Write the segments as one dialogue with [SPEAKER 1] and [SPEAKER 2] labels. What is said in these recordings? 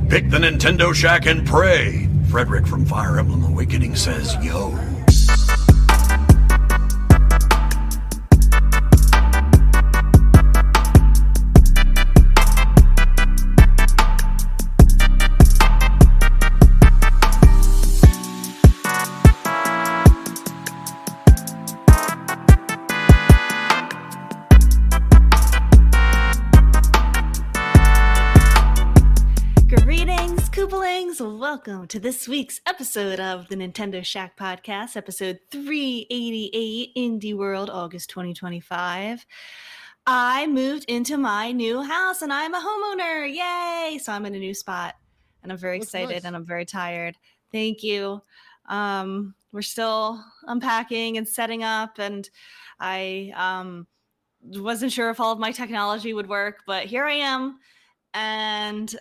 [SPEAKER 1] Pick the Nintendo Shack and pray. Frederick from Fire Emblem Awakening says, yo.
[SPEAKER 2] Welcome to this week's episode of the Nintendo Shack Podcast, episode 388, Indie World, August 2025. I moved into my new house and I'm a homeowner. Yay! So I'm in a new spot and I'm very excited and I'm very tired. Thank you. We're still unpacking and setting up, and I wasn't sure if all of my technology would work, but here I am. And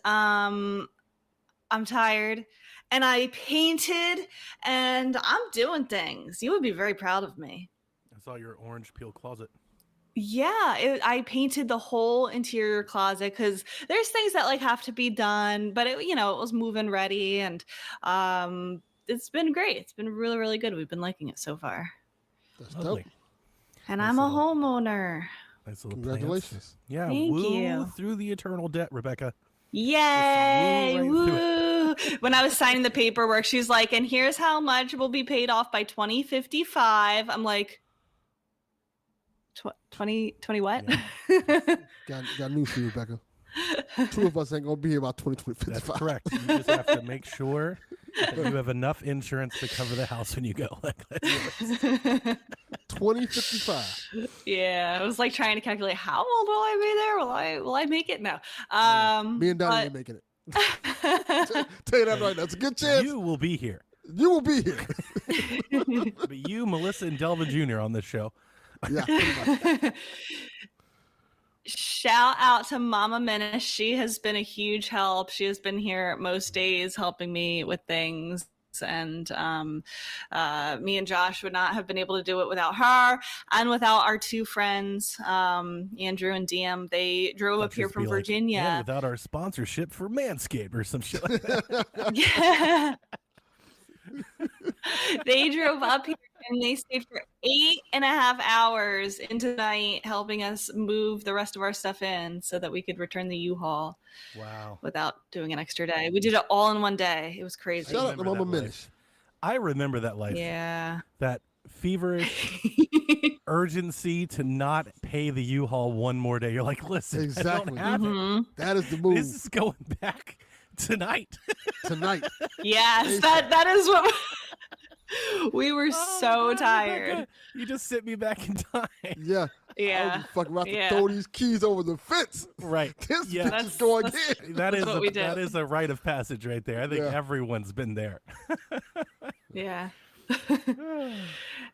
[SPEAKER 2] I'm tired, and I painted, and I'm doing things. You would be very proud of me.
[SPEAKER 3] I saw your orange peel closet.
[SPEAKER 2] Yeah, I painted the whole interior closet because there's things that have to be done, but it was move-in ready, and it's been great. It's been really, really good. We've been liking it so far.
[SPEAKER 4] That's dope.
[SPEAKER 2] And nice I'm a homeowner.
[SPEAKER 3] Nice little
[SPEAKER 4] Congratulations.
[SPEAKER 3] Plants. Yeah,
[SPEAKER 2] Thank you.
[SPEAKER 3] Through the eternal debt, Rebecca.
[SPEAKER 2] Yay!
[SPEAKER 3] Woo!
[SPEAKER 2] When I was signing the paperwork, she's like, and here's how much will be paid off by 2055. I'm like, 20 what?
[SPEAKER 4] Yeah. got news for you, Rebecca. Two of us ain't going to be here about 2055.
[SPEAKER 3] That's correct. You just have to make sure that you have enough insurance to cover the house when you go.
[SPEAKER 4] 2055.
[SPEAKER 2] Yeah, I was trying to calculate how old will I be there? Will I make it? No.
[SPEAKER 4] Me and Donnie ain't making it. Tell you that right now. It's a good chance.
[SPEAKER 3] You will be here.
[SPEAKER 4] You will be here.
[SPEAKER 3] But you, Melissa, and Delvin Jr. on this show.
[SPEAKER 4] Yeah. Pretty much.
[SPEAKER 2] Shout out to Mama Menace. She has been a huge help. She has been here most days helping me with things. And me and Josh would not have been able to do it without her and without our two friends, Andrew and DM. They drove up here from Virginia.
[SPEAKER 3] And without our sponsorship for Manscaped or some shit like that.
[SPEAKER 2] Yeah. They drove up here and they stayed for 8.5 hours into the night helping us move the rest of our stuff in so that we could return the U-Haul.
[SPEAKER 3] Wow.
[SPEAKER 2] Without doing an extra day. We did it all in one day. It was crazy.
[SPEAKER 4] Shout out to Mama Menace.
[SPEAKER 3] I remember that life.
[SPEAKER 2] Yeah.
[SPEAKER 3] That feverish urgency to not pay the U-Haul one more day. You're like, listen,
[SPEAKER 4] exactly.
[SPEAKER 3] I don't have it.
[SPEAKER 4] That is the move.
[SPEAKER 3] This is going back tonight.
[SPEAKER 4] Tonight.
[SPEAKER 2] Yes, that is what we were so tired.
[SPEAKER 3] Rebecca, you just sent me back in time.
[SPEAKER 4] Yeah.
[SPEAKER 2] Yeah.
[SPEAKER 4] I was fucking about to throw these keys over the fence.
[SPEAKER 3] Right.
[SPEAKER 4] This bitch is going in.
[SPEAKER 3] That is a rite of passage right there. I think everyone's been there.
[SPEAKER 2] Yeah.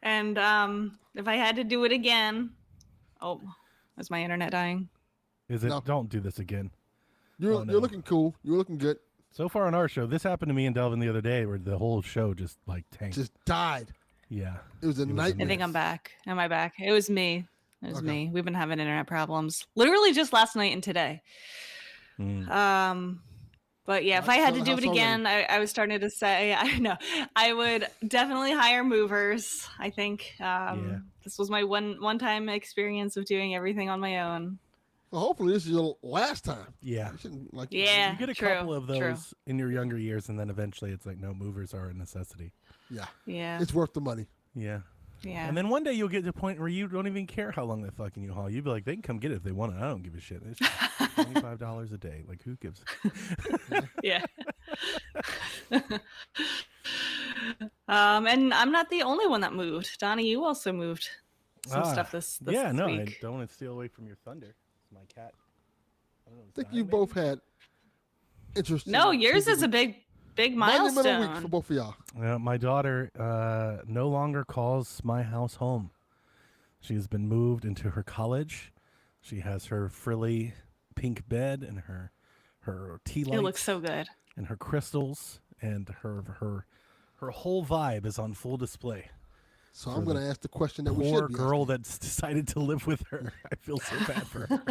[SPEAKER 2] And if I had to do it again, is my internet dying?
[SPEAKER 3] Is it? No. Don't do this again.
[SPEAKER 4] You're looking cool. You're looking good.
[SPEAKER 3] So far on our show, this happened to me and Delvin the other day where the whole show just tanked.
[SPEAKER 4] Just died.
[SPEAKER 3] Yeah.
[SPEAKER 4] It was a nightmare.
[SPEAKER 2] I think I'm back. Am I back? It was me. Me. We've been having internet problems literally just last night and today. But yeah, if I had to do it again, I was starting to say, I know, I would definitely hire movers. I think this was my one-time experience of doing everything on my own.
[SPEAKER 4] Well, hopefully this is your last time.
[SPEAKER 3] Yeah.
[SPEAKER 4] You
[SPEAKER 3] get a couple of those in your younger years, and then eventually it's no, movers are a necessity.
[SPEAKER 4] Yeah.
[SPEAKER 2] Yeah.
[SPEAKER 4] It's worth the money.
[SPEAKER 3] Yeah.
[SPEAKER 2] Yeah.
[SPEAKER 3] And then one day you'll get to a point where you don't even care how long they fucking you haul. You'll be like, they can come get it if they want it. I don't give a shit. It's just $25 a day. Like, who gives a
[SPEAKER 2] Yeah. And I'm not the only one that moved. Donnie, you also moved some stuff this week.
[SPEAKER 3] I don't want to steal away from your thunder. It's my cat.
[SPEAKER 4] I think you both had interesting.
[SPEAKER 2] No, yours is a big milestone.
[SPEAKER 4] Week for both of y'all.
[SPEAKER 3] My daughter no longer calls my house home. She has been moved into her college. She has her frilly pink bed and her tea lights.
[SPEAKER 2] It looks so good.
[SPEAKER 3] And her crystals and her whole vibe is on full display.
[SPEAKER 4] So I'm going to ask the question that we should be
[SPEAKER 3] poor girl that's decided to live with her. I feel so bad for her.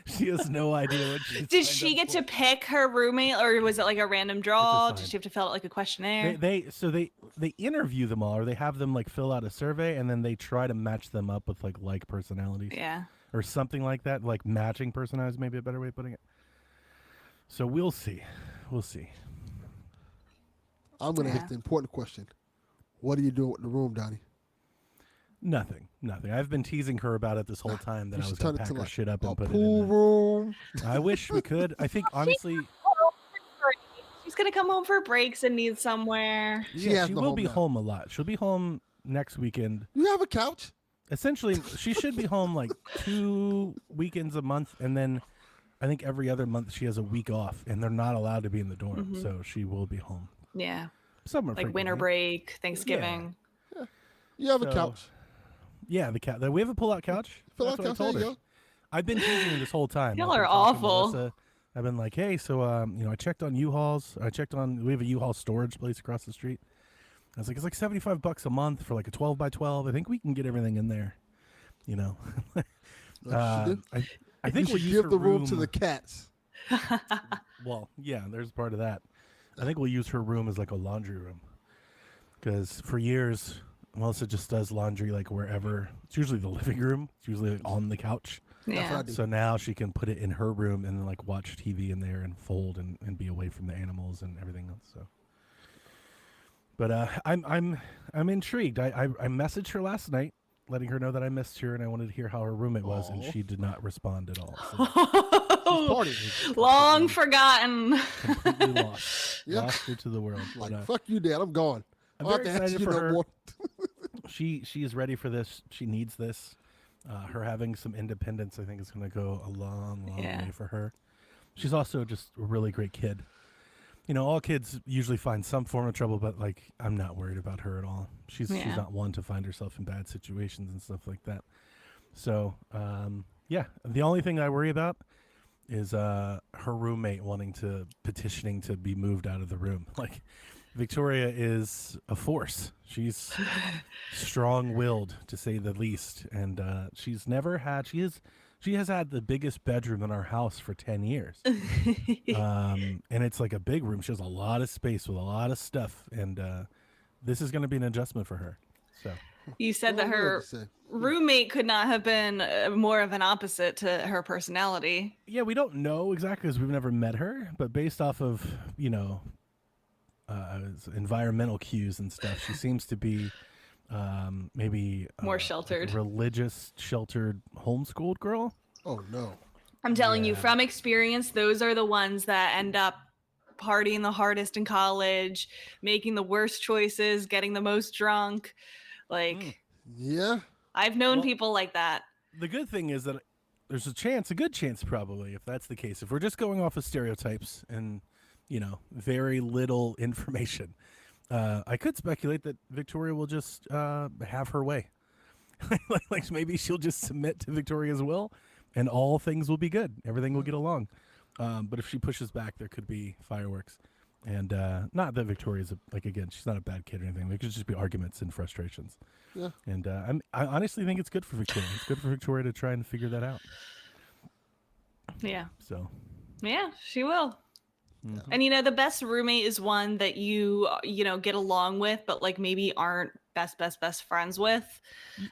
[SPEAKER 3] She has no idea what she's
[SPEAKER 2] Did
[SPEAKER 3] signed
[SPEAKER 2] she
[SPEAKER 3] up
[SPEAKER 2] get
[SPEAKER 3] for.
[SPEAKER 2] to pick her roommate, or was it like a random draw? Did
[SPEAKER 3] assigned.
[SPEAKER 2] she have to fill out like a questionnaire?
[SPEAKER 3] They interview them all, or they have them like fill out a survey, and then they try to match them up with like personalities.
[SPEAKER 2] Yeah.
[SPEAKER 3] Or something like that, like matching personalities, maybe a better way of putting it. So we'll see. We'll see.
[SPEAKER 4] I'm going to
[SPEAKER 2] Yeah.
[SPEAKER 4] ask the important question. What are you doing with the room, Donnie?
[SPEAKER 3] Nothing. I've been teasing her about it this whole time that
[SPEAKER 4] You
[SPEAKER 3] I
[SPEAKER 4] should
[SPEAKER 3] was going
[SPEAKER 4] turn
[SPEAKER 3] to
[SPEAKER 4] it
[SPEAKER 3] pack
[SPEAKER 4] to
[SPEAKER 3] her
[SPEAKER 4] like
[SPEAKER 3] shit up
[SPEAKER 4] a
[SPEAKER 3] and put it
[SPEAKER 4] pool
[SPEAKER 3] in there.
[SPEAKER 4] room.
[SPEAKER 3] I wish we could. I think, honestly,
[SPEAKER 2] She's gonna come home for breaks and need somewhere.
[SPEAKER 4] She has
[SPEAKER 3] she
[SPEAKER 4] no
[SPEAKER 3] will
[SPEAKER 4] home
[SPEAKER 3] be
[SPEAKER 4] now.
[SPEAKER 3] home a lot. She'll be home next weekend.
[SPEAKER 4] You have a couch?
[SPEAKER 3] Essentially, she should be home like 2 weekends a month, and then I think every other month she has a week off, and they're not allowed to be in the dorm, so she will be home
[SPEAKER 2] Yeah.
[SPEAKER 3] somewhere.
[SPEAKER 2] Like winter break, Thanksgiving.
[SPEAKER 4] You have a
[SPEAKER 3] So,
[SPEAKER 4] couch.
[SPEAKER 3] Yeah, the couch. We have a pull-out couch.
[SPEAKER 4] Pull-out
[SPEAKER 3] That's what I
[SPEAKER 4] couch,
[SPEAKER 3] told
[SPEAKER 4] there
[SPEAKER 3] her.
[SPEAKER 4] you go.
[SPEAKER 3] I've been teasing her this whole time.
[SPEAKER 2] Y'all
[SPEAKER 3] I've been
[SPEAKER 2] are
[SPEAKER 3] talking to
[SPEAKER 2] awful.
[SPEAKER 3] Melissa. I've been like, hey, so I checked on U-Hauls. We have a U-Haul storage place across the street. I was like, it's like $75 a month for like a 12 by 12. I think we can get everything in there. You know, I think
[SPEAKER 4] You
[SPEAKER 3] we'll
[SPEAKER 4] should
[SPEAKER 3] use
[SPEAKER 4] give
[SPEAKER 3] her
[SPEAKER 4] the room to the cats.
[SPEAKER 3] Well, yeah, there's part of that. I think we'll use her room as like a laundry room, because for years Melissa just does laundry like wherever. It's usually the living room. It's usually like on the couch.
[SPEAKER 2] Yeah.
[SPEAKER 4] what I do.
[SPEAKER 3] So now she can put it in her room and then like watch TV in there and fold and be away from the animals and everything else. So, but I'm intrigued. I messaged her last night, letting her know that I missed her and I wanted to hear how her roommate was, and
[SPEAKER 4] Aw.
[SPEAKER 3] she did not respond at all. So
[SPEAKER 4] She's partying.
[SPEAKER 2] Long forgotten.
[SPEAKER 3] completely lost,
[SPEAKER 4] Yeah.
[SPEAKER 3] lost her to the world.
[SPEAKER 4] Like,
[SPEAKER 3] But,
[SPEAKER 4] fuck you, Dad. I'm gone.
[SPEAKER 3] I'm
[SPEAKER 4] I don't
[SPEAKER 3] very
[SPEAKER 4] have to ask
[SPEAKER 3] excited
[SPEAKER 4] you
[SPEAKER 3] for
[SPEAKER 4] no
[SPEAKER 3] her.
[SPEAKER 4] more.
[SPEAKER 3] She is ready for this. She needs this. Her having some independence, I think, is going to go a long
[SPEAKER 2] Yeah.
[SPEAKER 3] way for her. She's also just a really great kid. You know, all kids usually find some form of trouble, but like, I'm not worried about her at all. She's
[SPEAKER 2] Yeah.
[SPEAKER 3] not one to find herself in bad situations and stuff like that. So, yeah, the only thing I worry about is her roommate petitioning to be moved out of the room. Like, Victoria is a force. She's strong-willed, to say the least, and she has had the biggest bedroom in our house for 10 years. And it's like a big room. She has a lot of space with a lot of stuff, and this is going to be an adjustment for her. So
[SPEAKER 2] You said that
[SPEAKER 4] What would
[SPEAKER 2] her
[SPEAKER 4] you say?
[SPEAKER 2] roommate could not have been more of an opposite to her personality.
[SPEAKER 3] yeah, we don't know exactly because we've never met her, but based off of environmental cues and stuff, she seems to be maybe
[SPEAKER 2] More
[SPEAKER 3] like a
[SPEAKER 2] sheltered.
[SPEAKER 3] religious, sheltered, homeschooled girl.
[SPEAKER 4] Oh, no.
[SPEAKER 2] I'm telling you
[SPEAKER 3] Yeah.
[SPEAKER 2] from experience, those are the ones that end up partying the hardest in college, making the worst choices, getting the most drunk. Like,
[SPEAKER 4] Yeah.
[SPEAKER 2] I've known
[SPEAKER 3] Well-
[SPEAKER 2] people like that.
[SPEAKER 3] The good thing is that there's a good chance probably, if that's the case, if we're just going off of stereotypes and very little information, I could speculate that Victoria will just have her way. Like maybe she'll just submit to Victoria's will, and all things will be good. Everything will get along. But if she pushes back, there could be fireworks. And not that Victoria's again, she's not a bad kid or anything. There could just be arguments and frustrations.
[SPEAKER 4] Yeah.
[SPEAKER 3] And I honestly think it's good for Victoria. It's good for Victoria to try and figure that out.
[SPEAKER 2] Yeah.
[SPEAKER 3] So
[SPEAKER 2] Yeah, she will.
[SPEAKER 3] Mhm.
[SPEAKER 2] And the best roommate is one that you get along with, but like maybe aren't best friends with.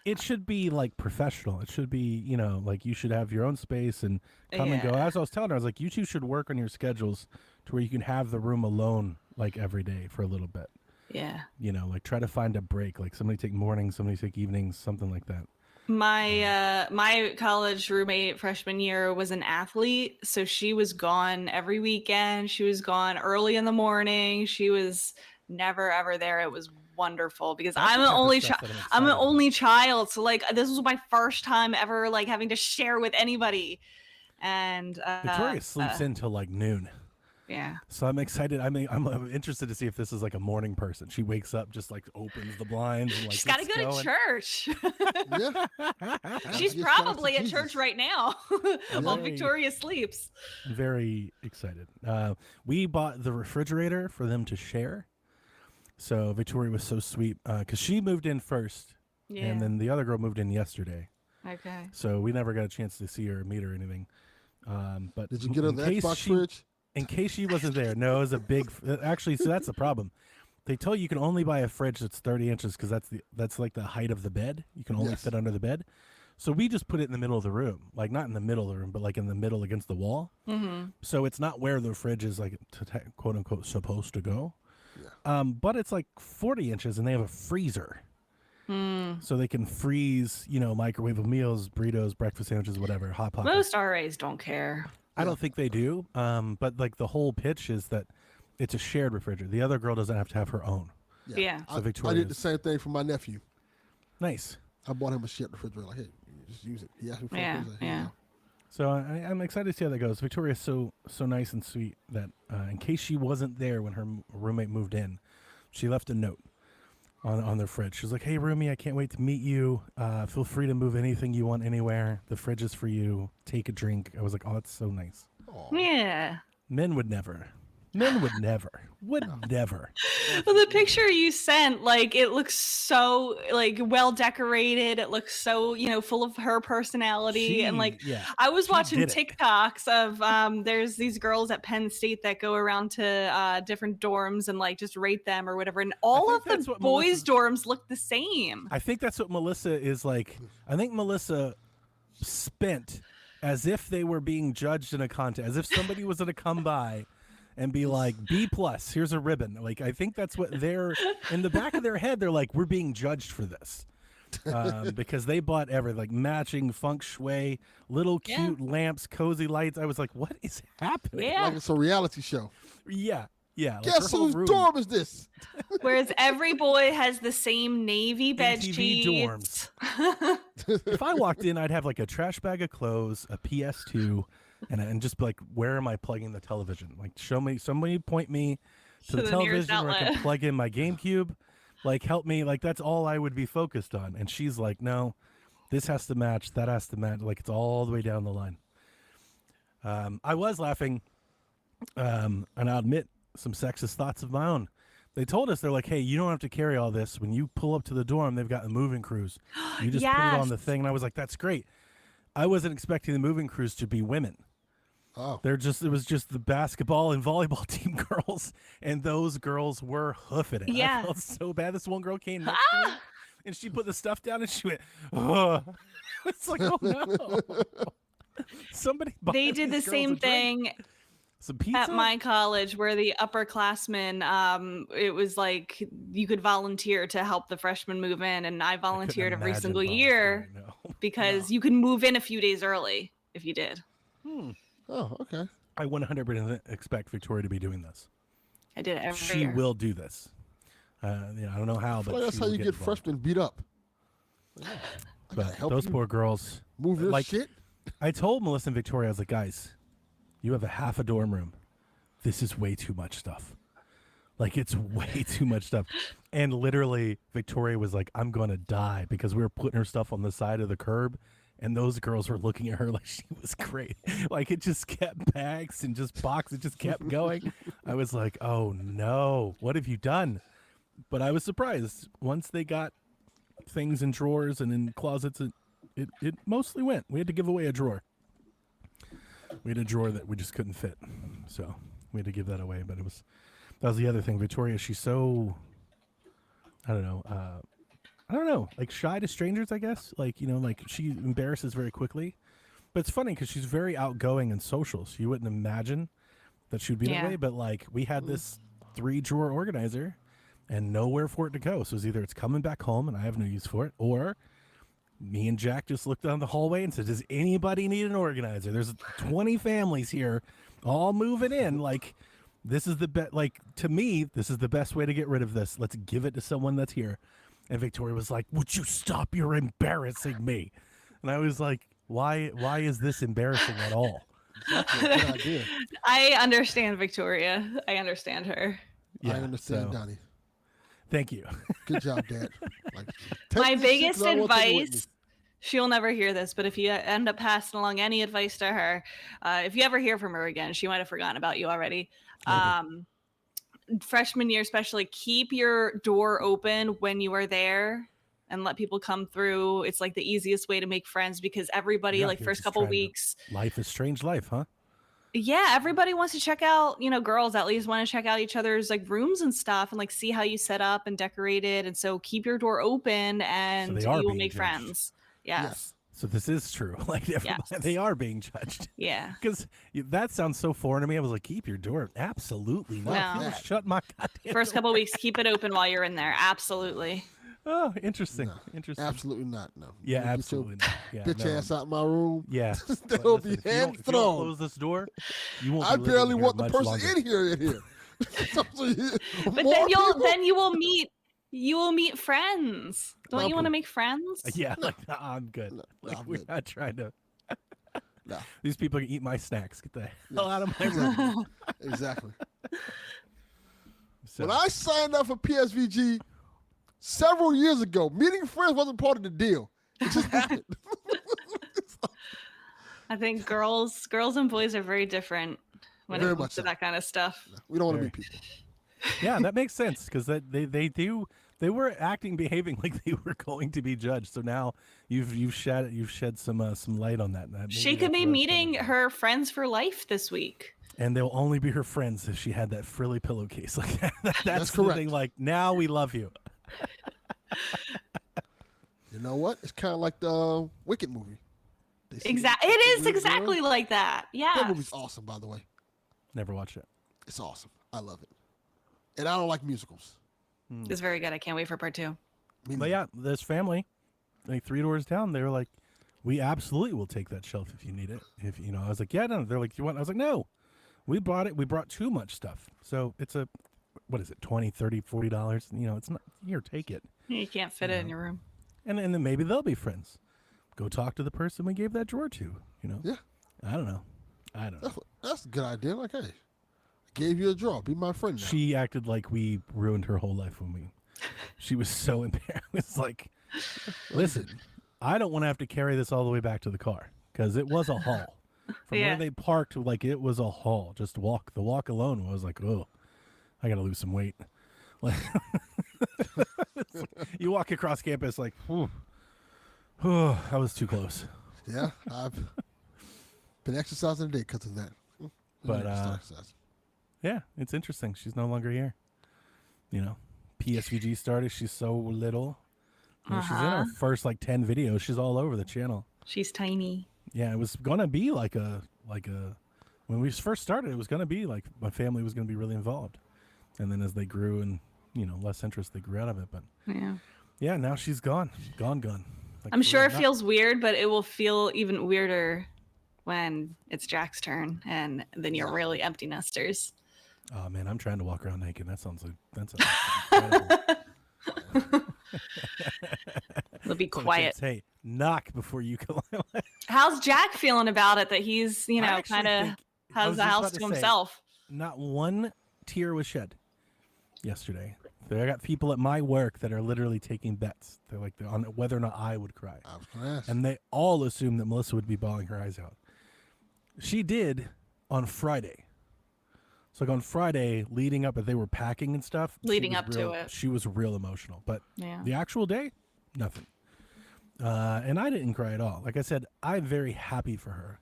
[SPEAKER 3] it should be like professional. It should be, like you should have your own space and come and go.
[SPEAKER 2] Yeah.
[SPEAKER 3] As I was telling her, I was like, you two should work on your schedules to where you can have the room alone like every day for a little bit.
[SPEAKER 2] Yeah.
[SPEAKER 3] Like try to find a break. Like somebody take mornings, somebody take evenings, something like that.
[SPEAKER 2] My college roommate freshman year was an athlete, so she was gone every weekend. She was gone early in the morning. She was never ever there. It was wonderful because
[SPEAKER 3] That's
[SPEAKER 2] I'm
[SPEAKER 3] the
[SPEAKER 2] an
[SPEAKER 3] type of
[SPEAKER 2] only
[SPEAKER 3] stuff
[SPEAKER 2] child.
[SPEAKER 3] that I'm
[SPEAKER 2] I'm an
[SPEAKER 3] excited about.
[SPEAKER 2] only child, so like this was my first time ever like having to share with anybody. And
[SPEAKER 3] Victoria sleeps in till like noon.
[SPEAKER 2] Yeah.
[SPEAKER 3] So I'm excited. I'm interested to see if this is like a morning person. She wakes up, just like opens the blinds and like
[SPEAKER 2] She's got to
[SPEAKER 3] gets
[SPEAKER 2] go
[SPEAKER 3] going.
[SPEAKER 2] to church.
[SPEAKER 4] Yeah.
[SPEAKER 2] She's
[SPEAKER 4] Give shout out to
[SPEAKER 2] probably at
[SPEAKER 4] Jesus.
[SPEAKER 2] church right now while
[SPEAKER 3] Very-
[SPEAKER 2] Victoria sleeps.
[SPEAKER 3] Very excited. We bought the refrigerator for them to share. So Victoria was so sweet because she moved in first,
[SPEAKER 2] Yeah.
[SPEAKER 3] and then the other girl moved in yesterday.
[SPEAKER 2] Okay.
[SPEAKER 3] So we never got a chance to see her or meet her or anything. But
[SPEAKER 4] Did you get her the
[SPEAKER 3] case
[SPEAKER 4] Xbox fridge?
[SPEAKER 3] in case she wasn't there, no, it was a big. Actually, so that's the problem. They tell you can only buy a fridge that's 30 inches because that's like the height of the bed. You can only fit under the bed. So we just put it in the middle of the room, like not in the middle of the room, but like in the middle against the wall.
[SPEAKER 2] Mm-hmm.
[SPEAKER 3] So it's not where the fridge is like quote unquote supposed to go. Yeah. But it's like 40 inches and they have a freezer. So they can freeze, microwave meals, burritos, breakfast sandwiches, whatever, Hot Pockets.
[SPEAKER 2] Most RAs don't care.
[SPEAKER 3] I don't think they do. But like the whole pitch is that it's a shared refrigerator. The other girl doesn't have to have her own.
[SPEAKER 2] Yeah.
[SPEAKER 3] So
[SPEAKER 4] I did the same thing for my nephew.
[SPEAKER 3] Nice.
[SPEAKER 4] I bought him a shared refrigerator. Like, hey, just use it. He asked me for
[SPEAKER 2] Yeah,
[SPEAKER 4] it.
[SPEAKER 2] yeah.
[SPEAKER 3] So I'm excited to see how that goes. Victoria's so nice and sweet that in case she wasn't there when her roommate moved in, she left a note on their fridge. She was like, "Hey, roomie, I can't wait to meet you. Feel free to move anything you want anywhere. The fridge is for you. Take a drink." I was like, "Oh, that's so nice."
[SPEAKER 4] Aww.
[SPEAKER 2] Yeah.
[SPEAKER 3] Men would never. Men would never. Would never.
[SPEAKER 2] Well, the picture you sent, like, it looks so, like, well decorated. It looks so, full of her personality. And, like, I was watching TikToks of, there's these girls at Penn State that go around to different dorms and, like, just rate them or whatever. And all of the boys' dorms look the same.
[SPEAKER 3] I think that's what Melissa is like. I think Melissa spent as if they were being judged in a contest, as if somebody was going to come by and be like, B+, here's a ribbon. Like, I think that's what they're, in the back of their head, they're like, we're being judged for this. Because they bought everything, like matching feng shui, little cute lamps, cozy lights. I was like, what is happening?
[SPEAKER 2] Yeah.
[SPEAKER 4] Like it's a reality show.
[SPEAKER 3] Yeah. Like
[SPEAKER 4] Guess whose dorm is this?
[SPEAKER 2] Whereas every boy has the same navy bed sheets.
[SPEAKER 3] dorms. If I walked in, I'd have like a trash bag of clothes, a PS2, and just be like, where am I plugging the television? Like, show me, somebody point me to the television where I can plug in my GameCube. Like, help me. Like, that's all I would be focused on. And she's like, no, this has to match. That has to match. Like, it's all the way down the line. I was laughing, and I'll admit some sexist thoughts of my own. They told us, they're like, hey, you don't have to carry all this. When you pull up to the dorm, they've got the moving crews. You just put it on the thing. And I was like, that's great. I wasn't expecting the moving crews to be women.
[SPEAKER 4] Oh.
[SPEAKER 3] It was just the basketball and volleyball team girls, and those girls were hoofing it.
[SPEAKER 2] Yeah.
[SPEAKER 3] I felt so bad. This one girl came next to me, and she put the stuff down, and she went, oh. It's like, oh no. Somebody
[SPEAKER 2] They did the same thing
[SPEAKER 3] Some pizza?
[SPEAKER 2] at my college where the upperclassmen, it was like you could volunteer to help the freshmen move in, and I volunteered every single year because you can move in a few days early if you did.
[SPEAKER 4] Oh, okay.
[SPEAKER 3] I 100% expect Victoria to be doing this.
[SPEAKER 2] I did it every
[SPEAKER 3] She
[SPEAKER 2] year.
[SPEAKER 3] will do this. I don't know how, but
[SPEAKER 4] That's
[SPEAKER 3] she
[SPEAKER 4] how
[SPEAKER 3] will
[SPEAKER 4] you get
[SPEAKER 3] involved.
[SPEAKER 4] freshmen beat up.
[SPEAKER 3] But those poor girls.
[SPEAKER 4] Move your
[SPEAKER 3] like,
[SPEAKER 4] shit.
[SPEAKER 3] I told Melissa and Victoria, I was like, guys, you have a half a dorm room. This is way too much stuff. Like, it's way too much stuff. And literally, Victoria was like, I'm going to die, because we were putting her stuff on the side of the curb, and those girls were looking at her like she was great. Like, it just kept bags and just boxes. It just kept going. I was like, oh, no. What have you done? But I was surprised. Once they got things in drawers and in closets, it mostly went. We had to give away a drawer. We had a drawer that we just couldn't fit. So we had to give that away. But that was the other thing. Victoria, she's so, I don't know, like shy to strangers, I guess. Like, like she embarrasses very quickly. But it's funny because she's very outgoing and social. So you wouldn't imagine that she would be that way. But like, we had this 3-drawer organizer and nowhere for it to go. So it's coming back home and I have no use for it, or me and Jack just looked down the hallway and said, does anybody need an organizer? There's 20 families here all moving in. Like, this is to me, this is the best way to get rid of this. Let's give it to someone that's here. And Victoria was like, would you stop? You're embarrassing me. And I was like, why is this embarrassing at all?
[SPEAKER 4] That's a good idea.
[SPEAKER 2] I understand Victoria. I understand her.
[SPEAKER 4] I understand Donnie.
[SPEAKER 3] Thank you.
[SPEAKER 4] Good job, Dad. Like,
[SPEAKER 2] my biggest advice, she'll never hear this, but if you end up passing along any advice to her, if you ever hear from her again, she might have forgotten about you already. Freshman year especially, keep your door open when you are there, and let people come through. It's like the easiest way to make friends because everybody,
[SPEAKER 3] Yeah,
[SPEAKER 2] like,
[SPEAKER 3] you're
[SPEAKER 2] first
[SPEAKER 3] just
[SPEAKER 2] couple
[SPEAKER 3] trying to-
[SPEAKER 2] weeks.
[SPEAKER 3] Life is strange life, huh?
[SPEAKER 2] Yeah, everybody wants to check out, girls at least want to check out each other's like rooms and stuff and like see how you set up and decorate it. And so keep your door open and
[SPEAKER 3] they are
[SPEAKER 2] you will
[SPEAKER 3] being
[SPEAKER 2] make
[SPEAKER 3] judged.
[SPEAKER 2] friends. Yes.
[SPEAKER 3] So this is true. Like everybody,
[SPEAKER 2] Yes.
[SPEAKER 3] they are being judged.
[SPEAKER 2] Yeah.
[SPEAKER 3] Because that sounds so foreign to me. I was like, keep your door. Absolutely not.
[SPEAKER 2] No.
[SPEAKER 3] You shut my goddamn
[SPEAKER 2] First
[SPEAKER 3] door.
[SPEAKER 2] couple weeks, keep it open while you're in there. Absolutely.
[SPEAKER 3] Oh, interesting.
[SPEAKER 4] No,
[SPEAKER 3] Interesting.
[SPEAKER 4] absolutely not. No.
[SPEAKER 3] Yeah,
[SPEAKER 4] You get your
[SPEAKER 3] absolutely not. Yeah,
[SPEAKER 4] Bitch
[SPEAKER 3] no.
[SPEAKER 4] ass out my room.
[SPEAKER 3] Yeah.
[SPEAKER 4] There
[SPEAKER 3] But
[SPEAKER 4] will
[SPEAKER 3] listen,
[SPEAKER 4] be
[SPEAKER 3] if you don't-
[SPEAKER 4] hands
[SPEAKER 3] if you don't
[SPEAKER 4] thrown.
[SPEAKER 3] close this door, you won't.
[SPEAKER 4] I
[SPEAKER 3] be living
[SPEAKER 4] barely
[SPEAKER 3] here
[SPEAKER 4] want the
[SPEAKER 3] much
[SPEAKER 4] person
[SPEAKER 3] longer.
[SPEAKER 4] in here.
[SPEAKER 2] But
[SPEAKER 4] More
[SPEAKER 2] then
[SPEAKER 4] people?
[SPEAKER 2] you will meet friends. Don't
[SPEAKER 4] No,
[SPEAKER 2] you want to
[SPEAKER 4] please.
[SPEAKER 2] make friends?
[SPEAKER 3] Yeah, like I'm good.
[SPEAKER 4] No,
[SPEAKER 3] Like
[SPEAKER 4] I'm
[SPEAKER 3] we're
[SPEAKER 4] good.
[SPEAKER 3] not trying to.
[SPEAKER 4] No.
[SPEAKER 3] These people can eat my snacks. Get the hell out of my room.
[SPEAKER 4] Exactly. Exactly.
[SPEAKER 3] So,
[SPEAKER 4] When I signed up for PSVG several years ago, meeting friends wasn't part of the deal. It just happened.
[SPEAKER 2] I think girls and boys are very different when
[SPEAKER 4] Very
[SPEAKER 2] it comes
[SPEAKER 4] much
[SPEAKER 2] to
[SPEAKER 4] so.
[SPEAKER 2] that kind of stuff.
[SPEAKER 4] We don't want to
[SPEAKER 3] Very.
[SPEAKER 4] meet people.
[SPEAKER 3] yeah, that makes sense because they were behaving like they were going to be judged. So now you've shed some light on that. Maybe
[SPEAKER 2] She could
[SPEAKER 3] that's
[SPEAKER 2] be
[SPEAKER 3] what I was
[SPEAKER 2] meeting
[SPEAKER 3] thinking.
[SPEAKER 2] her friends for life this week.
[SPEAKER 3] And they'll only be her friends if she had that frilly pillowcase. Like that's
[SPEAKER 4] That's
[SPEAKER 3] the
[SPEAKER 4] correct.
[SPEAKER 3] thing. Like now we love you.
[SPEAKER 4] You know what? It's kind of like the Wicked movie. They see
[SPEAKER 2] Exactly.
[SPEAKER 4] the
[SPEAKER 2] It is
[SPEAKER 4] weird girl.
[SPEAKER 2] exactly like that. Yeah.
[SPEAKER 4] That movie's awesome, by the way.
[SPEAKER 3] Never watch it.
[SPEAKER 4] It's awesome. I love it. And I don't like musicals.
[SPEAKER 2] It's very good. I can't wait for part 2.
[SPEAKER 4] Me
[SPEAKER 3] But
[SPEAKER 4] neither.
[SPEAKER 3] yeah, this family, like 3 doors down, they were like, "We absolutely will take that shelf if you need it." If I was like, "Yeah, no." They're like, "You want?" I was like, "No, we bought it. We brought too much stuff, so it's a, what is it, $20, $30, $40? It's not here. Take it,
[SPEAKER 2] You can't fit it in your room.
[SPEAKER 3] and then maybe they'll be friends. Go talk to the person we gave that drawer to.
[SPEAKER 4] Yeah.
[SPEAKER 3] I don't know.
[SPEAKER 4] That's a good idea. Like, hey, I gave you a draw. Be my friend now.
[SPEAKER 3] She acted like we ruined her whole life when we. She was so embarrassed. It's like, listen, I don't want to have to carry this all the way back to the car because it was a haul. From
[SPEAKER 2] Yeah.
[SPEAKER 3] where they parked, like it was a haul. Just the walk alone was like, oh, I got to lose some weight. Like, you walk across campus like, whew, I was too close.
[SPEAKER 4] Yeah, I've been exercising today because of that.
[SPEAKER 3] But,
[SPEAKER 4] Exercise.
[SPEAKER 3] Yeah, it's interesting. She's no longer here. PSVG started. She's so little. She's in our first 10 videos. She's all over the channel.
[SPEAKER 2] She's tiny.
[SPEAKER 3] Yeah, it was gonna be like a when we first started, it was gonna be like my family was gonna be really involved, and then as they grew and less interest, they grew out of it. But
[SPEAKER 2] Yeah.
[SPEAKER 3] now she's gone. Like,
[SPEAKER 2] I'm sure it
[SPEAKER 3] not-
[SPEAKER 2] feels weird, but it will feel even weirder when it's Jack's turn and then you're really empty nesters.
[SPEAKER 3] Oh man, I'm trying to walk around naked. That sounds incredible.
[SPEAKER 2] It'll be
[SPEAKER 3] So the
[SPEAKER 2] quiet.
[SPEAKER 3] kids, hey, knock before you come.
[SPEAKER 2] How's Jack feeling about it that he's,
[SPEAKER 3] I actually
[SPEAKER 2] kind of
[SPEAKER 3] think- I
[SPEAKER 2] has
[SPEAKER 3] was
[SPEAKER 2] the
[SPEAKER 3] just
[SPEAKER 2] house
[SPEAKER 3] about
[SPEAKER 2] to
[SPEAKER 3] to say,
[SPEAKER 2] himself?
[SPEAKER 3] Not one tear was shed yesterday. I got people at my work that are literally taking bets. They're on whether or not I would cry.
[SPEAKER 4] I was going to ask.
[SPEAKER 3] And they all assumed that Melissa would be bawling her eyes out. She did on Friday. So on Friday, leading up, as they were packing and stuff.
[SPEAKER 2] Leading up to
[SPEAKER 3] real,
[SPEAKER 2] it.
[SPEAKER 3] She was real emotional. But
[SPEAKER 2] Yeah.
[SPEAKER 3] the actual day, nothing. And I didn't cry at all. Like I said, I'm very happy for her.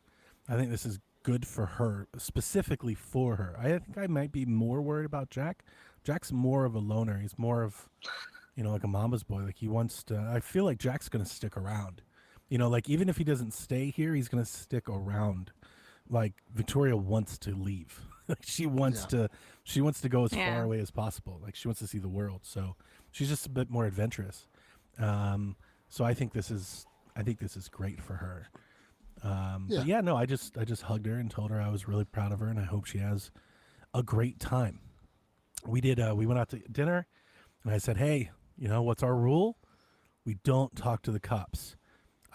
[SPEAKER 3] I think this is good for her, specifically for her. I think I might be more worried about Jack. Jack's more of a loner. He's more of, like a mama's boy. Like he wants to, I feel like Jack's going to stick around. Even if he doesn't stay here, he's going to stick around. Like Victoria wants to leave. She wants to go as far away as possible. Like she wants to see the world. So she's just a bit more adventurous. So I think this is great for her. But yeah, no, I just hugged her and told her I was really proud of her and I hope she has a great time. We went out to dinner and I said, hey, what's our rule? We don't talk to the cops.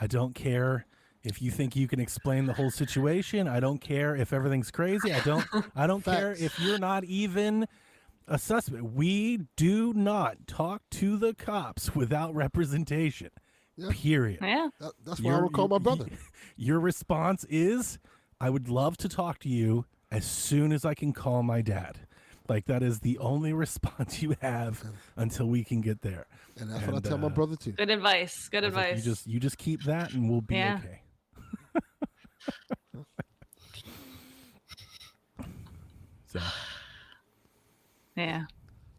[SPEAKER 3] I don't care if you think you can explain the whole situation. I don't care if everything's crazy. I don't care if you're not even a suspect. We do not talk to the cops without representation.
[SPEAKER 4] Yeah.
[SPEAKER 3] Period.
[SPEAKER 2] Yeah.
[SPEAKER 4] That's why I would call my brother.
[SPEAKER 3] Your response is, I would love to talk to you as soon as I can call my dad. Like that is the only response you have until we can get there.
[SPEAKER 4] And that's what I tell my brother too.
[SPEAKER 2] Good advice. Good
[SPEAKER 3] I was like,
[SPEAKER 2] advice.
[SPEAKER 3] you just keep that and we'll be
[SPEAKER 2] Yeah.
[SPEAKER 3] okay. So
[SPEAKER 2] Yeah.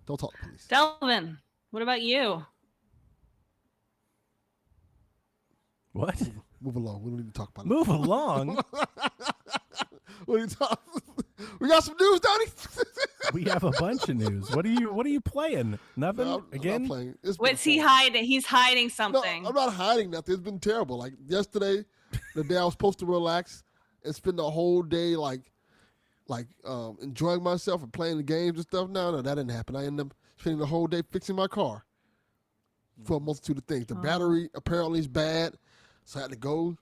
[SPEAKER 4] Don't talk to police.
[SPEAKER 2] Delvin, what about you?
[SPEAKER 3] what?
[SPEAKER 4] Move along. We don't need to talk about it.
[SPEAKER 3] Move along.
[SPEAKER 4] What are you talking? We got some news, Donnie.
[SPEAKER 3] We have a bunch of news. What are you playing? Nothing
[SPEAKER 4] No, I'm
[SPEAKER 3] again?
[SPEAKER 4] not playing. It's been
[SPEAKER 2] What's he
[SPEAKER 4] fun.
[SPEAKER 2] hiding? He's hiding
[SPEAKER 4] No,
[SPEAKER 2] something.
[SPEAKER 4] I'm not hiding nothing. It's been terrible. Like yesterday, the day I was supposed to relax and spend the whole day like enjoying myself and playing the games and stuff. No, that didn't happen. I ended up spending the whole day fixing my car for a multitude of things. The battery apparently is bad, so I had to go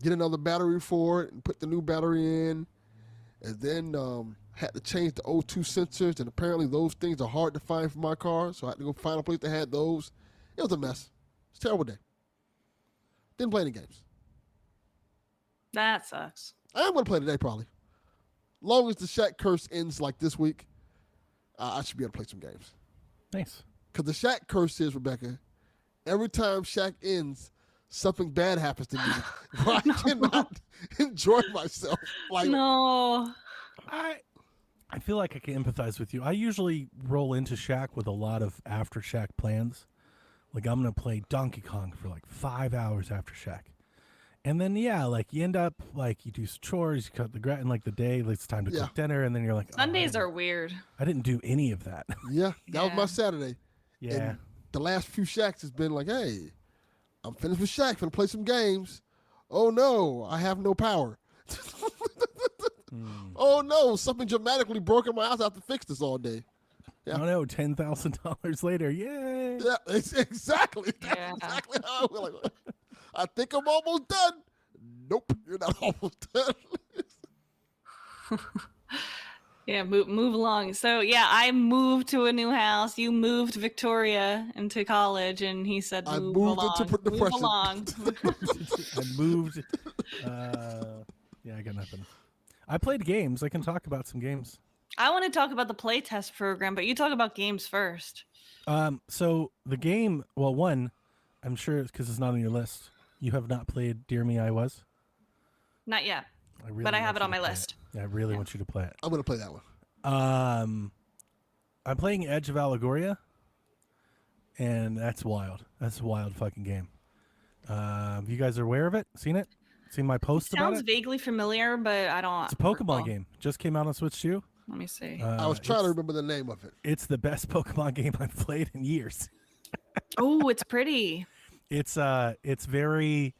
[SPEAKER 4] get another battery for it and put the new battery in, and then had to change the O2 sensors, and apparently those things are hard to find for my car, so I had to go find a place that had those. It was a mess. It's a terrible day. Didn't play any games.
[SPEAKER 2] That sucks.
[SPEAKER 4] I am going to play today probably. Long as the Shaq curse ends like this week, I should be able to play some games.
[SPEAKER 3] Nice.
[SPEAKER 4] Because the Shaq curse is, Rebecca, every time Shaq ends, something bad happens to me where I cannot enjoy myself. Like,
[SPEAKER 2] No.
[SPEAKER 3] I feel like I can empathize with you. I usually roll into Shaq with a lot of after Shaq plans. Like I'm gonna play Donkey Kong for like 5 hours after Shaq. And then like you end up like you do some chores, you cut the grass, and like the day it's time to
[SPEAKER 4] Yeah.
[SPEAKER 3] cook dinner, and then you're like,
[SPEAKER 2] Sundays are weird.
[SPEAKER 3] I didn't do any of that.
[SPEAKER 4] yeah, that was
[SPEAKER 2] Yeah.
[SPEAKER 4] my Saturday.
[SPEAKER 3] Yeah.
[SPEAKER 4] And the last few Shaqs has been like, hey, I'm finished with Shaq, gonna play some games. Oh no, I have no power. Oh no, something dramatically broke in my house. I have to fix this all day. Yeah.
[SPEAKER 3] Oh no, $10,000 later, yay!
[SPEAKER 4] Yeah, exactly. That's
[SPEAKER 2] Yeah.
[SPEAKER 4] exactly how I feel. Like, I think I'm almost done. Nope, you're not almost done.
[SPEAKER 2] Yeah, move along. So yeah, I moved to a new house. You moved Victoria into college, and he said,
[SPEAKER 4] I
[SPEAKER 2] "Move
[SPEAKER 4] moved
[SPEAKER 2] along,
[SPEAKER 4] into
[SPEAKER 2] move
[SPEAKER 4] depression."
[SPEAKER 2] along."
[SPEAKER 3] I moved. Yeah, I got nothing. I played games. I can talk about some games.
[SPEAKER 2] I want to talk about the playtest program, but you talk about games first.
[SPEAKER 3] So the game, well, one, I'm sure it's because it's not on your list. You have not played Dear Me, I Was.
[SPEAKER 2] Not yet,
[SPEAKER 3] I really
[SPEAKER 2] but I
[SPEAKER 3] want
[SPEAKER 2] have it
[SPEAKER 3] you
[SPEAKER 2] on
[SPEAKER 3] to
[SPEAKER 2] my
[SPEAKER 3] play
[SPEAKER 2] list.
[SPEAKER 3] it. Yeah, I really want you to play it.
[SPEAKER 4] I'm gonna play that one.
[SPEAKER 3] I'm playing Edge of Allegoria, and that's wild. That's a wild fucking game. You guys are aware of it? Seen it? Seen my post about
[SPEAKER 2] Sounds
[SPEAKER 3] it?
[SPEAKER 2] vaguely familiar, but I don't.
[SPEAKER 3] It's a Pokemon
[SPEAKER 2] recall.
[SPEAKER 3] game. Just came out on Switch 2.
[SPEAKER 2] Let me see.
[SPEAKER 4] I was trying to
[SPEAKER 3] it's-
[SPEAKER 4] remember the name of it.
[SPEAKER 3] It's the best Pokemon game I've played in years.
[SPEAKER 2] Oh, it's pretty.
[SPEAKER 3] It's very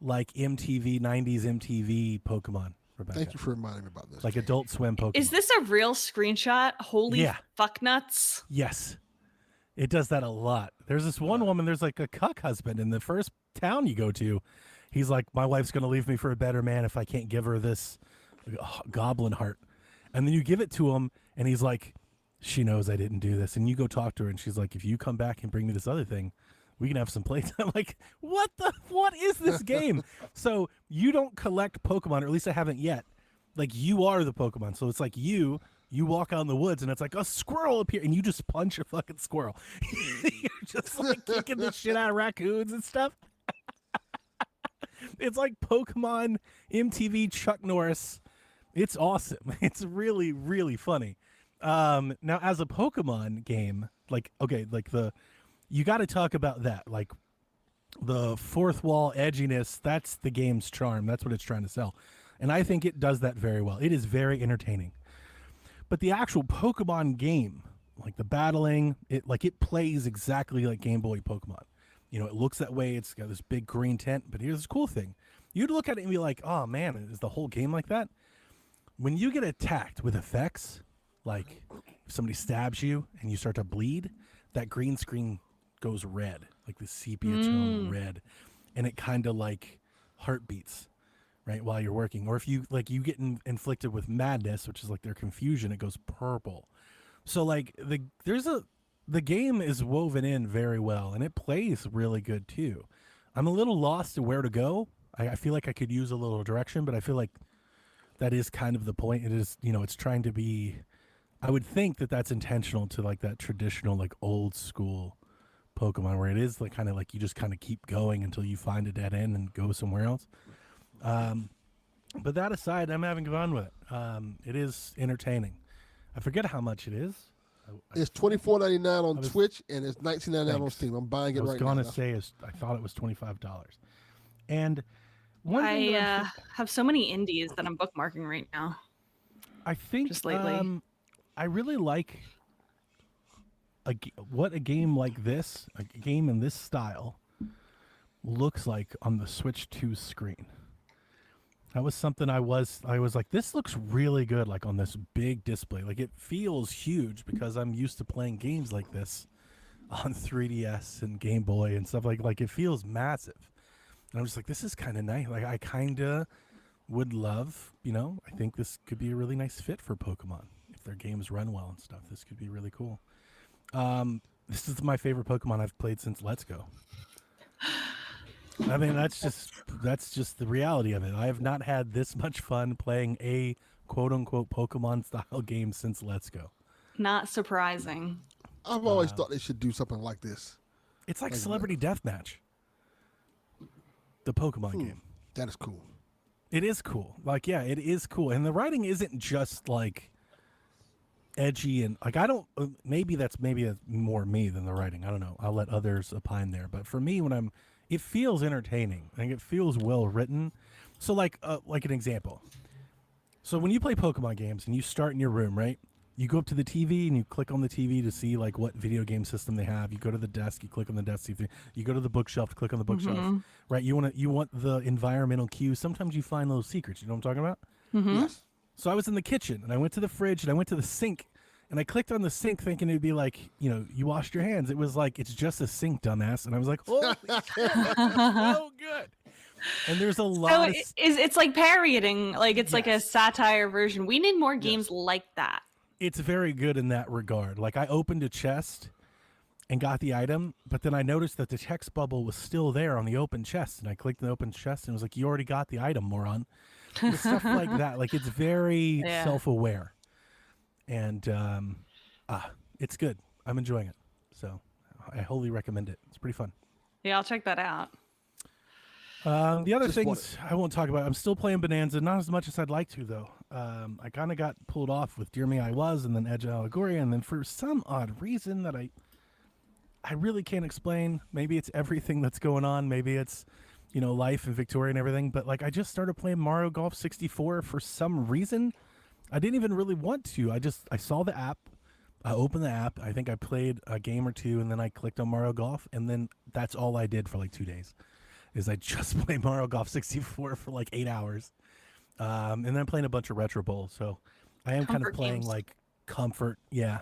[SPEAKER 3] like MTV 90s MTV Pokemon. Rebecca.
[SPEAKER 4] Thank you for reminding me about this.
[SPEAKER 3] Like Adult Swim Pokemon.
[SPEAKER 2] Is this a real screenshot? Holy
[SPEAKER 3] Yeah.
[SPEAKER 2] fuck nuts!
[SPEAKER 3] Yes. It does that a lot. There's this one woman, there's like a cuck husband in the first town you go to. He's like, my wife's going to leave me for a better man if I can't give her this goblin heart. And then you give it to him, and he's like, she knows I didn't do this. And you go talk to her, and she's like, if you come back and bring me this other thing, we can have some playtime. Like, what is this game? So you don't collect Pokemon, or at least I haven't yet. Like, you are the Pokemon. So it's like you walk out in the woods, and it's like a squirrel appear, and you just punch a fucking squirrel. You're just like kicking the shit out of raccoons and stuff. It's like Pokemon MTV Chuck Norris. It's awesome. It's really, really funny. Now, as a Pokemon game, like, okay, like you got to talk about that. Like the fourth wall edginess, that's the game's charm. That's what it's trying to sell. And I think it does that very well. It is very entertaining. But the actual Pokemon game, like the battling, it plays exactly like Game Boy Pokemon. You know, it looks that way. It's got this big green tent. But here's the cool thing. You'd look at it and be like, oh, man, is the whole game like that? When you get attacked with effects, like if somebody stabs you and you start to bleed, that green screen goes red, like the sepia tone red. And it kind of like heartbeats, right, while you're working. Or if you get inflicted with madness, which is like their confusion, it goes purple. So like the game is woven in very well, and it plays really good too. I'm a little lost to where to go. I feel like I could use a little direction, but I feel like that is kind of the point. It is, you know, it's trying to be I would think that that's intentional to like that traditional like old school Pokemon where it is like kind of like you just kind of keep going until you find a dead end and go somewhere else. But that aside, I'm having fun with it. It is entertaining. I forget how much it is.
[SPEAKER 4] It's $24.99 on Twitch and it's $19.99 on Steam. I'm buying it right now.
[SPEAKER 3] I was gonna say I thought it was $25. And one thing
[SPEAKER 2] I have so many indies that I'm bookmarking right now.
[SPEAKER 3] I think
[SPEAKER 2] just lately.
[SPEAKER 3] I really like what a game like this, a game in this style, looks like on the Switch 2 screen. That was something I was like, this looks really good, like on this big display. Like it feels huge because I'm used to playing games like this on 3DS and Game Boy and stuff like it feels massive. And I'm just like, this is kind of nice. Like I kind of would love, I think this could be a really nice fit for Pokemon. If their games run well and stuff, this could be really cool. This is my favorite Pokemon I've played since Let's Go. I mean, that's just the reality of it. I have not had this much fun playing a quote-unquote Pokemon-style game since Let's Go.
[SPEAKER 2] Not surprising.
[SPEAKER 4] I've always thought they should do something like this.
[SPEAKER 3] It's like Celebrity Deathmatch. The Pokemon game.
[SPEAKER 4] That is cool.
[SPEAKER 3] It is cool. Like, yeah, it is cool. And the writing isn't just, like, edgy and, like, I don't, maybe that's more me than the writing. I don't know. I'll let others opine there. But for me, it feels entertaining. I think it feels well written. So, like an example. So when you play Pokemon games and you start in your room, right? You go up to the TV and you click on the TV to see like what video game system they have. You go to the desk, you click on the desk. You go to the bookshelf to click on the bookshelf, right? You want the environmental cues. Sometimes you find little secrets. You know what I'm talking about?
[SPEAKER 2] Mm-hmm.
[SPEAKER 4] Yes.
[SPEAKER 3] So I was in the kitchen and I went to the fridge and I went to the sink and I clicked on the sink thinking it'd be like, you washed your hands. It was like, it's just a sink, dumbass. And I was like, oh, so good. And there's a lot of...
[SPEAKER 2] It's like parodying, like it's like a satire version. We need more games like that.
[SPEAKER 3] It's very good in that regard. Like I opened a chest and got the item, but then I noticed that the text bubble was still there on the open chest, and I clicked the open chest and it was like, you already got the item, moron. Stuff like that. Like it's very self-aware. And it's good. I'm enjoying it. So I wholly recommend it. It's pretty fun.
[SPEAKER 2] Yeah, I'll check that out.
[SPEAKER 3] The other things I won't talk about. I'm still playing Bonanza, not as much as I'd like to, though. I kind of got pulled off with Dear Me I Was, and then Edge of Allegoria, and then for some odd reason that I really can't explain. Maybe it's everything that's going on. Maybe it's, life and Victoria and everything. But like, I just started playing Mario Golf 64 for some reason. I didn't even really want to. I saw the app. I opened the app. I think I played a game or two, and then I clicked on Mario Golf, and then that's all I did for like 2 days. Is I just played Mario Golf 64 for like 8 hours. And then I'm playing a bunch of Retro Bowl. So I am kind of playing games. Like comfort. Yeah,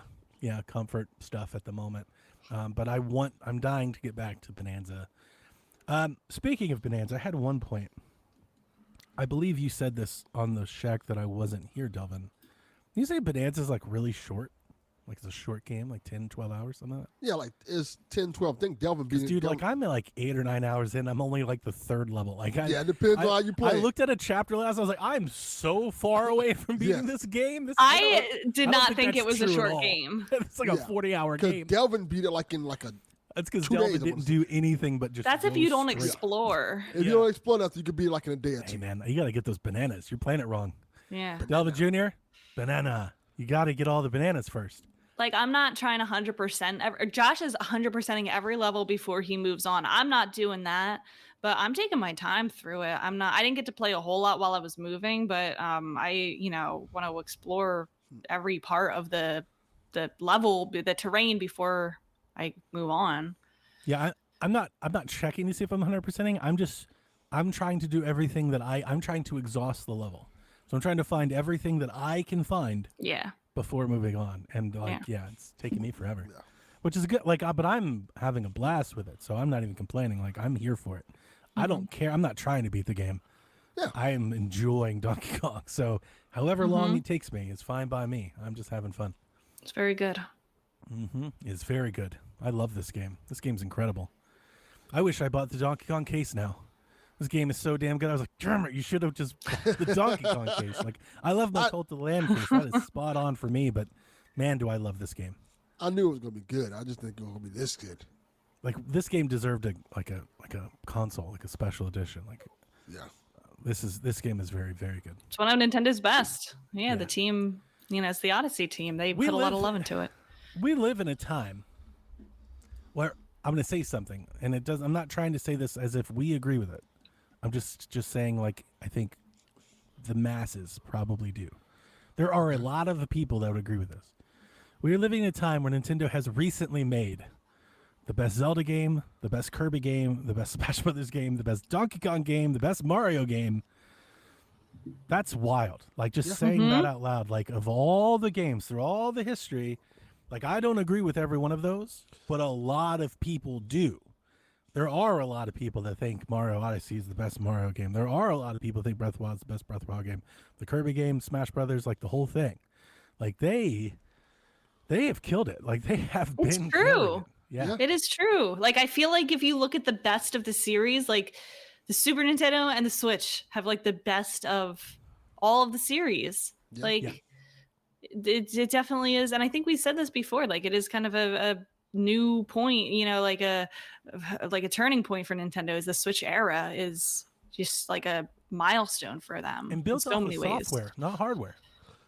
[SPEAKER 3] comfort stuff at the moment. But I'm dying to get back to Bonanza. Speaking of Bonanza, I had one point. I believe you said this on the shack that I wasn't here, Delvin. You say Bonanza is like really short? Like it's a short game, like 10, 12 hours, something like that?
[SPEAKER 4] Yeah, like it's 10, 12. I think Delvin beat it.
[SPEAKER 3] Dude, like I'm at like 8 or 9 hours in. I'm only like the third level. Like
[SPEAKER 4] it depends on how you play.
[SPEAKER 3] I looked at a chapter last. I was like, I'm so far away from beating this game.
[SPEAKER 2] I did not think it was a short game.
[SPEAKER 3] It's like a 40-hour game.
[SPEAKER 4] Delvin beat it like in like a.
[SPEAKER 3] That's because Delvin didn't do anything but just.
[SPEAKER 2] That's if you don't explore.
[SPEAKER 4] If you don't explore that, you could be like in a day or two.
[SPEAKER 3] Hey man, you got to get those bananas. You're playing it wrong.
[SPEAKER 2] Yeah.
[SPEAKER 3] Delvin Jr., banana. You got to get all the bananas first.
[SPEAKER 2] Like, I'm not trying 100%. Josh is 100%ing every level before he moves on. I'm not doing that, but I'm taking my time through it. I didn't get to play a whole lot while I was moving, but I want to explore every part of the level, the terrain before I move on.
[SPEAKER 3] Yeah, I'm not checking to see if I'm 100%ing. I'm trying to do everything that I'm trying to exhaust the level. So I'm trying to find everything that I can find.
[SPEAKER 2] Yeah. Before
[SPEAKER 3] moving on, and it's taking me forever, which is good. Like, but I'm having a blast with it, so I'm not even complaining. Like, I'm here for it. I don't care. I'm not trying to beat the game. Yeah, I am enjoying Donkey Kong. So, however long it takes me is fine by me. I'm just having fun.
[SPEAKER 2] It's very good.
[SPEAKER 3] It's very good. I love this game. This game's incredible. I wish I bought the Donkey Kong case now. This game is so damn good. I was like, Dermot, you should have just bought the Donkey Kong case. Like, I love my Cult of the Land case. That is spot on for me. But Man, do I love this game.
[SPEAKER 4] I knew it was going to be good. I just didn't think it was going to be this good.
[SPEAKER 3] Like, this game deserved a console, like a special edition. Like,
[SPEAKER 4] Yeah.
[SPEAKER 3] this game is very, very good.
[SPEAKER 2] It's one of Nintendo's best. Yeah,
[SPEAKER 3] Yeah.
[SPEAKER 2] the team, it's the Odyssey team. They
[SPEAKER 3] We
[SPEAKER 2] put a lot of
[SPEAKER 3] live-
[SPEAKER 2] love into it.
[SPEAKER 3] We live in a time where I'm going to say something, and I'm not trying to say this as if we agree with it. I'm just saying, like, I think the masses probably do. There are a lot of people that would agree with this. We are living in a time where Nintendo has recently made the best Zelda game, the best Kirby game, the best Smash Brothers game, the best Donkey Kong game, the best Mario game. That's wild. Like, just saying that out loud, like, of all the games through all the history, like, I don't agree with every one of those, but a lot of people do. There are a lot of people that think Mario Odyssey is the best Mario game. There are a lot of people that think Breath of the Wild is the best Breath of the Wild game. The Kirby game, Smash Brothers, like, the whole thing. Like, they have killed it. Like, they have
[SPEAKER 2] It's
[SPEAKER 3] been
[SPEAKER 2] true.
[SPEAKER 3] killing it. Yeah.
[SPEAKER 2] It is true. Like, I feel like if you look at the best of the series, like the Super Nintendo and the Switch have like the best of all of the series.
[SPEAKER 4] Yeah.
[SPEAKER 2] Like,
[SPEAKER 3] Yeah.
[SPEAKER 2] it definitely is. And I think we said this before, like, it is kind of a new point, like a turning point for Nintendo. Is the Switch era is just like a milestone for them
[SPEAKER 3] And built
[SPEAKER 2] in so
[SPEAKER 3] off
[SPEAKER 2] many
[SPEAKER 3] of
[SPEAKER 2] ways.
[SPEAKER 3] software, not hardware.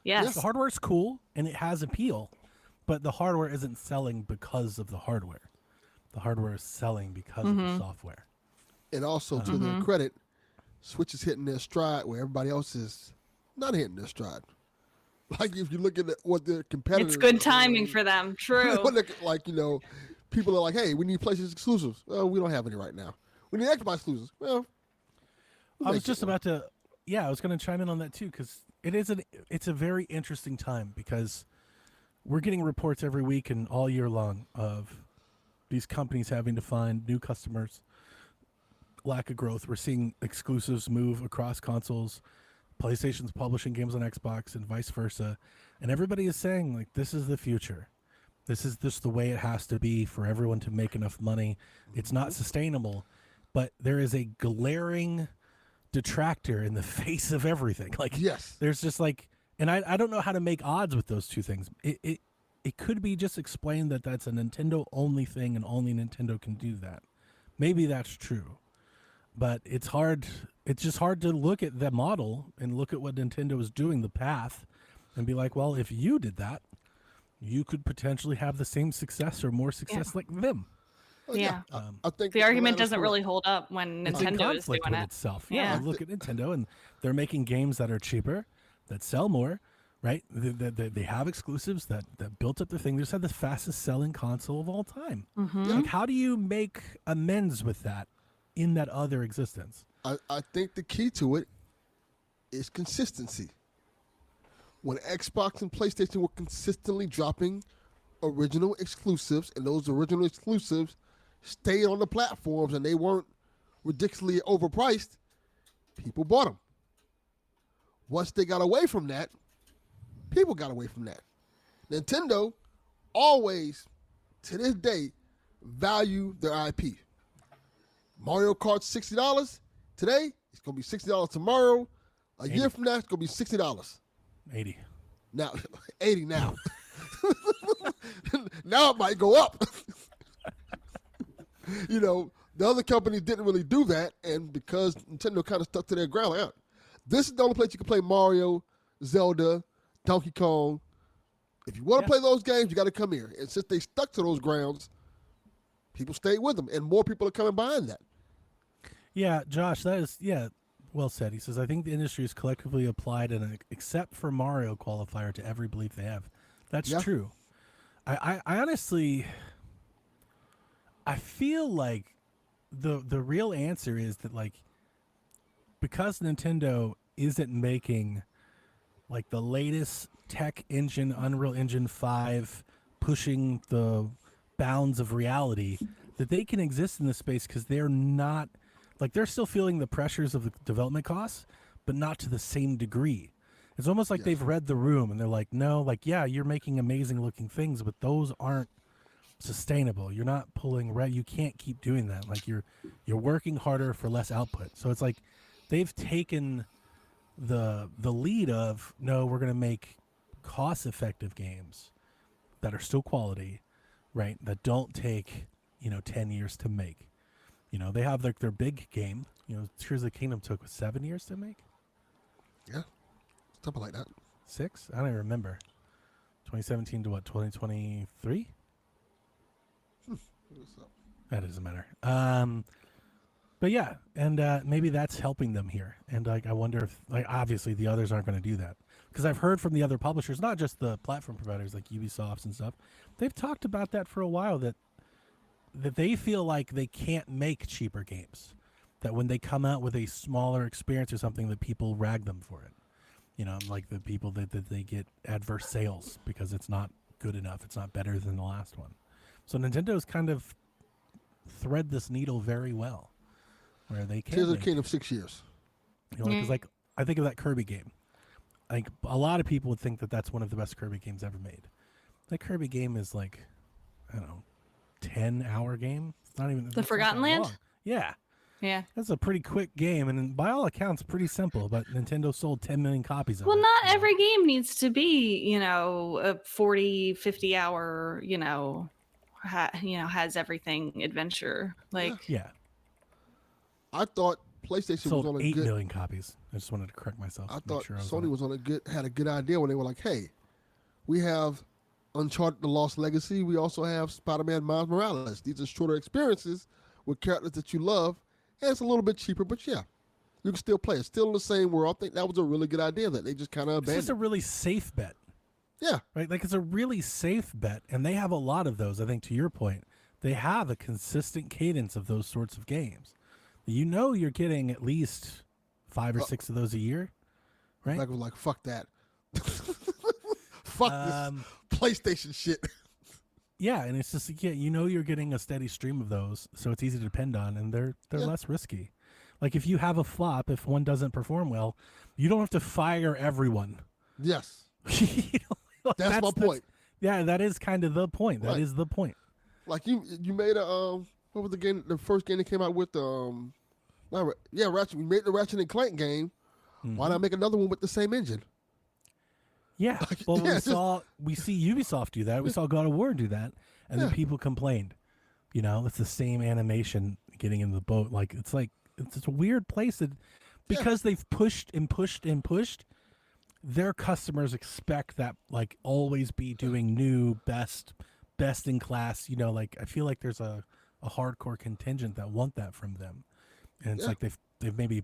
[SPEAKER 2] Yes.
[SPEAKER 3] The hardware's cool and it has appeal, but the hardware isn't selling because of the hardware. The hardware is selling because of the software.
[SPEAKER 4] And also, to their credit, Switch is hitting their stride where everybody else is not hitting their stride. Like, if you look at what their competitors...
[SPEAKER 2] It's good
[SPEAKER 4] are
[SPEAKER 2] timing
[SPEAKER 4] doing,
[SPEAKER 2] for them. True.
[SPEAKER 4] like, people are like, hey, we need PlayStation exclusives. Well, we don't have any right now. We need Xbox exclusives. Well,
[SPEAKER 3] I was just about to, I was going to chime in on that too, because it's a very interesting time because we're getting reports every week and all year long of these companies having to find new customers, lack of growth. We're seeing exclusives move across consoles. PlayStation's publishing games on Xbox and vice versa. And everybody is saying, like, this is the future. This is just the way it has to be for everyone to make enough money. It's not sustainable, but there is a glaring detractor in the face of everything. Like,
[SPEAKER 4] yes.
[SPEAKER 3] there's just like, and I don't know how to make odds with those two things. It could be just explained that that's a Nintendo only thing and only Nintendo can do that. Maybe that's true, but it's hard. It's just hard to look at the model and look at what Nintendo is doing, the path, and be like, well, if you did that, you could potentially have the same success or more success like them.
[SPEAKER 2] Yeah.
[SPEAKER 4] I think
[SPEAKER 2] The argument doesn't
[SPEAKER 4] correct.
[SPEAKER 2] really hold up when
[SPEAKER 3] It's in
[SPEAKER 2] Nintendo is
[SPEAKER 3] conflict
[SPEAKER 2] doing
[SPEAKER 3] with
[SPEAKER 2] it.
[SPEAKER 3] itself.
[SPEAKER 2] Yeah.
[SPEAKER 3] Yeah, look at Nintendo, and they're making games that are cheaper, that sell more, right? They have exclusives that built up the thing. They just had the fastest selling console of all time. Like, how do you make amends with that in that other existence?
[SPEAKER 4] I think the key to it is consistency. When Xbox and PlayStation were consistently dropping original exclusives, and those original exclusives stayed on the platforms and they weren't ridiculously overpriced, people bought them. Once they got away from that, people got away from that. Nintendo always, to this day, value their IP. Mario Kart $60 today, it's gonna be $60 tomorrow. A year from now, it's gonna be $60.
[SPEAKER 3] 80.
[SPEAKER 4] Now, 80 now. Now it might go up. The other companies didn't really do that, and because Nintendo kind of stuck to their ground, like, this is the only place you can play Mario, Zelda, Donkey Kong. If you want to play those games, you got to come here. And since they stuck to those grounds, people stayed with them, and more people are coming behind that.
[SPEAKER 3] Yeah, Josh, that is, well said. He says, I think the industry is collectively applied an except for Mario qualifier to every belief they have. That's true. I honestly, I feel like the real answer is that, like, because Nintendo isn't making like the latest tech engine, Unreal Engine 5, pushing the bounds of reality, that they can exist in this space because they're not, like, they're still feeling the pressures of the development costs, but not to the same degree. It's almost like they've read the room and they're like, no, like, yeah, you're making amazing looking things, but those aren't sustainable. You're not pulling you can't keep doing that. Like, you're working harder for less output. So it's like they've taken the lead of, no, we're going to make cost effective games that are still quality, right? That don't take 10 years to make. They have like their big game. Tears of the Kingdom took 7 years to make.
[SPEAKER 4] Yeah, something like that.
[SPEAKER 3] 6? I don't even remember. 2017 to what? 2023? That doesn't matter. But yeah, and maybe that's helping them here. And I wonder if, obviously the others aren't going to do that, because I've heard from the other publishers, not just the platform providers like Ubisoft and stuff. They've talked about that for a while, that they feel like they can't make cheaper games. That when they come out with a smaller experience or something, that people rag them for it. Like the people that they get adverse sales because it's not good enough. It's not better than the last one. So Nintendo's kind of thread this needle very well, where they can.
[SPEAKER 4] Tears of the Kingdom 6 years.
[SPEAKER 3] Because I think of that Kirby game. Like a lot of people would think that that's one of the best Kirby games ever made. That Kirby game is like, I don't know, 10-hour game. It's not even
[SPEAKER 2] The Forgotten Land.
[SPEAKER 3] Long. Yeah.
[SPEAKER 2] Yeah.
[SPEAKER 3] That's a pretty quick game, and by all accounts, pretty simple. But Nintendo sold 10 million copies of it.
[SPEAKER 2] Well, not every game needs to be, a 40, 50-hour, has everything adventure. Like,
[SPEAKER 3] yeah.
[SPEAKER 4] I thought PlayStation
[SPEAKER 3] sold
[SPEAKER 4] was on a
[SPEAKER 3] 8
[SPEAKER 4] good.
[SPEAKER 3] million copies. I just wanted to correct myself.
[SPEAKER 4] I
[SPEAKER 3] make
[SPEAKER 4] thought
[SPEAKER 3] sure I was
[SPEAKER 4] Sony
[SPEAKER 3] on it.
[SPEAKER 4] had a good idea when they were like, "Hey, we have Uncharted: The Lost Legacy. We also have Spider-Man: Miles Morales. These are shorter experiences with characters that you love, and it's a little bit cheaper, but yeah, you can still play. It's still in the same world." I think that was a really good idea that they just kind of
[SPEAKER 3] It's
[SPEAKER 4] abandoned.
[SPEAKER 3] just a really safe bet.
[SPEAKER 4] Yeah,
[SPEAKER 3] Right? Like, it's a really safe bet, and they have a lot of those. I think, to your point, they have a consistent cadence of those sorts of games. You're getting at least 5 or 6 of those a year, right?
[SPEAKER 4] like was like, "Fuck that, fuck this PlayStation shit."
[SPEAKER 3] Yeah, and it's just you're getting a steady stream of those, so it's easy to depend on, and they're less risky. Like, if you have a flop, if one doesn't perform well, you don't have to fire everyone.
[SPEAKER 4] Yes, that's my point.
[SPEAKER 3] Yeah, that is kind of the point. That is the point.
[SPEAKER 4] Like you made a what was the game? The first game that came out with Ratchet. We made the Ratchet and Clank game.
[SPEAKER 3] Mm-hmm.
[SPEAKER 4] Why not make another one with the same engine?
[SPEAKER 3] Yeah. Well, we see Ubisoft do that. We saw God of War do that, and then people complained. It's the same animation getting in the boat. Like it's a weird place that, because they've pushed and pushed and pushed, their customers expect that, like, always be doing new, best in class. Like, I feel like there's a hardcore contingent that want that from them, and it's like they've maybe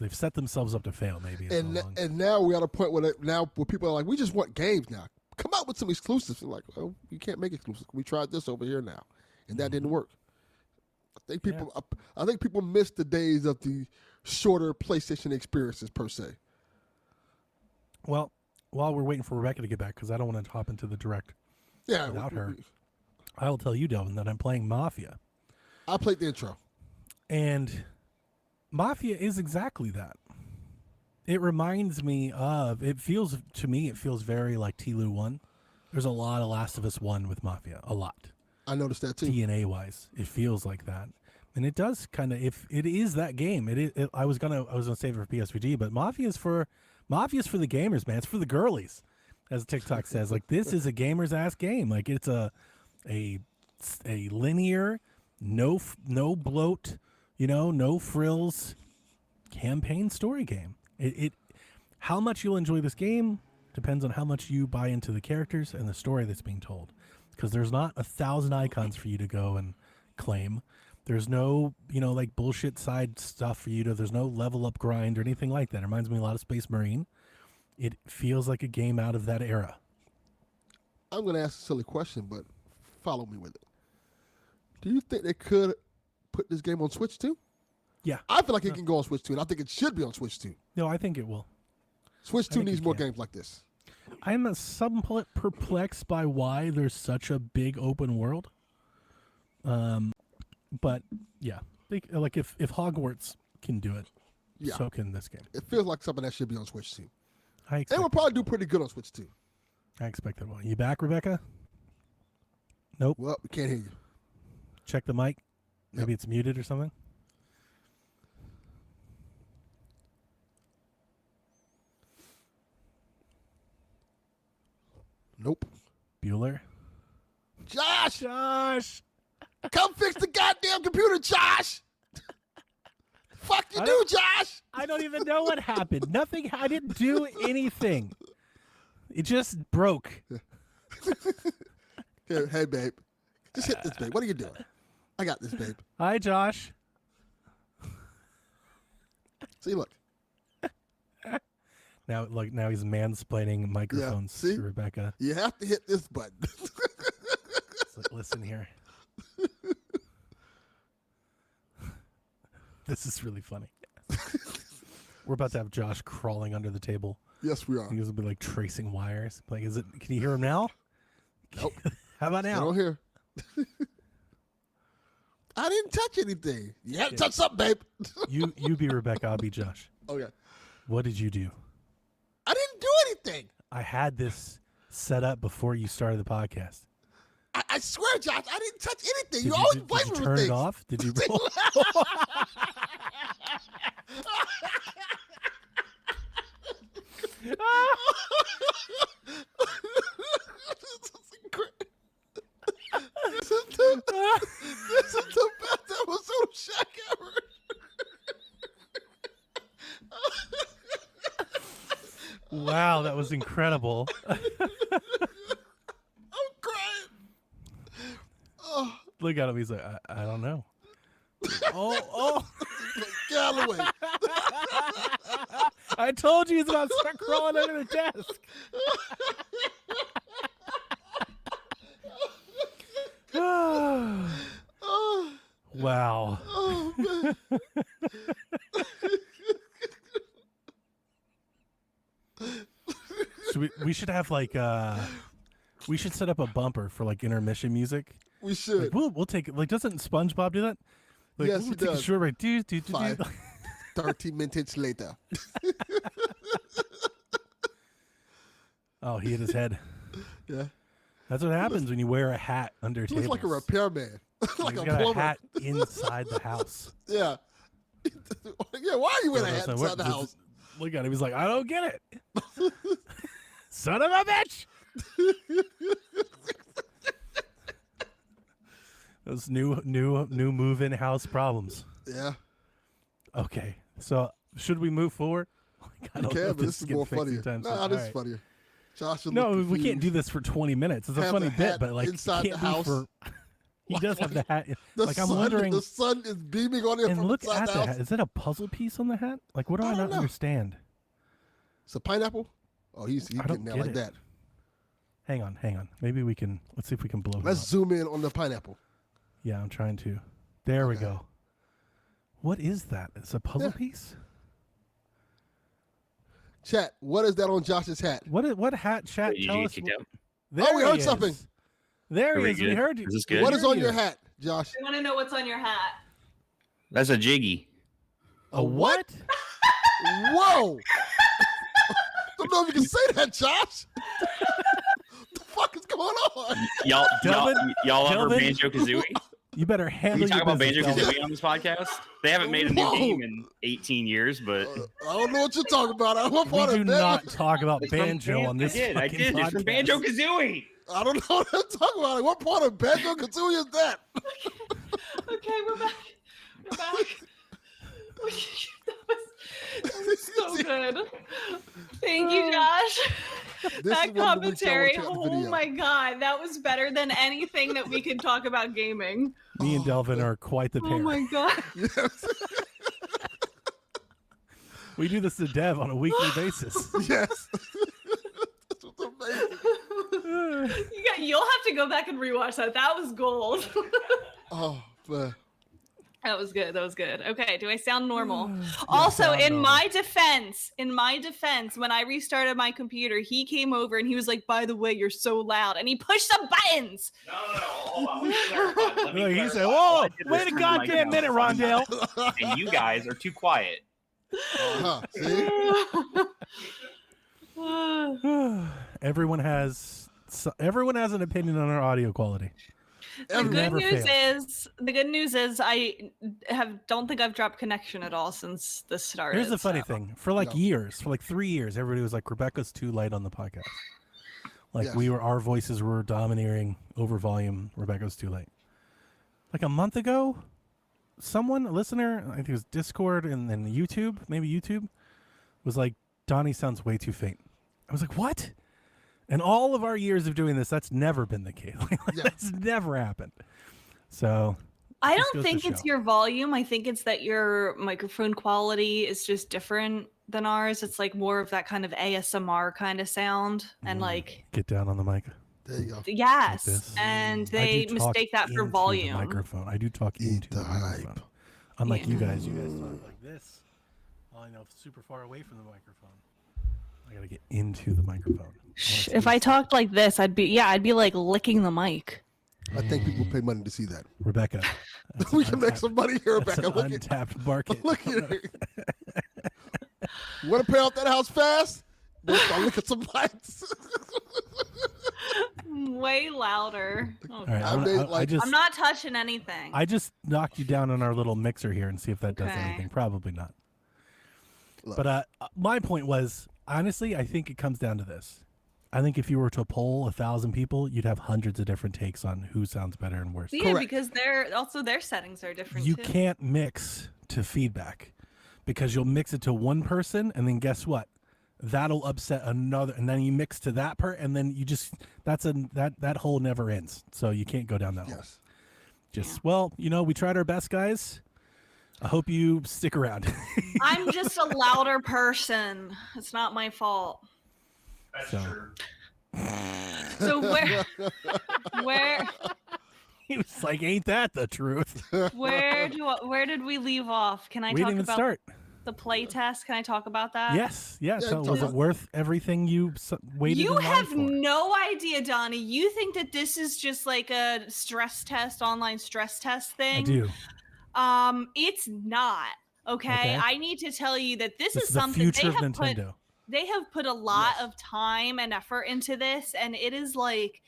[SPEAKER 3] they've set themselves up to fail, maybe.
[SPEAKER 4] And now we're at a point where people are like, we just want games now. Come out with some exclusives. And like, well, you can't make exclusives. We tried this over here now, and that didn't work. I think people miss the days of the shorter PlayStation experiences per se.
[SPEAKER 3] Well, while we're waiting for Rebecca to get back, because I don't want to hop into the direct without her, I will tell you, Delvin, that I'm playing Mafia.
[SPEAKER 4] I played the intro.
[SPEAKER 3] And Mafia is exactly that. It reminds me of, it feels very like TLU 1. There's a lot of Last of Us 1 with Mafia. A lot.
[SPEAKER 4] I noticed that too.
[SPEAKER 3] DNA-wise, it feels like that. And it does kind of, if it is that game, I was gonna save it for PSVG, but Mafia's for the gamers, man. It's for the girlies, as TikTok says. Like, this is a gamer's ass game. Like, it's a linear, no bloat, no frills campaign story game. It how much you'll enjoy this game depends on how much you buy into the characters and the story that's being told. Because there's not 1,000 icons for you to go and claim. There's no, like, bullshit side stuff for you to, there's no level up grind or anything like that. It reminds me a lot of Space Marine. It feels like a game out of that era.
[SPEAKER 4] I'm going to ask a silly question, but follow me with it. Do you think they could put this game on Switch too?
[SPEAKER 3] Yeah.
[SPEAKER 4] I feel like it can go on Switch too, and I think it should be on Switch too.
[SPEAKER 3] No, I think it will.
[SPEAKER 4] Switch 2 needs more games like this.
[SPEAKER 3] I'm somewhat perplexed by why there's such a big open world. But yeah, like if Hogwarts can do it, so can this game.
[SPEAKER 4] It feels like something that should be on Switch too.
[SPEAKER 3] And
[SPEAKER 4] we'll probably do pretty good on Switch too.
[SPEAKER 3] I expect that one. You back, Rebecca? Nope.
[SPEAKER 4] Well, we can't hear you.
[SPEAKER 3] Check the mic. Maybe it's muted or something.
[SPEAKER 4] Nope.
[SPEAKER 3] Bueller?
[SPEAKER 4] Josh,
[SPEAKER 3] Josh.
[SPEAKER 4] come fix the goddamn computer, Josh. Fuck you do, Josh.
[SPEAKER 3] I don't even know what happened. Nothing. I didn't do anything. It just broke.
[SPEAKER 4] Here, hey, babe. Just hit this, babe. What are you doing? I got this, babe.
[SPEAKER 3] Hi, Josh.
[SPEAKER 4] See, look.
[SPEAKER 3] Now he's mansplaining microphones
[SPEAKER 4] see?
[SPEAKER 3] to Rebecca.
[SPEAKER 4] You have to hit this button.
[SPEAKER 3] It's like, listen here. This is really funny. We're about to have Josh crawling under the table.
[SPEAKER 4] Yes, we are.
[SPEAKER 3] He's gonna be like tracing wires. Like, is it? Can you hear him now?
[SPEAKER 4] Nope.
[SPEAKER 3] How about
[SPEAKER 4] I
[SPEAKER 3] now?
[SPEAKER 4] don't hear. I didn't touch anything. You had to touch something, babe.
[SPEAKER 3] You be Rebecca. I'll be Josh.
[SPEAKER 4] Okay.
[SPEAKER 3] What did you do?
[SPEAKER 4] I didn't do anything.
[SPEAKER 3] I had this set up before you started the podcast.
[SPEAKER 4] I swear, Josh, I didn't touch anything.
[SPEAKER 3] Did
[SPEAKER 4] You always
[SPEAKER 3] did
[SPEAKER 4] blame
[SPEAKER 3] you
[SPEAKER 4] me for
[SPEAKER 3] turn
[SPEAKER 4] things.
[SPEAKER 3] it off? Did you? Roll?
[SPEAKER 4] This is the best episode of Shaq ever.
[SPEAKER 3] Wow, that was incredible.
[SPEAKER 4] I'm crying. Oh,
[SPEAKER 3] Look at him. He's like, I don't know. Oh.
[SPEAKER 4] get out of the way.
[SPEAKER 3] I told you he's about to start crawling under the desk.
[SPEAKER 4] Oh,
[SPEAKER 3] Wow.
[SPEAKER 4] oh man.
[SPEAKER 3] We should have like we should set up a bumper for like intermission music.
[SPEAKER 4] We should.
[SPEAKER 3] Like, we'll take it. Like, doesn't SpongeBob do that? Like,
[SPEAKER 4] Yes,
[SPEAKER 3] we'll
[SPEAKER 4] he
[SPEAKER 3] take
[SPEAKER 4] does.
[SPEAKER 3] a short break. Do.
[SPEAKER 4] 30 minutes later.
[SPEAKER 3] Oh, he hit his head.
[SPEAKER 4] Yeah.
[SPEAKER 3] That's what happens when you wear a hat under
[SPEAKER 4] He
[SPEAKER 3] tables.
[SPEAKER 4] looks like a repairman. Like
[SPEAKER 3] He's
[SPEAKER 4] a
[SPEAKER 3] got
[SPEAKER 4] plumber.
[SPEAKER 3] a hat inside the house.
[SPEAKER 4] Yeah. Yeah, why are you wearing a hat
[SPEAKER 3] So
[SPEAKER 4] inside the house?
[SPEAKER 3] Look at him. He's like, I don't get it. Son of a bitch. Those new move-in house problems.
[SPEAKER 4] Yeah.
[SPEAKER 3] Okay, so should we move forward? I don't know
[SPEAKER 4] Okay,
[SPEAKER 3] if
[SPEAKER 4] but this is
[SPEAKER 3] getting
[SPEAKER 4] more
[SPEAKER 3] fixed
[SPEAKER 4] funnier.
[SPEAKER 3] anytime soon.
[SPEAKER 4] Nah,
[SPEAKER 3] All
[SPEAKER 4] this is
[SPEAKER 3] right.
[SPEAKER 4] funnier. Josh will
[SPEAKER 3] No,
[SPEAKER 4] look
[SPEAKER 3] we can't do
[SPEAKER 4] confused.
[SPEAKER 3] this for 20 minutes. It's a
[SPEAKER 4] Have
[SPEAKER 3] funny
[SPEAKER 4] the hat
[SPEAKER 3] bit, but like it
[SPEAKER 4] inside
[SPEAKER 3] can't
[SPEAKER 4] the
[SPEAKER 3] be
[SPEAKER 4] house.
[SPEAKER 3] for. He does have the hat.
[SPEAKER 4] The
[SPEAKER 3] Like, I'm
[SPEAKER 4] sun,
[SPEAKER 3] wondering.
[SPEAKER 4] The sun is beaming on him
[SPEAKER 3] And
[SPEAKER 4] from
[SPEAKER 3] look
[SPEAKER 4] inside
[SPEAKER 3] at
[SPEAKER 4] the
[SPEAKER 3] the
[SPEAKER 4] house.
[SPEAKER 3] hat. Is that a puzzle piece on the hat? Like, what do I
[SPEAKER 4] don't
[SPEAKER 3] not
[SPEAKER 4] know.
[SPEAKER 3] understand?
[SPEAKER 4] It's a pineapple? Oh, he's
[SPEAKER 3] I don't
[SPEAKER 4] getting there
[SPEAKER 3] get
[SPEAKER 4] like
[SPEAKER 3] it.
[SPEAKER 4] that.
[SPEAKER 3] Hang on. Maybe we can. Let's see if we can blow him
[SPEAKER 4] Let's
[SPEAKER 3] up.
[SPEAKER 4] zoom in on the pineapple.
[SPEAKER 3] Yeah, I'm trying to. There we
[SPEAKER 4] Okay.
[SPEAKER 3] go. What is that? It's a puzzle
[SPEAKER 4] Yeah.
[SPEAKER 3] piece?
[SPEAKER 4] Chat, what is that on Josh's hat?
[SPEAKER 3] What hat? Chat,
[SPEAKER 5] Did you
[SPEAKER 3] tell
[SPEAKER 5] get
[SPEAKER 3] us.
[SPEAKER 5] kicked out?
[SPEAKER 3] There
[SPEAKER 4] Oh, we
[SPEAKER 3] he
[SPEAKER 4] heard
[SPEAKER 3] is.
[SPEAKER 4] something.
[SPEAKER 3] There
[SPEAKER 5] Are
[SPEAKER 3] he
[SPEAKER 5] we
[SPEAKER 3] is. We
[SPEAKER 5] good?
[SPEAKER 3] heard you.
[SPEAKER 5] Is this good?
[SPEAKER 4] What is
[SPEAKER 3] hear
[SPEAKER 4] on your
[SPEAKER 3] you.
[SPEAKER 4] hat, Josh?
[SPEAKER 2] I want to know what's on your hat.
[SPEAKER 5] That's a jiggy.
[SPEAKER 3] A what?
[SPEAKER 4] Whoa! Don't know if you can say that, Josh. The fuck is going on?
[SPEAKER 5] Y'all
[SPEAKER 3] Delvin?
[SPEAKER 5] ever
[SPEAKER 3] Delvin?
[SPEAKER 5] Banjo Kazooie?
[SPEAKER 3] You better
[SPEAKER 5] Can
[SPEAKER 3] handle
[SPEAKER 5] we talk
[SPEAKER 3] your
[SPEAKER 5] about
[SPEAKER 3] business,
[SPEAKER 5] Banjo
[SPEAKER 3] Delvin.
[SPEAKER 5] Kazooie on this podcast? They haven't made a new
[SPEAKER 4] Whoa.
[SPEAKER 5] game in 18 years, but
[SPEAKER 4] I don't know what you're talking about. I want
[SPEAKER 3] We
[SPEAKER 4] part
[SPEAKER 3] do
[SPEAKER 4] of that.
[SPEAKER 3] not talk about
[SPEAKER 5] It's from
[SPEAKER 3] banjo on this
[SPEAKER 5] I
[SPEAKER 3] fucking
[SPEAKER 5] did. It's from
[SPEAKER 3] podcast.
[SPEAKER 5] Banjo Kazooie.
[SPEAKER 4] I don't know what I'm talking about. Like, what part of Banjo Kazooie is that?
[SPEAKER 2] Okay, we're back. We're back. that was so good. Thank you, Josh.
[SPEAKER 4] This
[SPEAKER 2] That
[SPEAKER 4] is when we tell
[SPEAKER 2] commentary.
[SPEAKER 4] check the
[SPEAKER 2] Oh
[SPEAKER 4] video.
[SPEAKER 2] my god, that was better than anything that we could talk about gaming.
[SPEAKER 3] Me and Delvin are quite the pair.
[SPEAKER 2] Oh my god.
[SPEAKER 4] Yes.
[SPEAKER 3] We do this to Dev on a weekly basis.
[SPEAKER 4] Yes. This was amazing.
[SPEAKER 2] You'll have to go back and rewatch that. That was gold.
[SPEAKER 4] Oh, man.
[SPEAKER 2] That was good. That was good. Okay, do I sound normal?
[SPEAKER 3] You
[SPEAKER 2] Also,
[SPEAKER 3] sound
[SPEAKER 2] in
[SPEAKER 3] normal.
[SPEAKER 2] my defense, when I restarted my computer, he came over and he was like, "By the way, you're so loud," and he pushed some buttons.
[SPEAKER 5] No. Hold on. Let me clarify. Let me
[SPEAKER 3] Look, he
[SPEAKER 5] clarify.
[SPEAKER 3] said,
[SPEAKER 5] All I
[SPEAKER 3] "Whoa,
[SPEAKER 5] did was
[SPEAKER 3] wait a
[SPEAKER 5] turn the
[SPEAKER 3] goddamn minute,
[SPEAKER 5] microphone
[SPEAKER 3] Rondell."
[SPEAKER 5] And you guys are too quiet.
[SPEAKER 4] Uh-huh. See?
[SPEAKER 3] Everyone has an opinion on our audio quality.
[SPEAKER 2] The good
[SPEAKER 3] never
[SPEAKER 2] news
[SPEAKER 3] fails.
[SPEAKER 2] is I don't think I've dropped connection at all since this started.
[SPEAKER 3] Here's the funny
[SPEAKER 2] so.
[SPEAKER 3] thing. For like
[SPEAKER 4] No.
[SPEAKER 3] years, for like 3 years, everybody was like, Rebecca's too light on the podcast. Like
[SPEAKER 4] Yes.
[SPEAKER 3] our voices were domineering over volume. Rebecca's too late. Like a month ago, a listener, I think it was Discord and then YouTube, maybe YouTube, was like, Donnie sounds way too faint. I was like, what? In all of our years of doing this, that's never been the case. That's never happened. So
[SPEAKER 2] I
[SPEAKER 3] just
[SPEAKER 2] don't
[SPEAKER 3] goes to
[SPEAKER 2] think it's
[SPEAKER 3] show.
[SPEAKER 2] your volume. I think it's that your microphone quality is just different than ours. It's like more of that kind of ASMR kind of sound. And like,
[SPEAKER 3] Get down on the mic.
[SPEAKER 4] There you go.
[SPEAKER 2] yes.
[SPEAKER 3] this.
[SPEAKER 2] And
[SPEAKER 3] I
[SPEAKER 2] they
[SPEAKER 3] do talk
[SPEAKER 2] mistake that for
[SPEAKER 3] into
[SPEAKER 2] volume.
[SPEAKER 3] The microphone. I do talk into
[SPEAKER 4] the
[SPEAKER 3] the
[SPEAKER 4] hype.
[SPEAKER 3] microphone. Unlike
[SPEAKER 2] Yeah.
[SPEAKER 3] you guys talk like this. Oh, I know, super far away from the microphone. I gotta get into the microphone.
[SPEAKER 2] If I talked like this, I'd be like licking the mic.
[SPEAKER 4] I think people pay money to see that.
[SPEAKER 3] Rebecca.
[SPEAKER 4] We can make some money here,
[SPEAKER 3] That's
[SPEAKER 4] Rebecca.
[SPEAKER 3] an
[SPEAKER 4] Look at,
[SPEAKER 3] untapped market.
[SPEAKER 4] look at it. Want to pay off that house fast? Look at some lights.
[SPEAKER 2] Way louder. Oh,
[SPEAKER 3] All right,
[SPEAKER 4] I made,
[SPEAKER 2] I'm not touching anything.
[SPEAKER 3] I just knocked you down on our little mixer here and see if that does
[SPEAKER 2] Okay.
[SPEAKER 3] anything. Probably not.
[SPEAKER 4] Look.
[SPEAKER 3] But my point was, honestly, I think it comes down to this. I think if you were to poll 1,000 people, you'd have hundreds of different takes on who sounds better and worse.
[SPEAKER 2] Yeah,
[SPEAKER 4] Correct.
[SPEAKER 2] because their settings are different
[SPEAKER 3] You
[SPEAKER 2] too.
[SPEAKER 3] can't mix to feedback because you'll mix it to one person and then guess what? That'll upset another, and then you mix to that and then you just that hole never ends. So you can't go down that hole.
[SPEAKER 4] Yes.
[SPEAKER 3] Just well, we tried our best, guys. I hope you stick around.
[SPEAKER 2] I'm just a louder person. It's not my fault.
[SPEAKER 5] That's
[SPEAKER 3] So.
[SPEAKER 5] true.
[SPEAKER 2] So where
[SPEAKER 3] He was like, "Ain't that the truth?"
[SPEAKER 2] where did we leave off? Can I
[SPEAKER 3] We
[SPEAKER 2] talk
[SPEAKER 3] didn't even
[SPEAKER 2] about
[SPEAKER 3] start.
[SPEAKER 2] the play test? Can I talk about that?
[SPEAKER 3] Yes.
[SPEAKER 4] Yeah,
[SPEAKER 3] So
[SPEAKER 4] tell
[SPEAKER 3] was
[SPEAKER 4] me.
[SPEAKER 3] it worth everything you waited
[SPEAKER 2] You
[SPEAKER 3] in line
[SPEAKER 2] have
[SPEAKER 3] for?
[SPEAKER 2] no idea, Donnie. You think that this is just like a online stress test thing?
[SPEAKER 3] I do.
[SPEAKER 2] It's not. Okay?
[SPEAKER 3] Okay.
[SPEAKER 2] I need to tell you that this
[SPEAKER 3] This
[SPEAKER 2] is
[SPEAKER 3] is the
[SPEAKER 2] something
[SPEAKER 3] future of Nintendo.
[SPEAKER 2] they have put a lot of time and effort into this, and it is like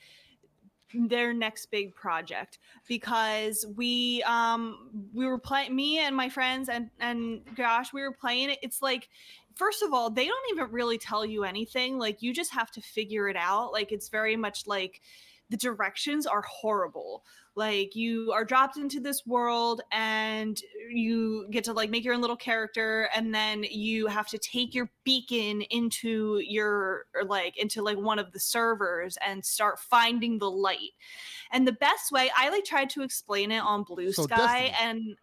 [SPEAKER 2] their next big project because we were playing, me and my friends and Josh, we were playing it. It's like, first of all, they don't even really tell you anything. Like, you just have to figure it out. Like, it's very much like the directions are horrible. Like, you are dropped into this world and you get to like make your own little character, and then you have to take your beacon into one of the servers and start finding the light. And the best way, I like tried to explain it on Blue
[SPEAKER 4] So
[SPEAKER 2] Sky,
[SPEAKER 4] Destiny.
[SPEAKER 2] and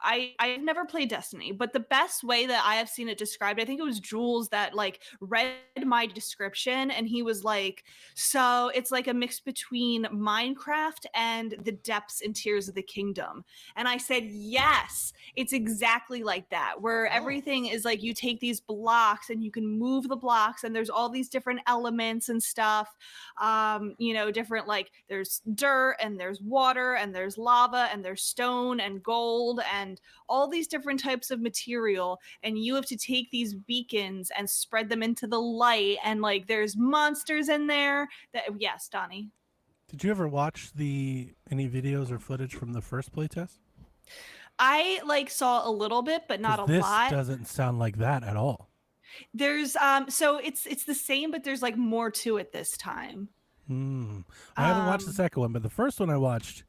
[SPEAKER 2] I've never played Destiny, but the best way that I have seen it described, I think it was Jules that like read my description, and he was like, so it's like a mix between Minecraft and the Depths and Tears of the Kingdom. And I said, yes, it's exactly like that, where everything is like, you take these blocks and you can move the blocks, and there's all these different elements and stuff. Different, like there's dirt and there's water and there's lava and there's stone and gold and all these different types of material, and you have to take these beacons and spread them into the light, and like there's monsters in there that, yes, Donnie.
[SPEAKER 3] Did you ever watch any videos or footage from the first playtest?
[SPEAKER 2] I like saw a little bit, but not a lot.
[SPEAKER 3] This doesn't sound like that at all.
[SPEAKER 2] There's so it's the same, but there's like more to it this time.
[SPEAKER 3] I haven't watched the second one, but the first one I watched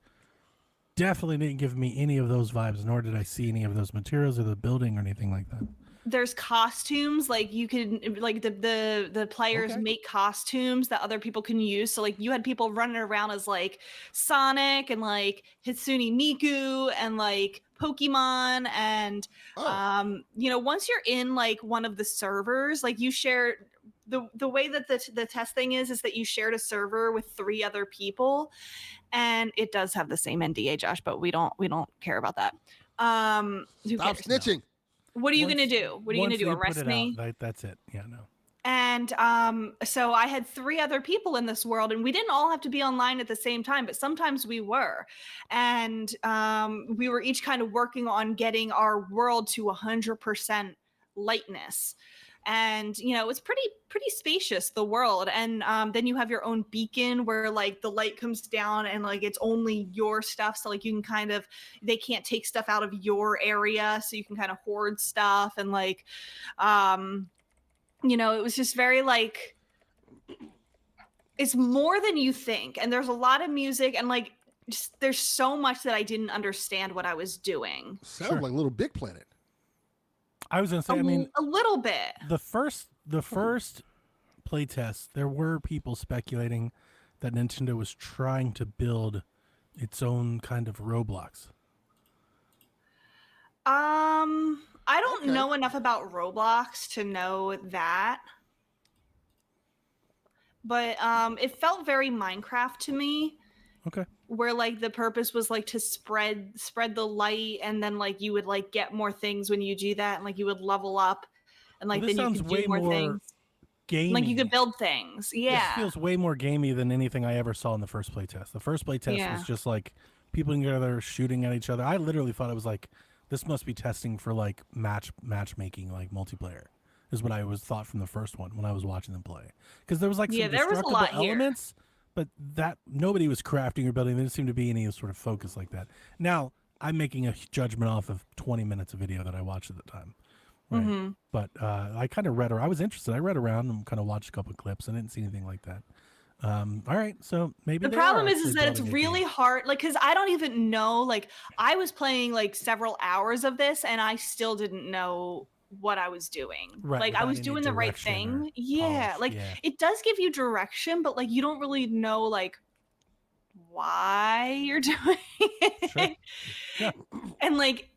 [SPEAKER 3] definitely didn't give me any of those vibes, nor did I see any of those materials or the building or anything like that.
[SPEAKER 2] There's costumes, like you can, like the players make costumes that other people can use. So like you had people running around as like Sonic and like Hatsune Miku and like Pokemon, and once you're in like one of the servers, like you share the way that the test thing is that you shared a server with 3 other people, and it does have the same NDA, Josh, but we don't care about that. Who
[SPEAKER 4] Stop
[SPEAKER 2] cares?
[SPEAKER 4] snitching.
[SPEAKER 2] What are you gonna do? What are you gonna do? Arrest me?
[SPEAKER 3] That's it. Yeah, no.
[SPEAKER 2] And so I had 3 other people in this world, and we didn't all have to be online at the same time, but sometimes we were. And we were each kind of working on getting our world to 100% lightness. And it's pretty spacious, the world. And then you have your own beacon where like the light comes down and like it's only your stuff, so like you can kind of, they can't take stuff out of your area, so you can kind of hoard stuff. And like it was just very like it's more than you think, and there's a lot of music, and like just, there's so much that I didn't understand what I was doing.
[SPEAKER 4] Sounds like Little Big Planet.
[SPEAKER 3] I was gonna say, I mean,
[SPEAKER 2] A little bit.
[SPEAKER 3] the first playtest, there were people speculating that Nintendo was trying to build its own kind of Roblox.
[SPEAKER 2] I don't
[SPEAKER 4] Okay.
[SPEAKER 2] know enough about Roblox to know that. But it felt very Minecraft to me,
[SPEAKER 3] Okay.
[SPEAKER 2] where like the purpose was like to spread the light, and then like you would like get more things when you do that, and like you would level up, and like
[SPEAKER 3] This
[SPEAKER 2] then you
[SPEAKER 3] sounds
[SPEAKER 2] could
[SPEAKER 3] way
[SPEAKER 2] do more
[SPEAKER 3] more
[SPEAKER 2] things.
[SPEAKER 3] gamey.
[SPEAKER 2] Like you could build things.
[SPEAKER 3] This
[SPEAKER 2] Yeah.
[SPEAKER 3] feels way more gamey than anything I ever saw in the first playtest. The first playtest
[SPEAKER 2] Yeah.
[SPEAKER 3] was just like people together shooting at each other. I literally thought it was like, this must be testing for like matchmaking, like multiplayer, is what I was thought from the first one when I was watching them play. Because there was like
[SPEAKER 2] Yeah,
[SPEAKER 3] some
[SPEAKER 2] there was a
[SPEAKER 3] destructible
[SPEAKER 2] lot here.
[SPEAKER 3] elements, but that nobody was crafting or building. There didn't seem to be any sort of focus like that. Now I'm making a judgment off of 20 minutes of video that I watched at the time. Right.
[SPEAKER 2] Mm-hmm.
[SPEAKER 3] But I kind of read, or I was interested. I read around and kind of watched a couple of clips. I didn't see anything like that. All right, so maybe
[SPEAKER 2] The
[SPEAKER 3] they
[SPEAKER 2] problem
[SPEAKER 3] are
[SPEAKER 2] is
[SPEAKER 3] actually
[SPEAKER 2] that it's
[SPEAKER 3] building a
[SPEAKER 2] really
[SPEAKER 3] game.
[SPEAKER 2] hard, like, because I don't even know, like, I was playing like several hours of this and I still didn't know what I was doing.
[SPEAKER 3] Right,
[SPEAKER 2] Like I
[SPEAKER 3] without
[SPEAKER 2] was
[SPEAKER 3] any
[SPEAKER 2] doing the right
[SPEAKER 3] direction or
[SPEAKER 2] thing. Yeah,
[SPEAKER 3] polish,
[SPEAKER 2] like
[SPEAKER 3] yeah.
[SPEAKER 2] it does give you direction, but like you don't really know like why you're doing it.
[SPEAKER 3] Sure. Yeah.
[SPEAKER 2] And like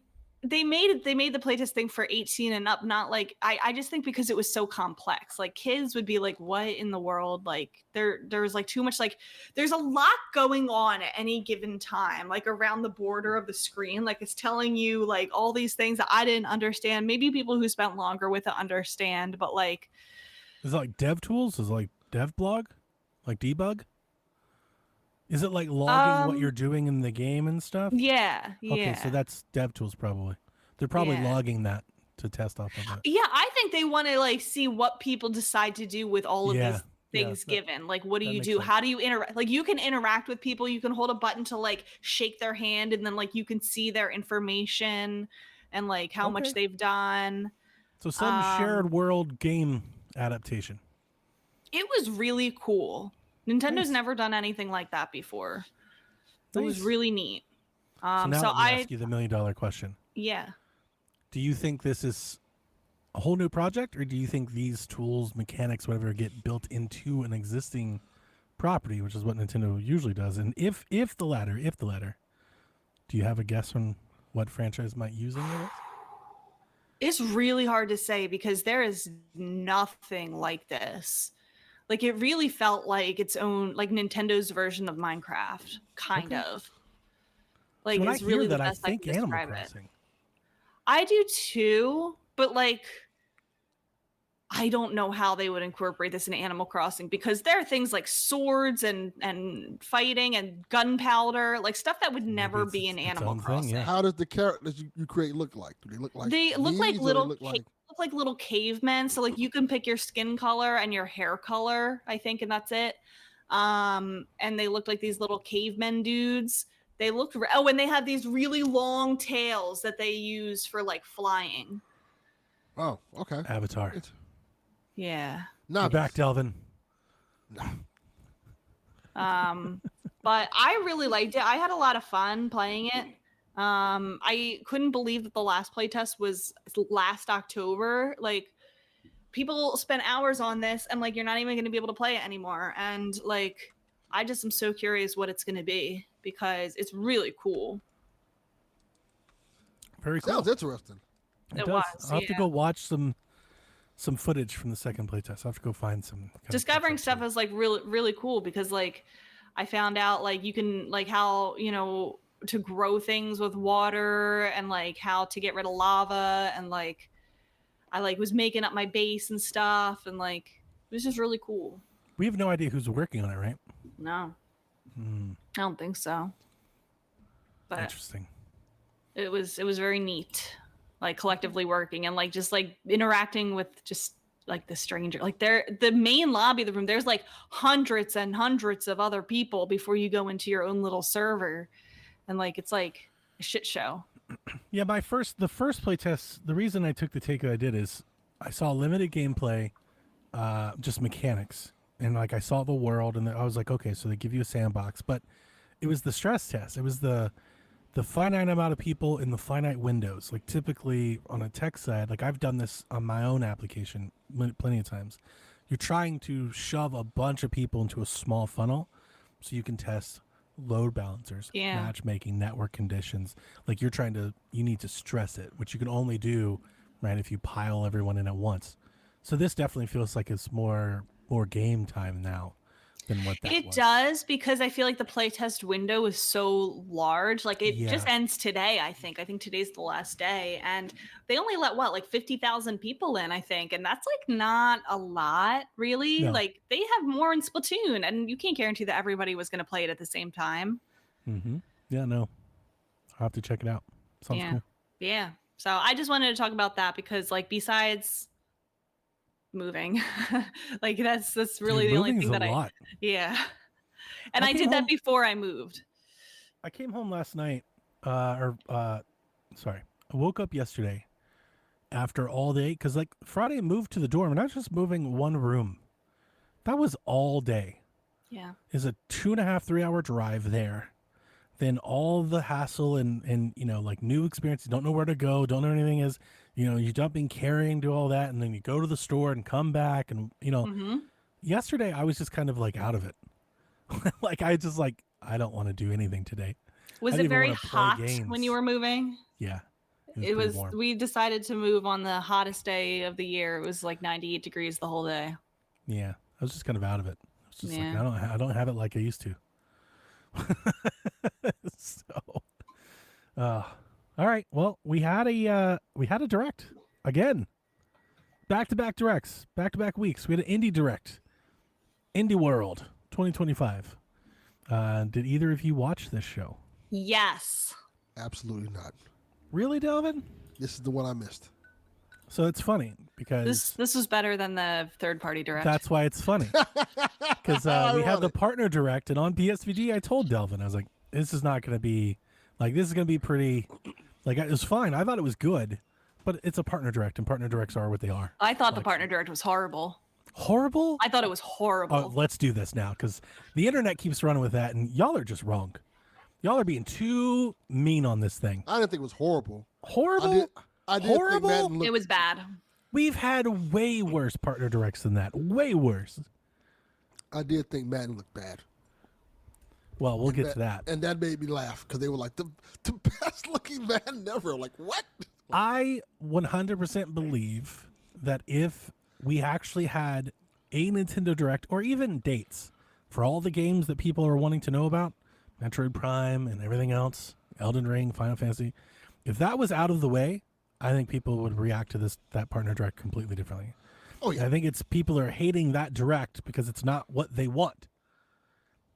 [SPEAKER 2] they made the playtest thing for 18 and up, not like I just think because it was so complex. Like kids would be like, what in the world? Like there's like too much, like there's a lot going on at any given time, like around the border of the screen. Like it's telling you like all these things that I didn't understand. Maybe people who spent longer with it understand, but like
[SPEAKER 3] Is it like dev tools? Is it like dev blog? Like debug? Is it like logging what you're doing in the game and stuff?
[SPEAKER 2] yeah.
[SPEAKER 3] Okay, so that's dev tools probably. They're probably
[SPEAKER 2] Yeah.
[SPEAKER 3] logging that to test off of it.
[SPEAKER 2] Yeah, I think they want to like see what people decide to do with all of
[SPEAKER 3] Yeah,
[SPEAKER 2] these
[SPEAKER 3] yeah,
[SPEAKER 2] things
[SPEAKER 3] that-
[SPEAKER 2] given. Like, what do
[SPEAKER 3] that
[SPEAKER 2] you
[SPEAKER 3] makes
[SPEAKER 2] do?
[SPEAKER 3] sense.
[SPEAKER 2] How do you interact? Like, you can interact with people. You can hold a button to like shake their hand, and then like you can see their information and like how much
[SPEAKER 3] Okay.
[SPEAKER 2] they've done.
[SPEAKER 3] So some shared world game adaptation.
[SPEAKER 2] It was really cool. Nintendo's
[SPEAKER 3] Nice.
[SPEAKER 2] never done anything like that before. It was
[SPEAKER 3] Nice.
[SPEAKER 2] really neat.
[SPEAKER 3] So now
[SPEAKER 2] so
[SPEAKER 3] let me
[SPEAKER 2] I
[SPEAKER 3] ask you the $1 million question.
[SPEAKER 2] yeah.
[SPEAKER 3] Do you think this is a whole new project, or do you think these tools, mechanics, whatever, get built into an existing property, which is what Nintendo usually does? And if the latter, do you have a guess on what franchise might use any of it?
[SPEAKER 2] It's really hard to say because there is nothing like this. Like it really felt like its own, like Nintendo's version of Minecraft, kind
[SPEAKER 3] Okay.
[SPEAKER 2] of. Like
[SPEAKER 3] So when
[SPEAKER 2] it's
[SPEAKER 3] I
[SPEAKER 2] really
[SPEAKER 3] hear that,
[SPEAKER 2] the
[SPEAKER 3] I
[SPEAKER 2] best I
[SPEAKER 3] think
[SPEAKER 2] can
[SPEAKER 3] Animal
[SPEAKER 2] describe it.
[SPEAKER 3] Crossing.
[SPEAKER 2] I do too, but like I don't know how they would incorporate this in Animal Crossing because there are things like swords and fighting and gunpowder, like stuff that would never
[SPEAKER 3] it's
[SPEAKER 2] be in
[SPEAKER 3] its
[SPEAKER 2] Animal
[SPEAKER 3] own thing,
[SPEAKER 2] Crossing.
[SPEAKER 3] yeah.
[SPEAKER 4] How does the characters you create look like? Do they look like
[SPEAKER 2] They look like
[SPEAKER 4] these, or
[SPEAKER 2] little
[SPEAKER 4] they look like
[SPEAKER 2] little cavemen. So like you can pick your skin color and your hair color, I think, and that's it. And they look like these little cavemen dudes. They looked and they have these really long tails that they use for like flying.
[SPEAKER 4] oh, okay.
[SPEAKER 3] Avatar.
[SPEAKER 4] It's
[SPEAKER 2] Yeah.
[SPEAKER 3] You're
[SPEAKER 4] not
[SPEAKER 3] back, Delvin.
[SPEAKER 2] But I really liked it. I had a lot of fun playing it. I couldn't believe that the last playtest was last October. Like people spent hours on this and like you're not even going to be able to play it anymore. And like I just am so curious what it's going to be because it's really cool.
[SPEAKER 3] Very cool.
[SPEAKER 4] sounds interesting.
[SPEAKER 3] It
[SPEAKER 2] It
[SPEAKER 3] does.
[SPEAKER 2] was,
[SPEAKER 3] I'll have to
[SPEAKER 2] yeah.
[SPEAKER 3] go watch some footage from the second playtest. I'll have to go find some. kind of
[SPEAKER 2] Discovering
[SPEAKER 3] catch-up
[SPEAKER 2] stuff
[SPEAKER 3] to it.
[SPEAKER 2] is like really cool because like I found out like you can like how, you know, to grow things with water and like how to get rid of lava and like I like was making up my base and stuff and like it was just really cool.
[SPEAKER 3] We have no idea who's working on it, right?
[SPEAKER 2] No,
[SPEAKER 3] Hmm.
[SPEAKER 2] I don't think so. But
[SPEAKER 3] Interesting.
[SPEAKER 2] it was very neat, like collectively working and like just like interacting with just like the stranger. Like the main lobby of the room, there's like hundreds and hundreds of other people before you go into your own little server, and like it's like a shit show.
[SPEAKER 3] Yeah, the first playtest, the reason I took the take that I did is I saw limited gameplay, just mechanics, and like I saw the world, and I was like, okay, so they give you a sandbox, but it was the stress test. It was the finite amount of people in the finite windows. Like typically on a tech side, like I've done this on my own application plenty of times. You're trying to shove a bunch of people into a small funnel so you can test load balancers, matchmaking, network conditions. Like you need to stress it, which you can only do, right, if you pile everyone in at once. So this definitely feels like it's more game time now than what that was.
[SPEAKER 2] It does, because I feel like the playtest window is so large. Like it just ends today, I think. I think today's the last day. And they only let, like 50,000 people in, I think. And that's like not a lot, really.
[SPEAKER 3] No.
[SPEAKER 2] Like they have more in Splatoon, and you can't guarantee that everybody was going to play it at the same time.
[SPEAKER 3] Mm-hmm. Yeah, no. I'll have to check it out. Sounds cool.
[SPEAKER 2] Yeah. So I just wanted to talk about that because, like, besides moving, like that's really the only thing that I and I did that before I moved.
[SPEAKER 3] I came home last night I woke up yesterday after all day, because like Friday I moved to the dorm, and I was just moving one room. That was all day. It's a 2.5-3 hour drive there, then all the hassle and like new experiences, don't know where to go, don't know where anything is. You jump in carrying, do all that, and then you go to the store and come back. And, yesterday I was just kind of like out of it. Like, I don't want to do anything today.
[SPEAKER 2] Was it very hot when you were moving?
[SPEAKER 3] Yeah.
[SPEAKER 2] It was warm. We decided to move on the hottest day of the year. It was like 98 degrees the whole day.
[SPEAKER 3] Yeah. I was just kind of out of it. I was just like, I don't have it like I used to. All right. Well, we had a direct again. Back-to-back directs, back-to-back weeks. We had an indie direct, Indie World 2025. Did either of you watch this show?
[SPEAKER 2] Yes.
[SPEAKER 4] Absolutely not.
[SPEAKER 3] Really, Delvin?
[SPEAKER 4] This is the one I missed.
[SPEAKER 3] So it's funny because
[SPEAKER 2] this was better than the third-party direct.
[SPEAKER 3] That's why it's funny. Because we had the partner direct, and on PSVG, I told Delvin, I was like, this is not going to be like, this is going to be pretty. Like, it was fine. I thought it was good, but it's a partner direct, and partner directs are what they are.
[SPEAKER 2] I thought the partner direct was horrible.
[SPEAKER 3] Horrible?
[SPEAKER 2] I thought it was horrible.
[SPEAKER 3] Oh, let's do this now, because the internet keeps running with that, and y'all are just wrong. Y'all are being too mean on this thing.
[SPEAKER 4] I didn't think it was horrible.
[SPEAKER 3] Horrible?
[SPEAKER 4] I did
[SPEAKER 3] horrible?
[SPEAKER 4] think Madden
[SPEAKER 2] it was bad.
[SPEAKER 3] We've had way worse partner directs than that. Way worse.
[SPEAKER 4] I did think Madden looked bad.
[SPEAKER 3] Well, we'll get to that.
[SPEAKER 4] And that made me laugh, because they were like, the best looking Madden ever. Like, what?
[SPEAKER 3] I 100% believe that if we actually had a Nintendo Direct, or even dates for all the games that people are wanting to know about, Metroid Prime and everything else, Elden Ring, Final Fantasy, if that was out of the way, I think people would react to that partner direct completely differently.
[SPEAKER 4] Oh yeah.
[SPEAKER 3] I think it's people are hating that direct because it's not what they want.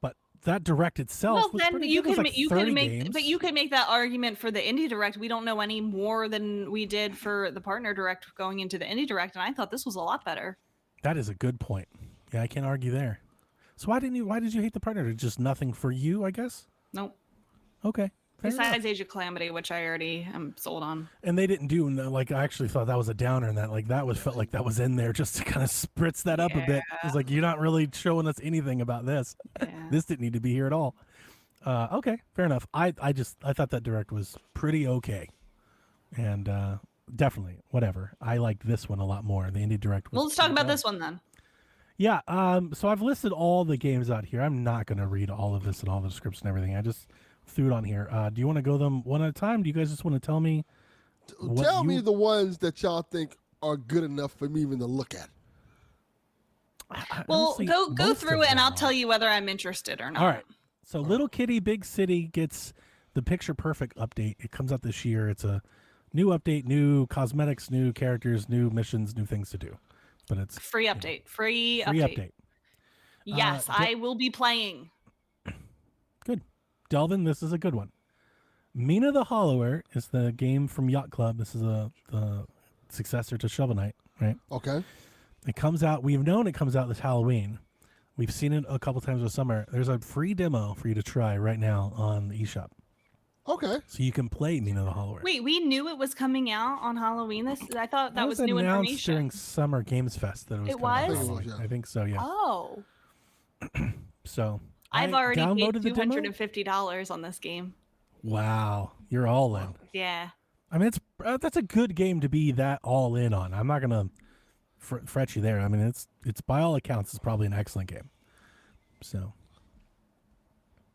[SPEAKER 3] But that direct itself was pretty good.
[SPEAKER 2] But you could make that argument for the Indie Direct. We don't know any more than we did for the partner direct going into the Indie Direct, and I thought this was a lot better.
[SPEAKER 3] That is a good point. Yeah, I can't argue there. So why did you hate the partner? Just nothing for you, I guess?
[SPEAKER 2] Nope.
[SPEAKER 3] Okay.
[SPEAKER 2] Besides Age of Calamity, which I already am sold on.
[SPEAKER 3] And they didn't do, like, I actually thought that was a downer, and that, like, felt like that was in there just to kind of spritz that up a bit. It's like, you're not really showing us anything about this. Yeah. This didn't need to be here at all. Okay, fair enough. I thought that direct was pretty okay. And definitely, whatever. I liked this one a lot more. The Indie Direct was
[SPEAKER 2] Well, let's talk about this one then.
[SPEAKER 3] Yeah, so I've listed all the games out here. I'm not going to read all of this and all the scripts and everything. I just threw it on here. Do you want to go them one at a time? Do you guys just want to tell me?
[SPEAKER 4] Tell me the ones that y'all think are good enough for me even to look at.
[SPEAKER 2] Well, honestly, go through it, and I'll tell you whether I'm interested or not.
[SPEAKER 3] All right. So Little Kitty Big City gets the Picture Perfect update. It comes out this year. It's a new update, new cosmetics, new characters, new missions, new things to do. But it's
[SPEAKER 2] free update. Free update. Yes, I will be playing.
[SPEAKER 3] Good. Delvin, this is a good one. Mina the Hollower is the game from Yacht Club. This is the successor to Shovel Knight, right?
[SPEAKER 4] Okay.
[SPEAKER 3] It comes out. We've known it comes out this Halloween. We've seen it a couple times this summer. There's a free demo for you to try right now on the eShop.
[SPEAKER 4] Okay.
[SPEAKER 3] So you can play Mina the Hollower.
[SPEAKER 2] Wait, we knew it was coming out on Halloween. I thought that was new
[SPEAKER 3] announced
[SPEAKER 2] information.
[SPEAKER 3] during Summer Games Fest that it was
[SPEAKER 2] It
[SPEAKER 3] coming out
[SPEAKER 2] was?
[SPEAKER 3] on
[SPEAKER 4] I think it was,
[SPEAKER 3] Halloween.
[SPEAKER 4] yeah.
[SPEAKER 3] I think so, yeah.
[SPEAKER 2] Oh,
[SPEAKER 3] So
[SPEAKER 2] I've
[SPEAKER 3] I
[SPEAKER 2] already paid
[SPEAKER 3] downloaded the demo.
[SPEAKER 2] $250 on this game.
[SPEAKER 3] Wow, you're all in.
[SPEAKER 2] Yeah.
[SPEAKER 3] I mean, that's a good game to be that all in on. I'm not gonna fret you there. I mean, it's by all accounts, it's probably an excellent game. So,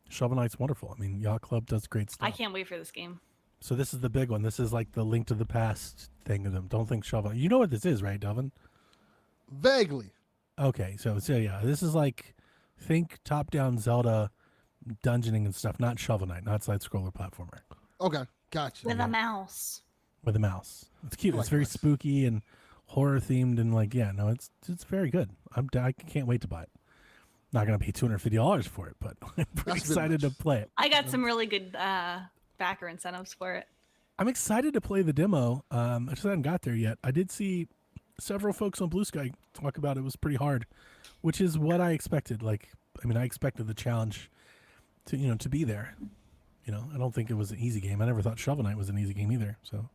[SPEAKER 3] Shovel Knight's wonderful. I mean, Yacht Club does great stuff.
[SPEAKER 2] I can't wait for this game.
[SPEAKER 3] So this is the big one. This is like the Link to the Past thing of them. Don't think Shovel. You know what this is, right, Delvin?
[SPEAKER 4] Vaguely.
[SPEAKER 3] Okay, so yeah, this is like think top-down Zelda dungeoning and stuff, not Shovel Knight, not side-scroller platformer
[SPEAKER 4] Okay. Gotcha.
[SPEAKER 2] With a mouse.
[SPEAKER 3] with a mouse. It's cute.
[SPEAKER 4] I
[SPEAKER 3] It's
[SPEAKER 4] like
[SPEAKER 3] very
[SPEAKER 4] mice.
[SPEAKER 3] spooky and horror themed and like no, it's very good. I can't wait to buy it. Not gonna pay $250 for it, but I'm pretty
[SPEAKER 4] That's a bit
[SPEAKER 3] excited to
[SPEAKER 4] much.
[SPEAKER 3] play it.
[SPEAKER 2] I got some really good backer incentives for it.
[SPEAKER 3] I'm excited to play the demo. I just haven't got there yet. I did see several folks on Blue Sky talk about it was pretty hard, which is what I expected. Like, I mean, I expected the challenge to be there. I don't think it was an easy game. I never thought Shovel Knight was an easy game either. So,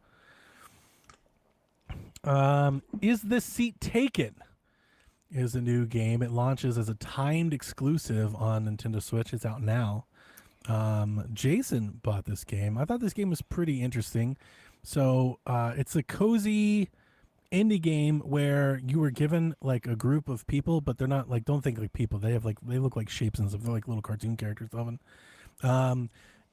[SPEAKER 3] Is This Seat Taken is a new game. It launches as a timed exclusive on Nintendo Switch. It's out now. Jason bought this game. I thought this game was pretty interesting. So it's a cozy indie game where you were given like a group of people, but they're not like, don't think like people. They look like shapes and stuff. They're like little cartoon characters.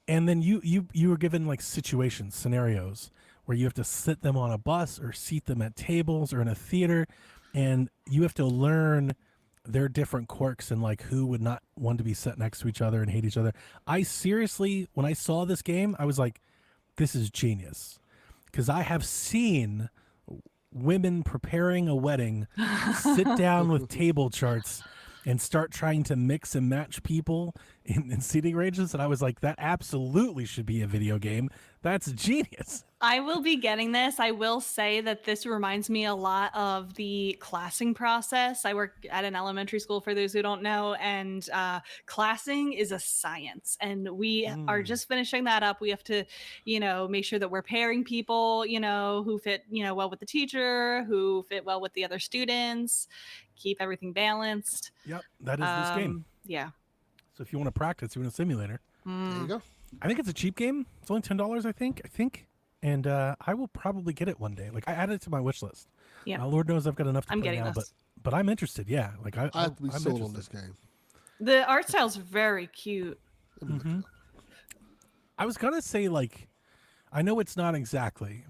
[SPEAKER 3] And then you were given like scenarios where you have to sit them on a bus or seat them at tables or in a theater, and you have to learn their different quirks and like who would not want to be set next to each other and hate each other. I seriously, when I saw this game, I was like, this is genius. Because I have seen women preparing a wedding sit down with table charts and start trying to mix and match people in seating ranges. And I was like, that absolutely should be a video game. That's genius.
[SPEAKER 2] I will be getting this. I will say that this reminds me a lot of the classing process. I work at an elementary school, for those who don't know, and classing is a science. And we are just finishing that up. We have to, make sure that we're pairing people, who fit, well with the teacher, who fit well with the other students, keep everything balanced.
[SPEAKER 3] Yep, that is this game.
[SPEAKER 2] Yeah.
[SPEAKER 3] So if you want to practice, you want a simulator.
[SPEAKER 4] There you go.
[SPEAKER 3] I think it's a cheap game. It's only $10, I think. And I will probably get it one day. Like I added it to my wish list.
[SPEAKER 2] Yeah.
[SPEAKER 3] Lord knows I've got enough to
[SPEAKER 2] I'm
[SPEAKER 3] play
[SPEAKER 2] getting
[SPEAKER 3] now,
[SPEAKER 2] this.
[SPEAKER 3] but I'm interested. Yeah, like
[SPEAKER 4] I have to be
[SPEAKER 3] I'm
[SPEAKER 4] sold
[SPEAKER 3] interested.
[SPEAKER 4] on this game.
[SPEAKER 2] The art style's very cute.
[SPEAKER 3] I was gonna say like, I know it's not exactly,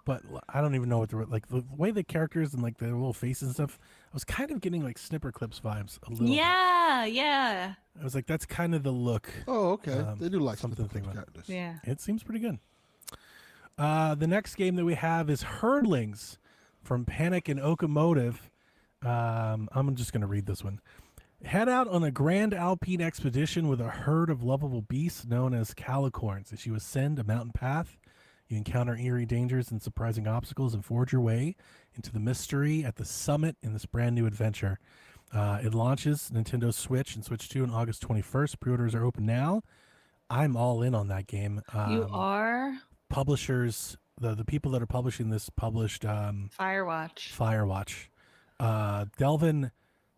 [SPEAKER 3] but I don't even know what the way the characters and like their little faces and stuff. I was kind of getting like Snipper Clips vibes a little.
[SPEAKER 2] Yeah.
[SPEAKER 3] I was like, that's kind of the look.
[SPEAKER 4] Oh, okay. They do like
[SPEAKER 3] something to think about.
[SPEAKER 4] characters.
[SPEAKER 2] Yeah.
[SPEAKER 3] It seems pretty good. The next game that we have is Herdlings from Panic and Okomotive. I'm just going to read this one. Head out on a grand alpine expedition with a herd of lovable beasts known as calicorns. As you ascend a mountain path, you encounter eerie dangers and surprising obstacles and forge your way into the mystery at the summit in this brand new adventure. It launches Nintendo Switch and Switch 2 on August 21st. Pre-orders are open now. I'm all in on that game.
[SPEAKER 2] You are?
[SPEAKER 3] Publishers, the people that are publishing this published
[SPEAKER 2] Firewatch.
[SPEAKER 3] Delvin,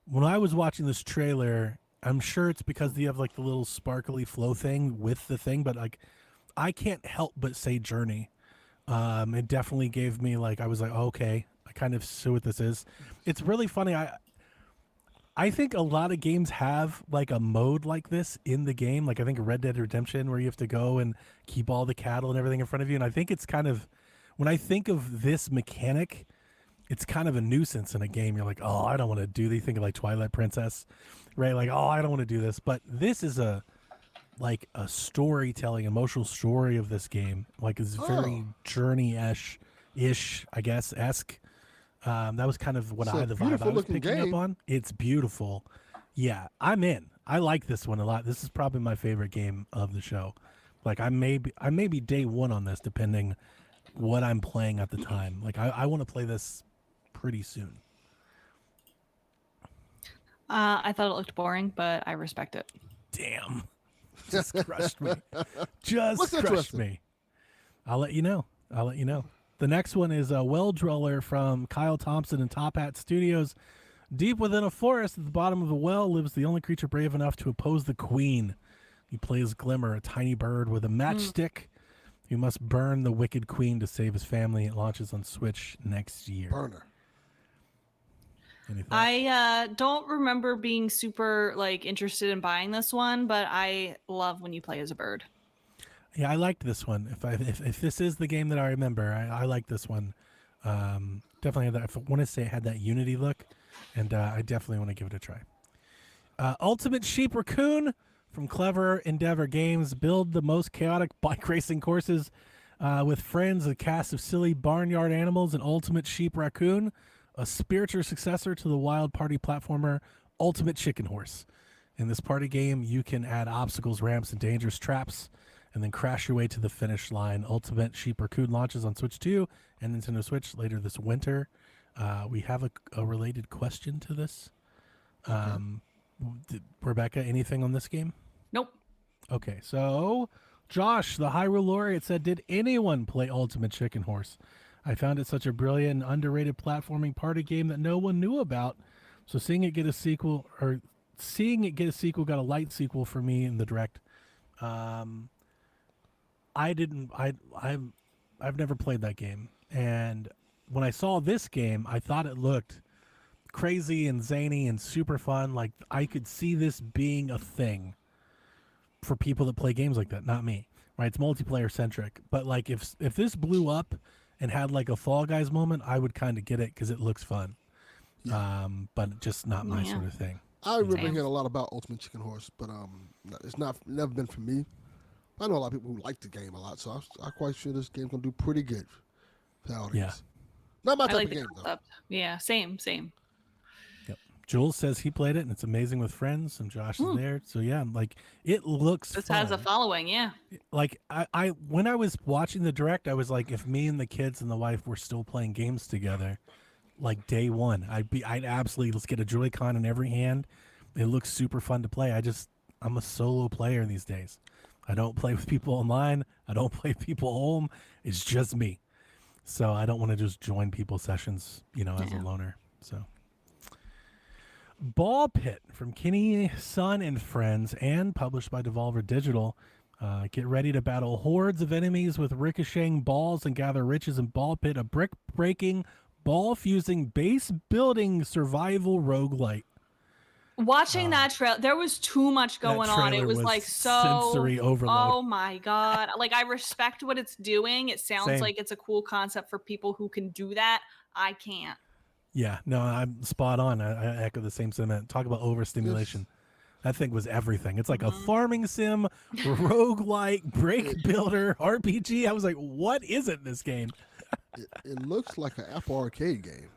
[SPEAKER 3] when I was watching this trailer, I'm sure it's because they have like the little sparkly flow thing with the thing, but like I can't help but say Journey. It definitely gave me like, I was like, oh, okay, I kind of see what this is. It's really funny. I think a lot of games have like a mode like this in the game. Like I think Red Dead Redemption, where you have to go and keep all the cattle and everything in front of you. And I think it's kind of, when I think of this mechanic, it's kind of a nuisance in a game. You're like, oh, I don't want to do. They think of like Twilight Princess, right? Like, oh, I don't want to do this. But this is a storytelling, emotional story of this game. Like it's very Journey-ish, I guess, esque. That was kind of what
[SPEAKER 4] It's a
[SPEAKER 3] the vibe I
[SPEAKER 4] beautiful
[SPEAKER 3] was
[SPEAKER 4] looking
[SPEAKER 3] picking
[SPEAKER 4] game.
[SPEAKER 3] up on. It's beautiful. Yeah, I'm in. I like this one a lot. This is probably my favorite game of the show. Like I may be day one on this, depending what I'm playing at the time. Like I want to play this pretty soon.
[SPEAKER 2] I thought it looked boring, but I respect it.
[SPEAKER 3] Damn. just crushed me. Just
[SPEAKER 4] Looks
[SPEAKER 3] crushed
[SPEAKER 4] interesting.
[SPEAKER 3] me. I'll let you know. The next one is a well dweller from Kyle Thompson and Top Hat Studios. Deep within a forest at the bottom of a well lives the only creature brave enough to oppose the queen. He plays Glimmer, a tiny bird with a matchstick. He must burn the wicked queen to save his family. It launches on Switch next year.
[SPEAKER 4] Burner.
[SPEAKER 3] Any thoughts?
[SPEAKER 2] I don't remember being super interested in buying this one, but I love when you play as a bird.
[SPEAKER 3] Yeah, I liked this one. If this is the game that I remember, I like this one. Definitely had that. I want to say it had that Unity look, and I definitely want to give it a try. Ultimate Sheep Raccoon from Clever Endeavor Games. Build the most chaotic bike racing courses with friends, a cast of silly barnyard animals, and Ultimate Sheep Raccoon, a spiritual successor to the wild party platformer Ultimate Chicken Horse. In this party game, you can add obstacles, ramps, and dangerous traps, and then crash your way to the finish line. Ultimate Sheep Raccoon launches on Switch 2 and Nintendo Switch later this winter. We have a related question to this. Rebecca, anything on this game?
[SPEAKER 2] Nope.
[SPEAKER 3] Okay, so Josh, the Hyrule Laureate, said, did anyone play Ultimate Chicken Horse? I found it such a brilliant and underrated platforming party game that no one knew about. So seeing it get a sequel got a light sequel for me in the direct. I've never played that game, and when I saw this game, I thought it looked crazy and zany and super fun. Like I could see this being a thing for people that play games like that. Not me, right? It's multiplayer centric, but like if this blew up and had like a Fall Guys moment, I would kind of get it because it looks fun. But just not my sort of thing.
[SPEAKER 4] I remember hearing a lot about Ultimate Chicken Horse, but it's never been for me. I know a lot of people who like the game a lot, so I'm quite sure this game's gonna do pretty good for the audience. Not my
[SPEAKER 2] I
[SPEAKER 4] type
[SPEAKER 2] like
[SPEAKER 4] of
[SPEAKER 2] the
[SPEAKER 4] game
[SPEAKER 2] concept. Yeah, same.
[SPEAKER 3] Yep. Jules says he played it and it's amazing with friends, and Josh is there. So yeah, like it looks
[SPEAKER 2] This
[SPEAKER 3] fun.
[SPEAKER 2] has a following, yeah.
[SPEAKER 3] Like I when I was watching the direct, I was like, if me and the kids and the wife were still playing games together, like day one, I'd absolutely, let's get a Joy-Con in every hand. It looks super fun to play. I'm a solo player these days. I don't play with people online. I don't play with people home. It's just me. So I don't want to just join people's sessions, as a loner. So Ball Pit from Kenny Sun and Friends, and published by Devolver Digital. Get ready to battle hordes of enemies with ricocheting balls and gather riches in Ball Pit, a brick-breaking, ball-fusing, base-building survival roguelite.
[SPEAKER 2] Watching that trailer, there was too much going on. It was like so
[SPEAKER 3] sensory overload.
[SPEAKER 2] Oh my god! Like I respect what it's doing. It sounds like it's a cool concept for people who can do that. I can't.
[SPEAKER 3] Yeah, no, I'm spot on. I echo the same sentiment. Talk about overstimulation. That thing was everything. It's like a farming sim, roguelike, break builder, RPG. I was like, what is it in this game?
[SPEAKER 4] It looks like an Apple Arcade game,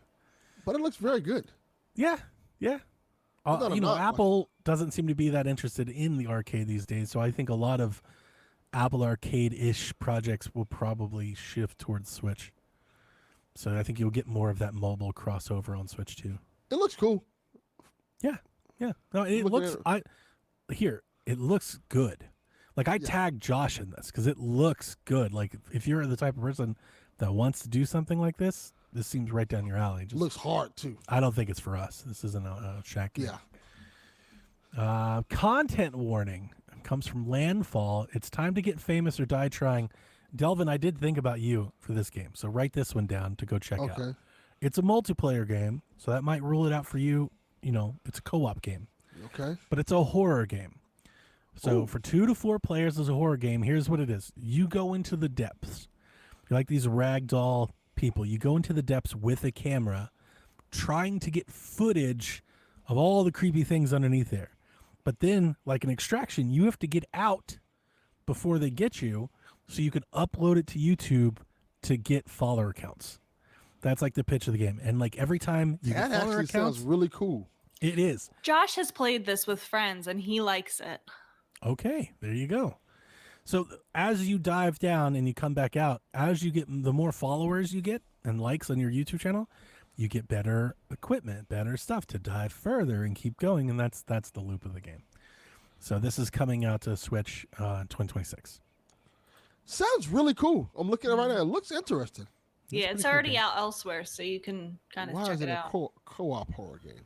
[SPEAKER 4] but it looks very good.
[SPEAKER 3] Yeah. Apple doesn't seem to be that interested in the arcade these days, so I think a lot of Apple Arcade-ish projects will probably shift towards Switch. So I think you'll get more of that mobile crossover on Switch too.
[SPEAKER 4] It looks cool.
[SPEAKER 3] Yeah. No, it looks. It looks good. Like I tagged Josh in this because it looks good. Like if you're the type of person that wants to do something like this seems right down your alley.
[SPEAKER 4] It looks hard too.
[SPEAKER 3] I don't think it's for us. This isn't a Shack game.
[SPEAKER 4] Yeah.
[SPEAKER 3] Content warning comes from Landfall. It's time to get famous or die trying. Delvin, I did think about you for this game, so write this one down to go check out. It's a multiplayer game, so that might rule it out for you. It's a co-op game.
[SPEAKER 4] Okay.
[SPEAKER 3] But it's a horror game. So for 2 to 4 players as a horror game, here's what it is. You go into the depths. You're like these ragdoll people. You go into the depths with a camera trying to get footage of all the creepy things underneath there. But then, like an extraction, you have to get out before they get you so you can upload it to YouTube to get follower counts. That's like the pitch of the game. And like every time you get follower
[SPEAKER 4] actually
[SPEAKER 3] counts,
[SPEAKER 4] sounds really cool.
[SPEAKER 3] It is.
[SPEAKER 2] Josh has played this with friends and he likes it.
[SPEAKER 3] Okay, there you go. So as you dive down and you come back out, as you get, the more followers you get and likes on your YouTube channel, you get better equipment, better stuff to dive further and keep going. And that's the loop of the game. So this is coming out to Switch in 2026.
[SPEAKER 4] Sounds really cool. I'm looking at it right now. It looks interesting.
[SPEAKER 2] Yeah, it's
[SPEAKER 3] pretty cool
[SPEAKER 2] already
[SPEAKER 3] game.
[SPEAKER 2] out elsewhere, so you can kind of
[SPEAKER 4] Why
[SPEAKER 2] check
[SPEAKER 4] is
[SPEAKER 2] it
[SPEAKER 4] it a
[SPEAKER 2] out.
[SPEAKER 4] co-op horror game?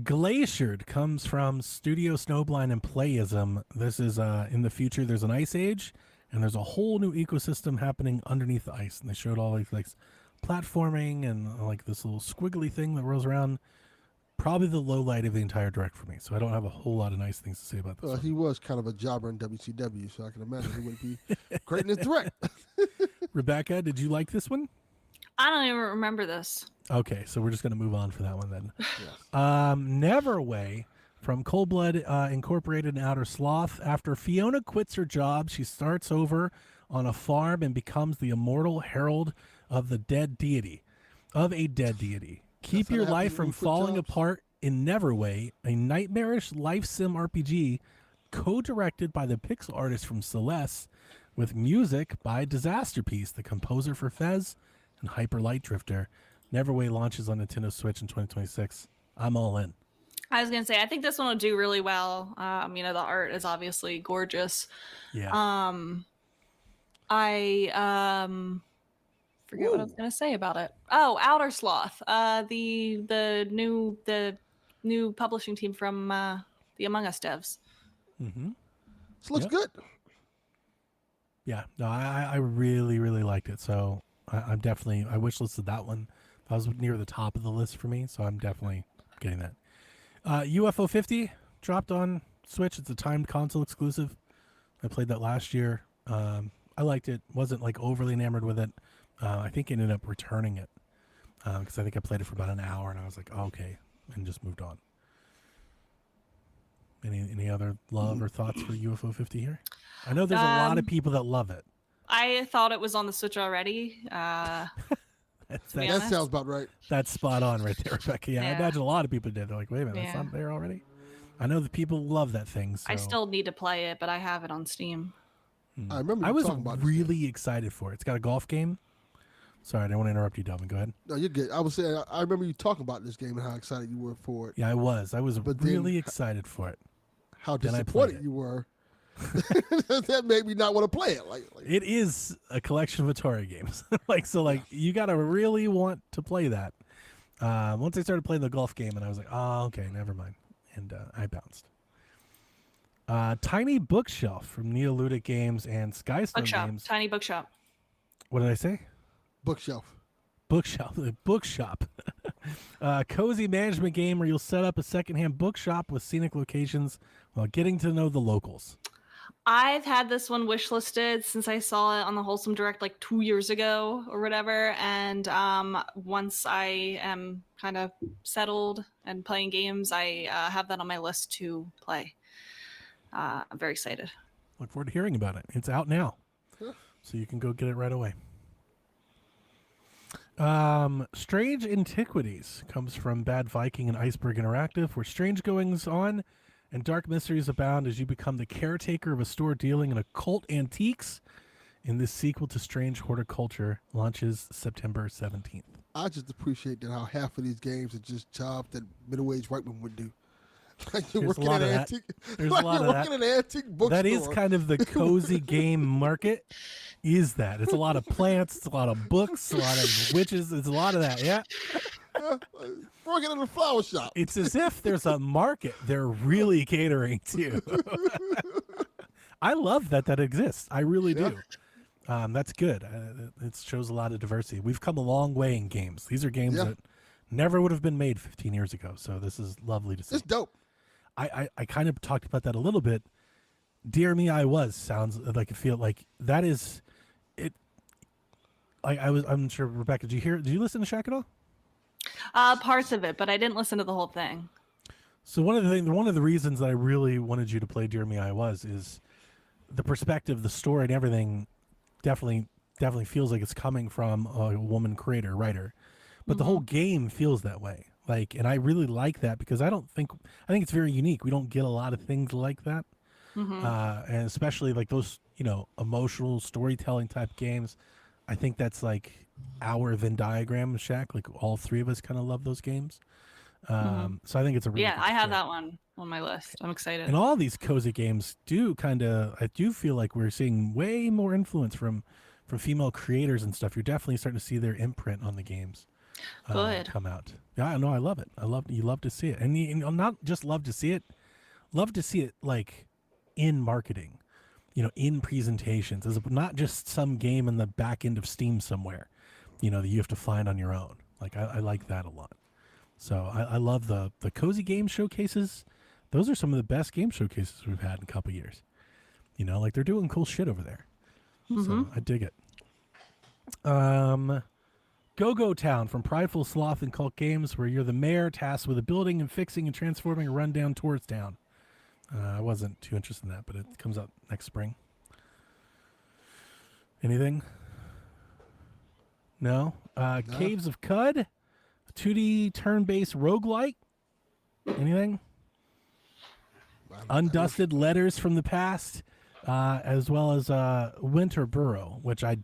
[SPEAKER 3] Glaciered comes from Studio Snowblind and Playism. This is in the future. There's an ice age, and there's a whole new ecosystem happening underneath the ice. And they showed all like platforming and like this little squiggly thing that rolls around. Probably the low light of the entire direct for me. So I don't have a whole lot of nice things to say about this.
[SPEAKER 4] He was kind of a jobber in WCW, so I can imagine he wouldn't be great in his direct.
[SPEAKER 3] Rebecca, did you like this one?
[SPEAKER 2] I don't even remember this.
[SPEAKER 3] Okay, so we're just going to move on for that one then.
[SPEAKER 4] Yes.
[SPEAKER 3] Neverway from Cold Blood Incorporated and Outer Sloth. After Fiona quits her job, she starts over on a farm and becomes the immortal herald of a dead deity. Keep
[SPEAKER 4] how
[SPEAKER 3] your
[SPEAKER 4] it
[SPEAKER 3] life
[SPEAKER 4] happens when
[SPEAKER 3] from
[SPEAKER 4] you quit
[SPEAKER 3] falling
[SPEAKER 4] jobs.
[SPEAKER 3] apart in Neverway, a nightmarish life sim RPG co-directed by the pixel artist from Celeste with music by Disasterpiece, the composer for Fez and Hyper Light Drifter. Neverway launches on Nintendo Switch in 2026. I'm all in.
[SPEAKER 2] I was gonna say, I think this one will do really well. The art is obviously gorgeous.
[SPEAKER 3] Yeah.
[SPEAKER 2] I forget what I was gonna say about it. Oh, Outer Sloth, the new publishing team from the Among Us devs.
[SPEAKER 3] Mm-hmm.
[SPEAKER 4] This looks
[SPEAKER 3] Yep.
[SPEAKER 4] good.
[SPEAKER 3] Yeah. No, I really, really liked it. So I'm definitely, I wish listed that one. That was near the top of the list for me. So I'm definitely getting that. UFO 50 dropped on Switch. It's a timed console exclusive. I played that last year. I liked it. Wasn't like overly enamored with it. I think I ended up returning it because I think I played it for about an hour and I was like, oh, okay, and just moved on. Any other love or thoughts for UFO 50 here? I know there's a lot of people that love it.
[SPEAKER 2] I thought it was on the Switch already. To be
[SPEAKER 3] That's,
[SPEAKER 4] That
[SPEAKER 2] honest.
[SPEAKER 4] sounds about right.
[SPEAKER 3] that's spot on right there, Rebecca. Yeah, I
[SPEAKER 2] Yeah.
[SPEAKER 3] imagine a lot of people did. They're like, wait a minute, that's
[SPEAKER 2] Yeah.
[SPEAKER 3] not there already? I know the people love that thing. So.
[SPEAKER 2] I still need to play it, but I have it on Steam.
[SPEAKER 4] I remember
[SPEAKER 3] I
[SPEAKER 4] you
[SPEAKER 3] was
[SPEAKER 4] talking about this game.
[SPEAKER 3] really excited for it. It's got a golf game. Sorry, I didn't want to interrupt you, Delvin. Go ahead.
[SPEAKER 4] No, you're good. I was saying, I remember you talking about this game and how excited you were for it.
[SPEAKER 3] Yeah, I was.
[SPEAKER 4] But then-
[SPEAKER 3] really excited for it.
[SPEAKER 4] How
[SPEAKER 3] Then I played
[SPEAKER 4] disappointed
[SPEAKER 3] it.
[SPEAKER 4] you were. That made me not want to play it. Like
[SPEAKER 3] It is a collection of Atari games. You got to really want to play that. Once I started playing the golf game, and I was like, oh, okay, never mind. And I bounced. Tiny Bookshelf from Neoludic Games and Skystone
[SPEAKER 2] Bookshop,
[SPEAKER 3] Games.
[SPEAKER 2] tiny bookshop.
[SPEAKER 3] What did I say?
[SPEAKER 4] bookshelf.
[SPEAKER 3] Bookshop. The bookshop. Cozy management game where you'll set up a secondhand bookshop with scenic locations while getting to know the locals.
[SPEAKER 2] I've had this one wishlisted since I saw it on the Wholesome Direct like 2 years ago or whatever. And once I am kind of settled and playing games, I have that on my list to play. I'm very excited.
[SPEAKER 3] Look forward to hearing about it. It's out now,
[SPEAKER 4] Huh.
[SPEAKER 3] so you can go get it right away. Strange Antiquities comes from Bad Viking and Iceberg Interactive, where strange goings on and dark mysteries abound as you become the caretaker of a store dealing in occult antiques. In this sequel to Strange Horticulture, launches September 17th.
[SPEAKER 4] I just appreciate that how half of these games are just jobs that middle-aged white men would do. Like you're
[SPEAKER 3] There's a
[SPEAKER 4] working
[SPEAKER 3] lot
[SPEAKER 4] at
[SPEAKER 3] of
[SPEAKER 4] an
[SPEAKER 3] that.
[SPEAKER 4] antique.
[SPEAKER 3] There's a
[SPEAKER 4] like
[SPEAKER 3] lot
[SPEAKER 4] you're
[SPEAKER 3] of that.
[SPEAKER 4] working at an antique bookstore.
[SPEAKER 3] That is kind of the cozy game market. Is that? It's a lot of plants, it's a lot of books, a lot of witches. It's a lot of that. Yeah.
[SPEAKER 4] Working in a flower shop.
[SPEAKER 3] It's as if there's a market they're really catering to. I love that exists. I really do. That's good. It shows a lot of diversity. We've come a long way in games. These are games
[SPEAKER 4] Yeah.
[SPEAKER 3] that never would have been made 15 years ago. So this is lovely to see.
[SPEAKER 4] It's dope.
[SPEAKER 3] I kind of talked about that a little bit. Dear Me, I Was sounds like I feel like that is it. I'm sure, Rebecca, did you listen to Shaq at all?
[SPEAKER 2] Parts of it, but I didn't listen to the whole thing.
[SPEAKER 3] So one of the reasons that I really wanted you to play Dear Me, I Was is the perspective, the story, and everything definitely feels like it's coming from a woman creator, writer. But the whole game feels that way. And I really like that because I think it's very unique. We don't get a lot of things like that. And especially like those, emotional storytelling type games. I think that's like our Venn diagram, Shaq. Like all three of us kind of love those games. So I think it's a really
[SPEAKER 2] Yeah,
[SPEAKER 3] good
[SPEAKER 2] I have
[SPEAKER 3] show.
[SPEAKER 2] that one on my list. I'm excited.
[SPEAKER 3] And all these cozy games I do feel like we're seeing way more influence from female creators and stuff. You're definitely starting to see their imprint on the games
[SPEAKER 2] Good.
[SPEAKER 3] come out. Yeah, no, I love it. You love to see it. And you not just love to see it, like in marketing, in presentations, as not just some game in the back end of Steam somewhere, that you have to find on your own. Like I like that a lot. So I love the cozy game showcases. Those are some of the best game showcases we've had in a couple years. Like they're doing cool shit over there. So I dig it. Go-Go Town from Prideful Sloth and Cult Games, where you're the mayor tasked with building and fixing and transforming a rundown tourist town. I wasn't too interested in that, but it comes out next spring. Anything? No? Caves of Cud, 2D turn-based roguelike. Anything? Undusted Letters from the Past, as well as Winter Burrow, which I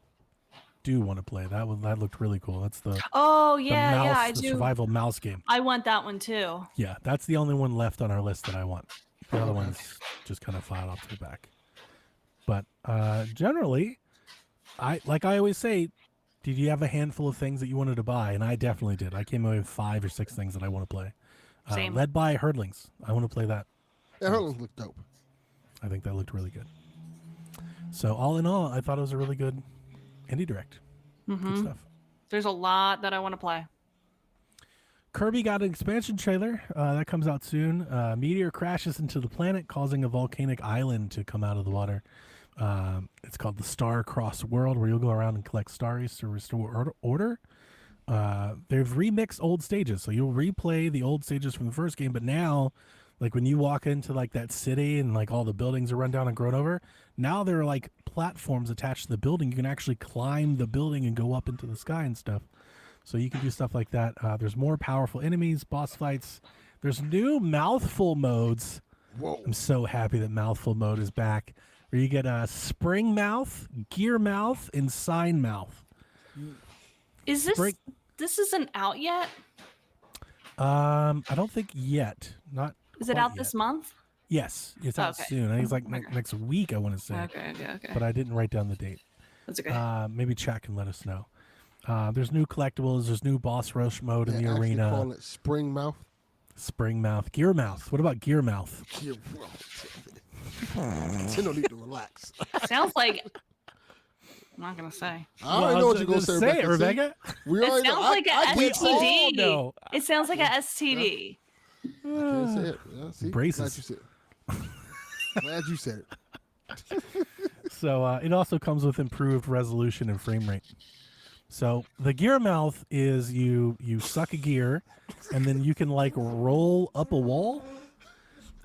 [SPEAKER 3] do want to play. That looked really cool. That's the
[SPEAKER 2] I do.
[SPEAKER 3] survival mouse game.
[SPEAKER 2] I want that one too.
[SPEAKER 3] Yeah, that's the only one left on our list that I want. The other ones just kind of filed off to the back. But generally, I always say, did you have a handful of things that you wanted to buy? And I definitely did. I came away with 5 or 6 things that I want to play.
[SPEAKER 2] Same.
[SPEAKER 3] Led by Herdlings. I want to play that.
[SPEAKER 4] Yeah, Hurlings look dope.
[SPEAKER 3] I think that looked really good. So all in all, I thought it was a really good indie direct. Good stuff.
[SPEAKER 2] There's a lot that I want to play.
[SPEAKER 3] Kirby got an expansion trailer that comes out soon. Meteor crashes into the planet, causing a volcanic island to come out of the water. It's called the Star Cross World, where you'll go around and collect stars to restore order. They've remixed old stages, so you'll replay the old stages from the first game, but now, like when you walk into like that city and like all the buildings are run down and grown over, now there are like platforms attached to the building. You can actually climb the building and go up into the sky and stuff. So you can do stuff like that. There's more powerful enemies, boss fights. There's new mouthful modes.
[SPEAKER 4] Whoa.
[SPEAKER 3] I'm so happy that mouthful mode is back, where you get a spring mouth, gear mouth, and sign mouth.
[SPEAKER 2] Is this isn't out yet?
[SPEAKER 3] I don't think yet. Not.
[SPEAKER 2] Is it
[SPEAKER 3] quite
[SPEAKER 2] out
[SPEAKER 3] yet.
[SPEAKER 2] this month?
[SPEAKER 3] Yes, it's out
[SPEAKER 2] Okay.
[SPEAKER 3] soon. I think it's like next week, I want to say.
[SPEAKER 2] Okay.
[SPEAKER 3] But I didn't write down the date.
[SPEAKER 2] That's okay.
[SPEAKER 3] Maybe chat can let us know. There's new collectibles. There's new boss rush mode in the arena.
[SPEAKER 4] Call it Spring Mouth.
[SPEAKER 3] Spring mouth, gear mouth. What about gear mouth?
[SPEAKER 4] You don't need to relax.
[SPEAKER 2] Sounds like I'm not gonna say.
[SPEAKER 4] I already know what you're gonna say,
[SPEAKER 3] Say it,
[SPEAKER 4] Rebecca.
[SPEAKER 3] Rebecca.
[SPEAKER 4] We
[SPEAKER 2] It
[SPEAKER 4] already
[SPEAKER 2] sounds
[SPEAKER 4] know.
[SPEAKER 2] like a
[SPEAKER 4] get told.
[SPEAKER 2] STD.
[SPEAKER 3] know.
[SPEAKER 2] It sounds like a STD.
[SPEAKER 4] Can't say it. Yeah, see?
[SPEAKER 3] Braces.
[SPEAKER 4] Glad you said it.
[SPEAKER 3] So it also comes with improved resolution and frame rate. So the gear mouth is you suck a gear, and then you can like roll up a wall.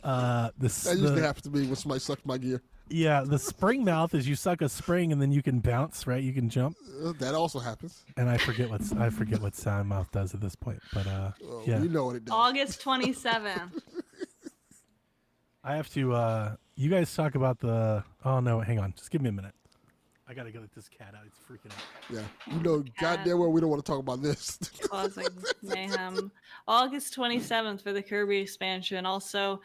[SPEAKER 4] That usually happens to me when somebody sucks my gear.
[SPEAKER 3] Yeah, the spring mouth is you suck a spring and then you can bounce, right? You can jump.
[SPEAKER 4] That also happens.
[SPEAKER 3] And I forget what sound mouth does at this point, but yeah.
[SPEAKER 4] You know what it does.
[SPEAKER 2] August 27th.
[SPEAKER 3] I have to. You guys talk about the. Oh no! Hang on. Just give me a minute. I gotta get this cat out. It's freaking out.
[SPEAKER 4] Yeah, you know, goddamn well we don't want to talk about this.
[SPEAKER 2] Causing mayhem. August 27th for the Kirby expansion. Also,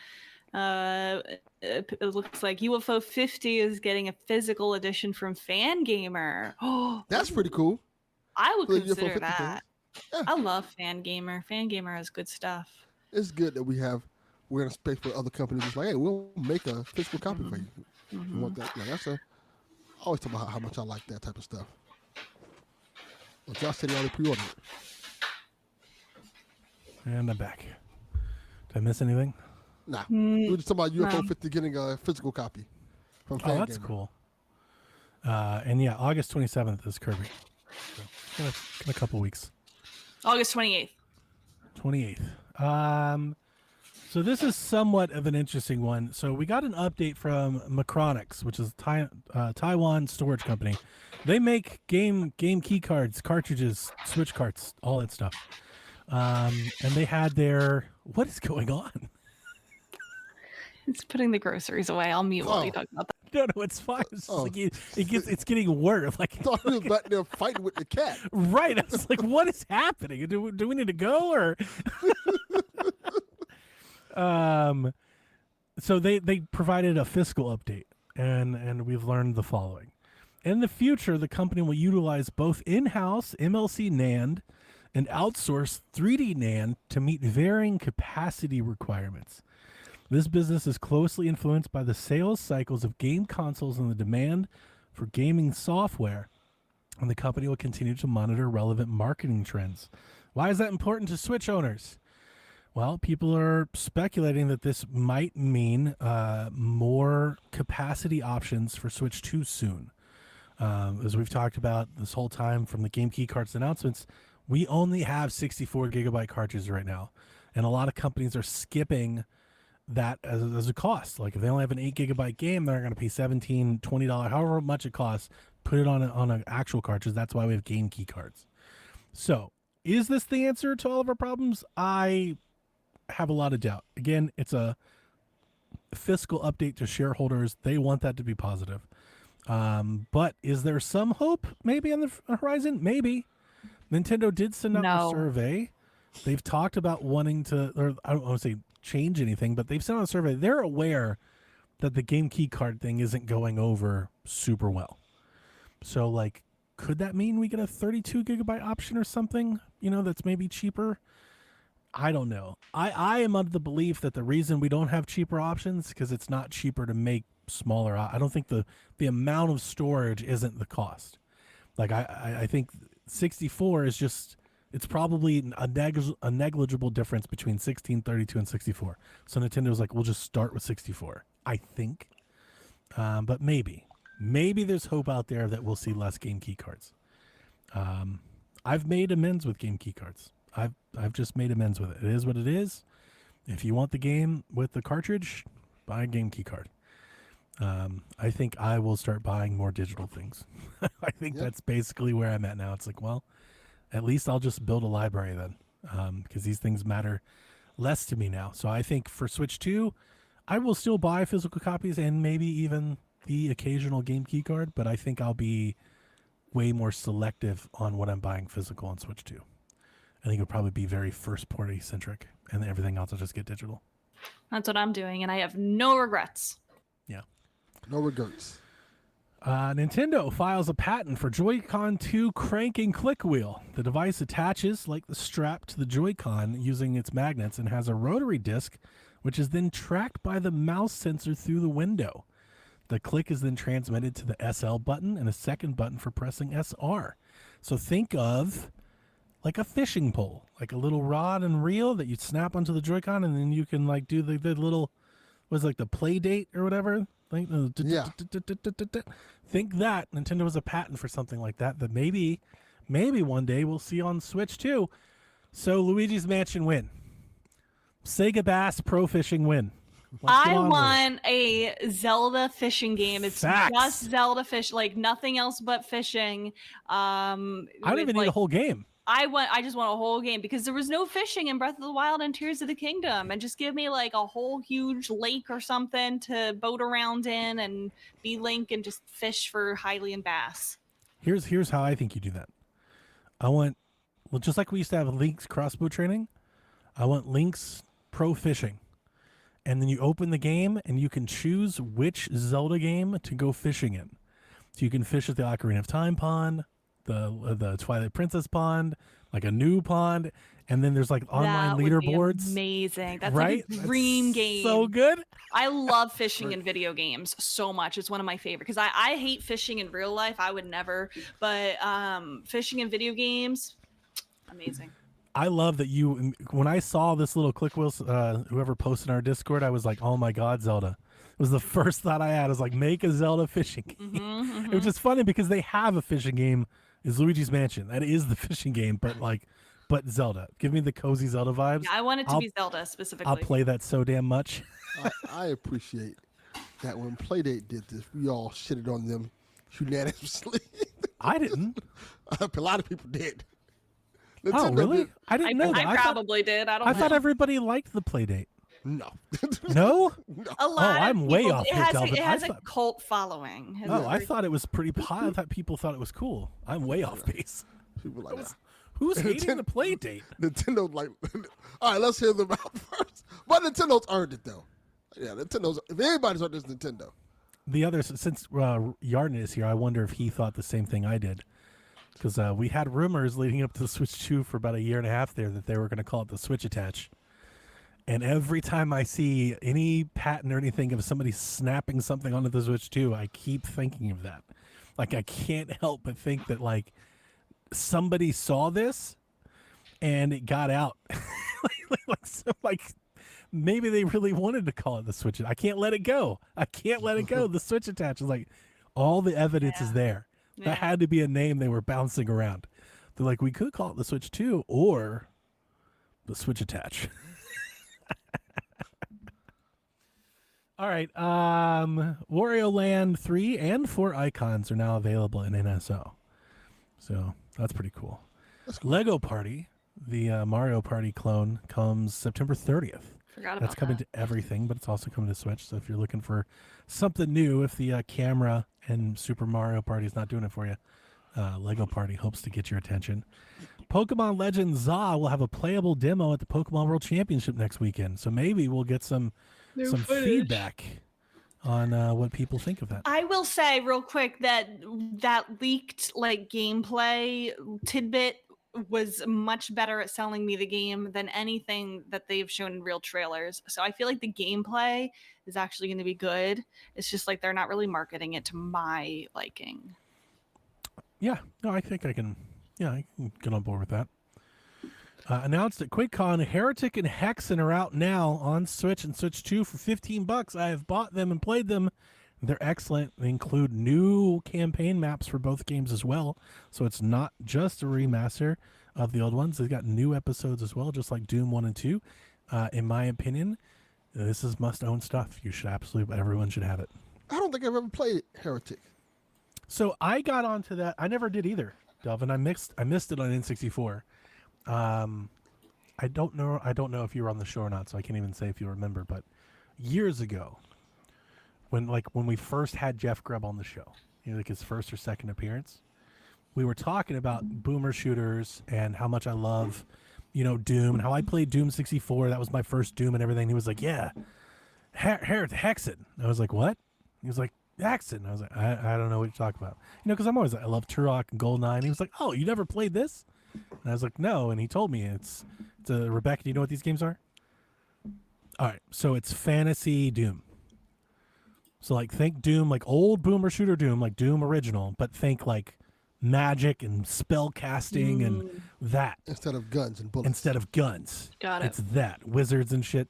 [SPEAKER 2] it looks like UFO 50 is getting a physical edition from Fangamer. Oh,
[SPEAKER 4] That's pretty cool.
[SPEAKER 2] I would
[SPEAKER 4] Like UFO
[SPEAKER 2] consider
[SPEAKER 4] 50
[SPEAKER 2] that.
[SPEAKER 4] Yeah.
[SPEAKER 2] I love Fangamer. Fangamer has good stuff.
[SPEAKER 4] It's good that we're in a space for other companies. It's like, hey, we'll make a physical copy for you. You want that? Like, I always talk about how much I like that type of stuff. Well, Josh said he already pre-ordered it.
[SPEAKER 3] And I'm back. Did I miss anything?
[SPEAKER 4] Nah, we were just talking about UFO
[SPEAKER 2] no.
[SPEAKER 4] 50 getting a physical copy from
[SPEAKER 3] Oh, that's
[SPEAKER 4] Fangamer.
[SPEAKER 3] cool. And yeah, August 27th is Kirby. So, in a couple weeks.
[SPEAKER 2] August 28th.
[SPEAKER 3] 28th. So this is somewhat of an interesting one. So we got an update from Macronix, which is Taiwan storage company. They make game key cards, cartridges, switch carts, all that stuff. And they had their, what is going on?
[SPEAKER 2] It's putting the groceries away. I'll mute while you talk about that.
[SPEAKER 3] No, it's fine. It's just
[SPEAKER 4] Oh.
[SPEAKER 3] like it's getting worse. Like,
[SPEAKER 4] I thought he was back there fighting with the cat.
[SPEAKER 3] right. I was like, what is happening? Do we need to go or? So they provided a fiscal update, and we've learned the following. In the future, the company will utilize both in-house MLC NAND and outsource 3D NAND to meet varying capacity requirements. This business is closely influenced by the sales cycles of game consoles and the demand for gaming software, and the company will continue to monitor relevant marketing trends. Why is that important to Switch owners? Well, people are speculating that this might mean more capacity options for Switch 2 soon. As we've talked about this whole time from the Game Key Cards announcements, we only have 64 gigabyte cartridges right now, and a lot of companies are skipping that as a cost. Like if they only have an 8 gigabyte game, they're going to pay $17, $20, however much it costs, put it on an actual cartridge. That's why we have Game Key Cards. So is this the answer to all of our problems? I have a lot of doubt. Again, it's a fiscal update to shareholders. They want that to be positive. But is there some hope maybe on the horizon? Maybe. Nintendo did send out a survey. They've talked about wanting to, or I don't want to say change anything, but they've sent out a survey. They're aware that the Game Key Card thing isn't going over super well. So, like, could that mean we get a 32 gigabyte option or something, that's maybe cheaper? I don't know. I am under the belief that the reason we don't have cheaper options because it's not cheaper to make smaller. I don't think the amount of storage isn't the cost. Like, I think 64 is just, it's probably a negligible difference between 16, 32, and 64. So Nintendo's like, we'll just start with 64, I think. But maybe there's hope out there that we'll see less Game Key Cards. I've made amends with Game Key Cards. I've just made amends with it. It is what it is. If you want the game with the cartridge, buy a Game Key Card. I think I will start buying more digital things. I think that's basically where I'm at now. It's like, well, at least I'll just build a library then, because these things matter less to me now. So I think for Switch 2, I will still buy physical copies and maybe even the occasional Game Key Card, but I think I'll be way more selective on what I'm buying physical on Switch 2. I think it'll probably be very first-party centric, and everything else will just get digital.
[SPEAKER 2] That's what I'm doing, and I have no regrets.
[SPEAKER 3] Yeah.
[SPEAKER 4] No regrets.
[SPEAKER 3] Nintendo files a patent for Joy-Con 2 crank and click wheel. The device attaches like the strap to the Joy-Con using its magnets and has a rotary disc, which is then tracked by the mouse sensor through the window. The click is then transmitted to the SL button and a second button for pressing SR. So think of like a fishing pole, like a little rod and reel that you snap onto the Joy-Con, and then you can like do the little, was like the play date or whatever.
[SPEAKER 4] Yeah.
[SPEAKER 3] Think that Nintendo has a patent for something like that maybe one day we'll see on Switch too. So Luigi's Mansion win. Sega Bass Pro Fishing win.
[SPEAKER 2] I want a Zelda fishing game. It's
[SPEAKER 3] Facts.
[SPEAKER 2] just Zelda fish, like nothing else but fishing.
[SPEAKER 3] I don't even need a whole game.
[SPEAKER 2] I just want a whole game because there was no fishing in Breath of the Wild and Tears of the Kingdom, and just give me like a whole huge lake or something to boat around in and be Link and just fish for Hylian bass.
[SPEAKER 3] Here's how I think you do that. I want, well, just like we used to have Link's crossbow training, I want Link's pro fishing. And then you open the game and you can choose which Zelda game to go fishing in. So you can fish at the Ocarina of Time pond, the Twilight Princess pond, like a new pond, and then there's like online leaderboards.
[SPEAKER 2] Amazing. That's
[SPEAKER 3] right?
[SPEAKER 2] like a dream game.
[SPEAKER 3] So good.
[SPEAKER 2] I love fishing in video games so much. It's one of my favorite because I hate fishing in real life. I would never, but fishing in video games, amazing.
[SPEAKER 3] I love that you, when I saw this little click wheel, whoever posted in our Discord, I was like, oh my God, Zelda. It was the first thought I had. I was like, make a Zelda fishing game. It was just funny because they have a fishing game. Is Luigi's Mansion. That is the fishing game, but Zelda. Give me the cozy Zelda vibes.
[SPEAKER 2] Yeah, I want it to be Zelda specifically.
[SPEAKER 3] I'll play that so damn much.
[SPEAKER 4] I appreciate that when Playdate did this, we all shitted on them unanimously.
[SPEAKER 3] I didn't.
[SPEAKER 4] A lot of people did.
[SPEAKER 3] Oh, really? I didn't know that.
[SPEAKER 2] I probably did. I don't know.
[SPEAKER 3] I thought everybody liked the Playdate.
[SPEAKER 4] No.
[SPEAKER 3] No?
[SPEAKER 4] No.
[SPEAKER 2] A lot of
[SPEAKER 3] I'm way
[SPEAKER 2] people-
[SPEAKER 3] off
[SPEAKER 2] It
[SPEAKER 3] here,
[SPEAKER 2] has,
[SPEAKER 3] Delvin.
[SPEAKER 2] it has
[SPEAKER 3] I
[SPEAKER 2] a
[SPEAKER 3] thought-
[SPEAKER 2] cult following. It has
[SPEAKER 3] Oh,
[SPEAKER 2] a
[SPEAKER 3] I
[SPEAKER 2] very-
[SPEAKER 3] thought it was pretty high. I thought people thought it was cool. I'm way off base.
[SPEAKER 4] People like that.
[SPEAKER 3] Who's hating the play date?
[SPEAKER 4] Nintendo like. All right, let's hear them out first. But Nintendo's earned it though. Yeah, Nintendo's. If anybody's earned it, it's Nintendo.
[SPEAKER 3] The other, since Yarden is here, I wonder if he thought the same thing I did. Because we had rumors leading up to the Switch 2 for about a year and a half there that they were going to call it the Switch Attach. And every time I see any patent or anything of somebody snapping something onto the Switch 2, I keep thinking of that. Like, I can't help but think that, like, somebody saw this and it got out. like, maybe they really wanted to call it the Switch. I can't let it go. I can't let it go. The Switch Attach is like, all the evidence is there.
[SPEAKER 2] Yeah.
[SPEAKER 3] That had to be a name they were bouncing around. They're like, we could call it the Switch 2 or the Switch Attach. All right. Wario Land 3 and 4 icons are now available in NSO. So that's pretty cool. Lego Party, the Mario Party clone, comes September 30th.
[SPEAKER 2] Forgot about
[SPEAKER 3] That's coming
[SPEAKER 2] that.
[SPEAKER 3] to everything, but it's also coming to Switch. So if you're looking for something new, if the camera and Super Mario Party is not doing it for you, Lego Party hopes to get your attention. Pokemon Legends ZA will have a playable demo at the Pokemon World Championship next weekend. So maybe we'll get some feedback on what people think of that.
[SPEAKER 2] I will say real quick that leaked like gameplay tidbit was much better at selling me the game than anything that they've shown in real trailers. So I feel like the gameplay is actually going to be good. It's just like they're not really marketing it to my liking.
[SPEAKER 3] Yeah, no, I think I can get on board with that. Announced at QuakeCon, Heretic and Hexen are out now on Switch and Switch 2 for $15. I have bought them and played them. They're excellent. They include new campaign maps for both games as well. So it's not just a remaster of the old ones. They've got new episodes as well, just like Doom 1 and 2. In my opinion, this is must-own stuff. You should everyone should have it.
[SPEAKER 4] I don't think I've ever played Heretic.
[SPEAKER 3] So I got onto that. I never did either, Delvin. I missed it on N64. I don't know if you were on the show or not, so I can't even say if you remember. But years ago, when we first had Jeff Grubb on the show, like his first or second appearance, we were talking about boomer shooters and how much I love, Doom, and how I played Doom 64. That was my first Doom and everything. He was like, "Yeah, Hexen." I was like, "What?" He was like, "Hexen." I was like, I don't know what you're talking about. Because I'm always I love Turok and Goldeneye. He was like, "Oh, you never played this?" And I was like, "No." And he told me it's Rebecca, do you know what these games are? All right, so it's fantasy Doom. So like think Doom, like old boomer shooter Doom, like Doom original, but think like magic and spell casting and that
[SPEAKER 4] Instead of guns and bullets.
[SPEAKER 3] instead of guns.
[SPEAKER 2] Got it.
[SPEAKER 3] It's that wizards and shit.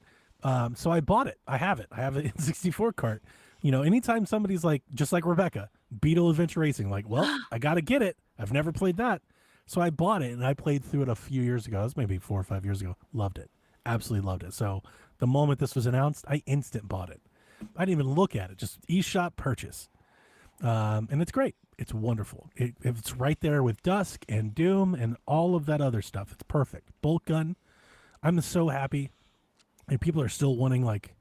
[SPEAKER 3] So I bought it. I have it. I have an N64 cart. Anytime somebody's like, just like Rebecca, Beetle Adventure Racing, like, well, I got to get it. I've never played that. So I bought it and I played through it a few years ago. It was maybe 4 or 5 years ago. Loved it. Absolutely loved it. So the moment this was announced, I instant bought it. I didn't even look at it. Just eShop purchase. And it's great. It's wonderful. It's right there with Dusk and Doom and all of that other stuff. It's perfect. Bolt gun. I'm so happy. And people are still wanting like,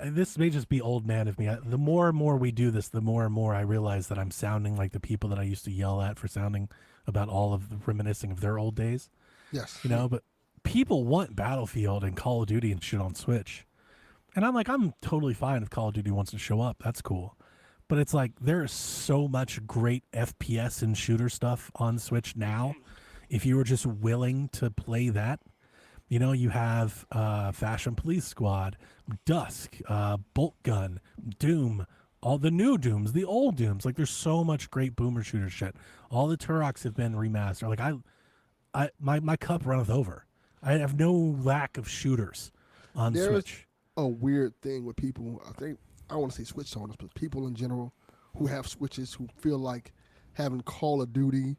[SPEAKER 3] this may just be old man of me. The more and more we do this, the more and more I realize that I'm sounding like the people that I used to yell at for sounding about all of the reminiscing of their old days.
[SPEAKER 4] Yes.
[SPEAKER 3] But people want Battlefield and Call of Duty and shit on Switch. And I'm like, I'm totally fine if Call of Duty wants to show up. That's cool. But it's like, there is so much great FPS and shooter stuff on Switch now. If you were just willing to play that, you have Fashion Police Squad, Dusk, Bolt Gun, Doom, all the new Dooms, the old Dooms. Like, there's so much great boomer shooter shit. All the Turoks have been remastered. Like, my cup runneth over. I have no lack of shooters on Switch.
[SPEAKER 4] A weird thing with people. I don't want to say Switch owners, but people in general who have Switches who feel like having Call of Duty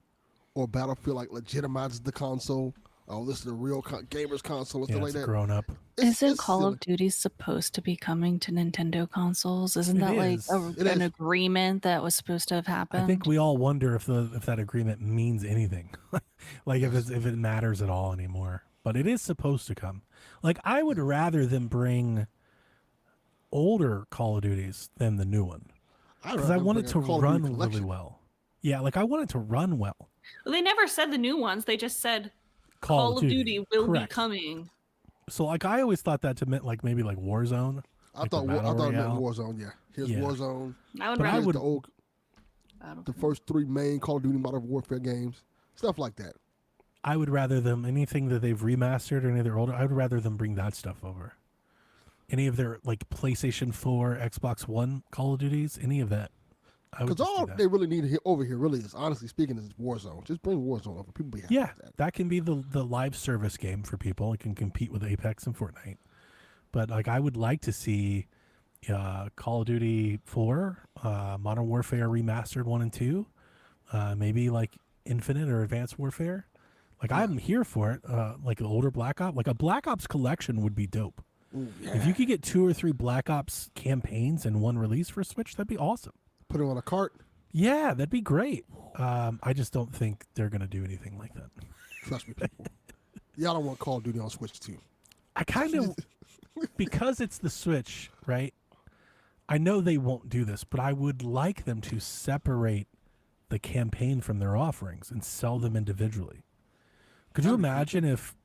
[SPEAKER 4] or Battlefield like legitimizes the console. Oh, this is the real gamers console and stuff like
[SPEAKER 3] it's
[SPEAKER 4] that.
[SPEAKER 3] grown up.
[SPEAKER 2] Isn't Call
[SPEAKER 4] silly.
[SPEAKER 2] of Duty supposed to be coming to Nintendo consoles? Isn't that like
[SPEAKER 3] is.
[SPEAKER 2] an agreement that was supposed to have happened?
[SPEAKER 3] I think we all wonder if that agreement means anything, like if it matters at all anymore. but it is supposed to come. Like, I would rather them bring older Call of Duties than the new one. Because I want it to run really well. Yeah, like I want it to run well.
[SPEAKER 2] Well, they never said the new ones. They just said Call of Duty will be coming.
[SPEAKER 3] So like I always thought that to meant like maybe like Warzone.
[SPEAKER 4] I thought it meant Warzone. Yeah, here's Warzone.
[SPEAKER 2] I would rather
[SPEAKER 4] the first 3 main Call of Duty Modern Warfare games, stuff like that.
[SPEAKER 3] I would rather them anything that they've remastered or any of their older. I would rather them bring that stuff over. Any of their like PlayStation 4, Xbox One Call of Duties, any of that.
[SPEAKER 4] Because all they really need over here, really is, honestly speaking, is Warzone. Just bring Warzone over. People be happy with
[SPEAKER 3] that can be the live service game for people. It can compete with Apex and Fortnite. But like, I would like to see Call of Duty 4, Modern Warfare Remastered 1 and 2, maybe like Infinite or Advanced Warfare. Like, I'm here for it. Like an older Black Ops, like a Black Ops collection would be dope.
[SPEAKER 4] Ooh, yeah.
[SPEAKER 3] If you could get 2 or 3 Black Ops campaigns in one release for Switch, that'd be awesome.
[SPEAKER 4] Put it on a cart.
[SPEAKER 3] Yeah, that'd be great. I just don't think they're going to do anything like that.
[SPEAKER 4] Trust me, people. Y'all don't want Call of Duty on Switch too.
[SPEAKER 3] I kind of, because it's the Switch, right? I know they won't do this, but I would like them to separate the campaign from their offerings and sell them individually. Could you imagine if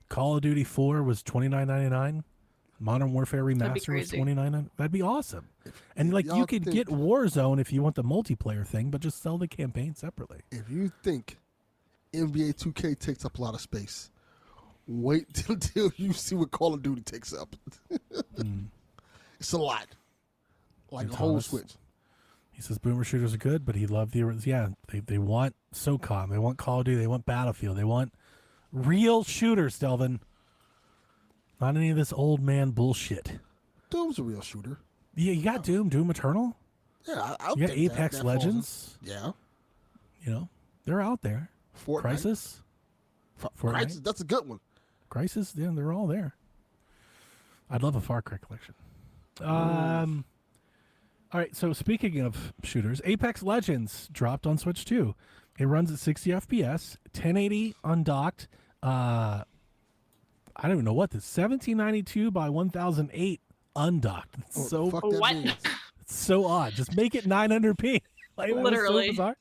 [SPEAKER 3] Call of Duty 4 was $29.99? Modern Warfare Remastered was $29.99? That'd be awesome. And like, you could get Warzone if you want the multiplayer thing, but just sell the campaign separately.
[SPEAKER 4] If you think NBA 2K takes up a lot of space, wait until you see what Call of Duty takes up. It's a lot. Like a whole Switch.
[SPEAKER 3] He says boomer shooters are good, but he loved they want SOCOM, they want Call of Duty, they want Battlefield, they want real shooters, Delvin. Not any of this old man bullshit.
[SPEAKER 4] Doom's a real shooter.
[SPEAKER 3] Yeah, you got Doom Eternal.
[SPEAKER 4] Yeah,
[SPEAKER 3] you got Apex Legends.
[SPEAKER 4] Yeah.
[SPEAKER 3] You know, they're out there.
[SPEAKER 4] Fortnite.
[SPEAKER 3] Crisis.
[SPEAKER 4] Crisis, that's a good one.
[SPEAKER 3] Crisis, yeah, they're all there. I'd love a Far Cry collection. All right, so speaking of shooters, Apex Legends dropped on Switch 2. It runs at 60 FPS, 1080 undocked. I don't even know what this 1792 by 1008 undocked. It's it's so odd. Just make it 900p. Like,
[SPEAKER 2] literally.
[SPEAKER 3] So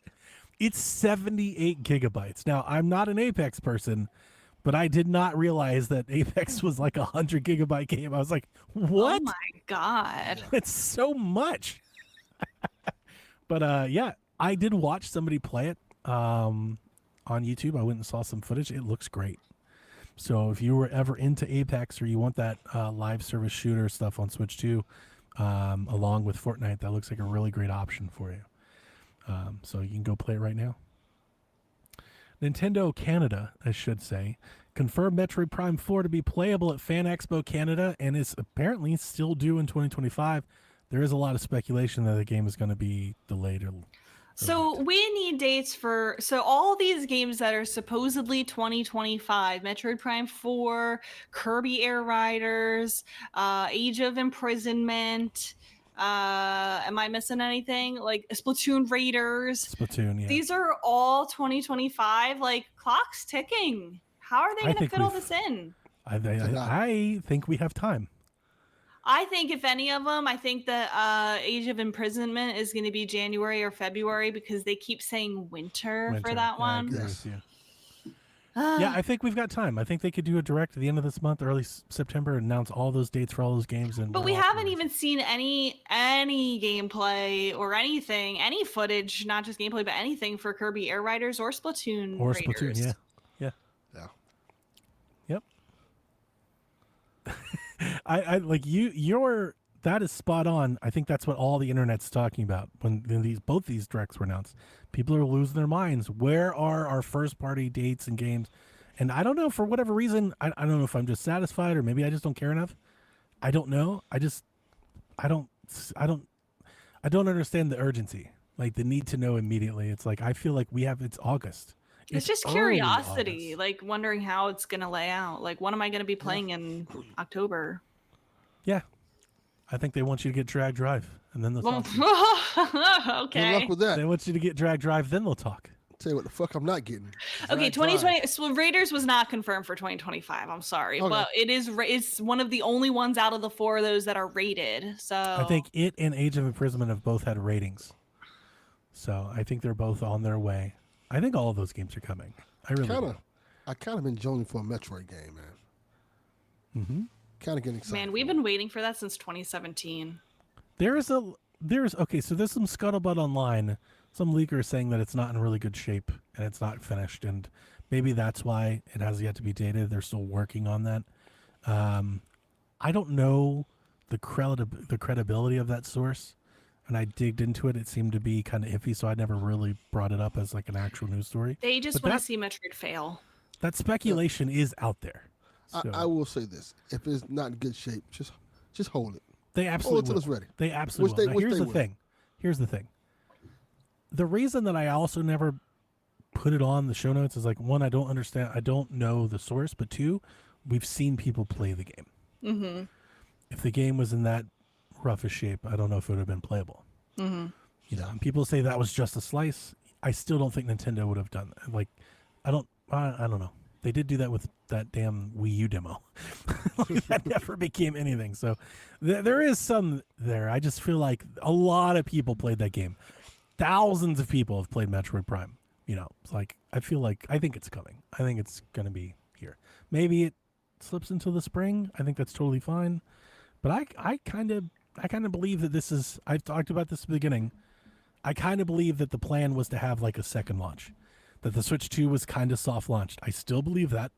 [SPEAKER 3] it's 78 gigabytes. Now, I'm not an Apex person, but I did not realize that Apex was like 100 gigabyte game. I was like, what?
[SPEAKER 2] Oh my God.
[SPEAKER 3] It's so much. But yeah, I did watch somebody play it on YouTube. I went and saw some footage. It looks great. So if you were ever into Apex or you want that live service shooter stuff on Switch 2, along with Fortnite, that looks like a really great option for you. So you can go play it right now. Nintendo Canada, I should say, confirmed Metroid Prime 4 to be playable at Fan Expo Canada and is apparently still due in 2025. There is a lot of speculation that the game is going to be delayed or
[SPEAKER 2] So we need dates for all these games that are supposedly 2025, Metroid Prime 4, Kirby Air Riders, Age of Imprisonment. Am I missing anything? Like Splatoon Raiders.
[SPEAKER 3] Splatoon, yeah.
[SPEAKER 2] These are all 2025. Like, clock's ticking. How are they going to fit all this in?
[SPEAKER 3] I think we have time.
[SPEAKER 2] I think if any of them, I think that Age of Imprisonment is going to be January or February because they keep saying winter for that one.
[SPEAKER 3] Yes. Yeah, I think we've got time. I think they could do a direct at the end of this month, early September, and announce all those dates for all those games.
[SPEAKER 2] But we haven't even seen any gameplay or anything, any footage, not just gameplay, but anything for Kirby Air Riders or Splatoon Raiders.
[SPEAKER 3] Splatoon, yeah. Yep. I like you're that is spot on. I think that's what all the internet's talking about when both these directs were announced. People are losing their minds. Where are our first party dates and games? And I don't know, for whatever reason, I don't know if I'm just satisfied or maybe I just don't care enough. I don't know. I don't understand the urgency, like the need to know immediately. It's like I feel like it's August.
[SPEAKER 2] It's just curiosity, like wondering how it's going to lay out. Like, what am I going to be playing in October?
[SPEAKER 3] Yeah. I think they want you to get Drag Drive, and then they'll talk.
[SPEAKER 2] Okay.
[SPEAKER 4] Good luck with that.
[SPEAKER 3] They want you to get Drag Drive, then they'll talk.
[SPEAKER 4] Tell you what the fuck I'm not getting.
[SPEAKER 2] Okay,
[SPEAKER 4] Drag Drive.
[SPEAKER 2] 2020. So Raiders was not confirmed for 2025. I'm sorry,
[SPEAKER 4] Okay.
[SPEAKER 2] but it's one of the only ones out of the 4 of those that are rated. So
[SPEAKER 3] I think it and Age of Imprisonment have both had ratings. So I think they're both on their way. I think all of those games are coming. I really do.
[SPEAKER 4] I kind of been jonesing for a Metroid game, man.
[SPEAKER 3] Mm-hmm.
[SPEAKER 4] Kind of getting excited.
[SPEAKER 2] man, we've been waiting for that since 2017.
[SPEAKER 3] There's okay, so there's some scuttlebutt online. Some leakers saying that it's not in really good shape and it's not finished, and maybe that's why it has yet to be dated. They're still working on that. I don't know the credibility of that source, and I digged into it. It seemed to be kind of iffy, so I never really brought it up as like an actual news story.
[SPEAKER 2] They just
[SPEAKER 3] But
[SPEAKER 2] want to see Metroid fail.
[SPEAKER 3] That speculation is out there. So
[SPEAKER 4] I will say this: if it's not in good shape, just hold it.
[SPEAKER 3] they absolutely
[SPEAKER 4] until
[SPEAKER 3] will.
[SPEAKER 4] it's ready.
[SPEAKER 3] They absolutely will. Now, here's the thing. Here's the thing. The reason that I also never put it on the show notes is like, one, I don't understand. I don't know the source, but two, we've seen people play the game.
[SPEAKER 2] Mm-hmm.
[SPEAKER 3] If the game was in that rough a shape, I don't know if it would have been playable.
[SPEAKER 2] Mm-hmm.
[SPEAKER 3] You know, and people say that was just a slice. I still don't think Nintendo would have done that. Like, I don't know. They did do that with that damn Wii U demo. Like, that never became anything. So there is some there. I just feel like a lot of people played that game. Thousands of people have played Metroid Prime. You know, it's like, I think it's coming. I think it's going to be here. Maybe it slips into the spring. I think that's totally fine. But I kind of believe that this is, I've talked about this at the beginning. I kind of believe that the plan was to have like a second launch, that the Switch 2 was kind of soft launched. I still believe that.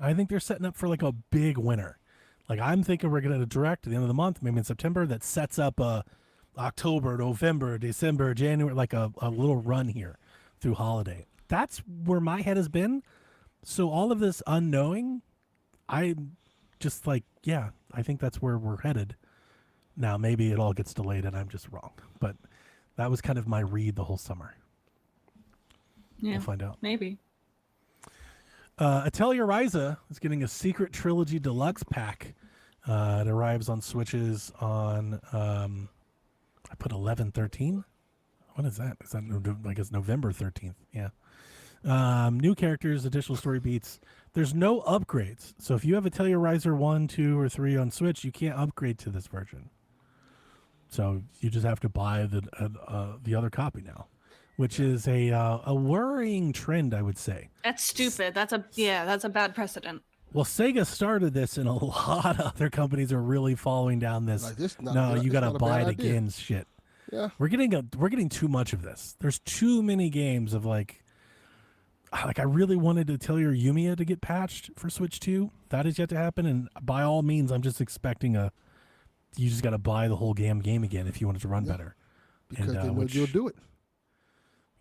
[SPEAKER 3] I think they're setting up for like a big winner. Like, I'm thinking we're going to direct at the end of the month, maybe in September, that sets up a October, November, December, January, like a little run here through holiday. That's where my head has been. So all of this unknowing, I'm just like, yeah, I think that's where we're headed. Now, maybe it all gets delayed and I'm just wrong. But that was kind of my read the whole summer.
[SPEAKER 2] Yeah,
[SPEAKER 3] We'll find out.
[SPEAKER 2] maybe.
[SPEAKER 3] Atelier Ryza is getting a Secret Trilogy Deluxe pack. It arrives on Switches on, I put 11/13. What is that? Is that, I guess, November 13th? Yeah. New characters, additional story beats. There's no upgrades. So if you have Atelier Ryza 1, 2, or 3 on Switch, you can't upgrade to this version. So you just have to buy the other copy now, which is a worrying trend, I would say.
[SPEAKER 2] That's stupid. That's a bad precedent.
[SPEAKER 3] Well, Sega started this, and a lot of other companies are really following down this.
[SPEAKER 4] Like, this not-
[SPEAKER 3] No, you
[SPEAKER 4] it's
[SPEAKER 3] got to
[SPEAKER 4] not a
[SPEAKER 3] buy
[SPEAKER 4] bad
[SPEAKER 3] it
[SPEAKER 4] idea.
[SPEAKER 3] again shit.
[SPEAKER 4] Yeah.
[SPEAKER 3] We're getting too much of this. There's too many games of like I really wanted to tell your Yumiya to get patched for Switch 2. That is yet to happen, and by all means, I'm just expecting you just got to buy the whole game again if you want it to run better.
[SPEAKER 4] Because
[SPEAKER 3] And,
[SPEAKER 4] they know
[SPEAKER 3] which-
[SPEAKER 4] you'll do it.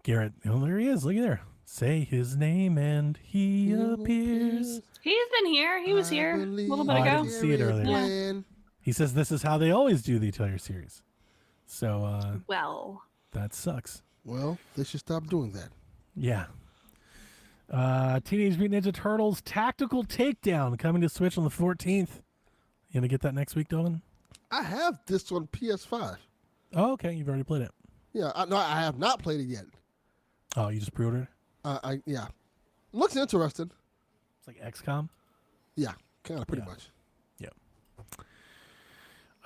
[SPEAKER 3] Garrett, oh, there he is. Look at there. Say his name and he appears.
[SPEAKER 2] He's been here. He was here a little bit
[SPEAKER 3] I
[SPEAKER 2] ago.
[SPEAKER 3] didn't see it earlier.
[SPEAKER 4] Plan.
[SPEAKER 3] He says this is how they always do the Atelier series. So
[SPEAKER 2] Well,
[SPEAKER 3] that sucks.
[SPEAKER 4] Well, they should stop doing that.
[SPEAKER 3] Yeah. Teenage Mutant Ninja Turtles Tactical Takedown coming to Switch on the 14th. You gonna get that next week, Dylan?
[SPEAKER 4] I have this on PS5.
[SPEAKER 3] Oh, okay. You've already played it.
[SPEAKER 4] Yeah, I have not played it yet.
[SPEAKER 3] Oh, you just pre-ordered?
[SPEAKER 4] Yeah. Looks interesting.
[SPEAKER 3] It's like XCOM.
[SPEAKER 4] Yeah, kind of pretty
[SPEAKER 3] Yeah.
[SPEAKER 4] much.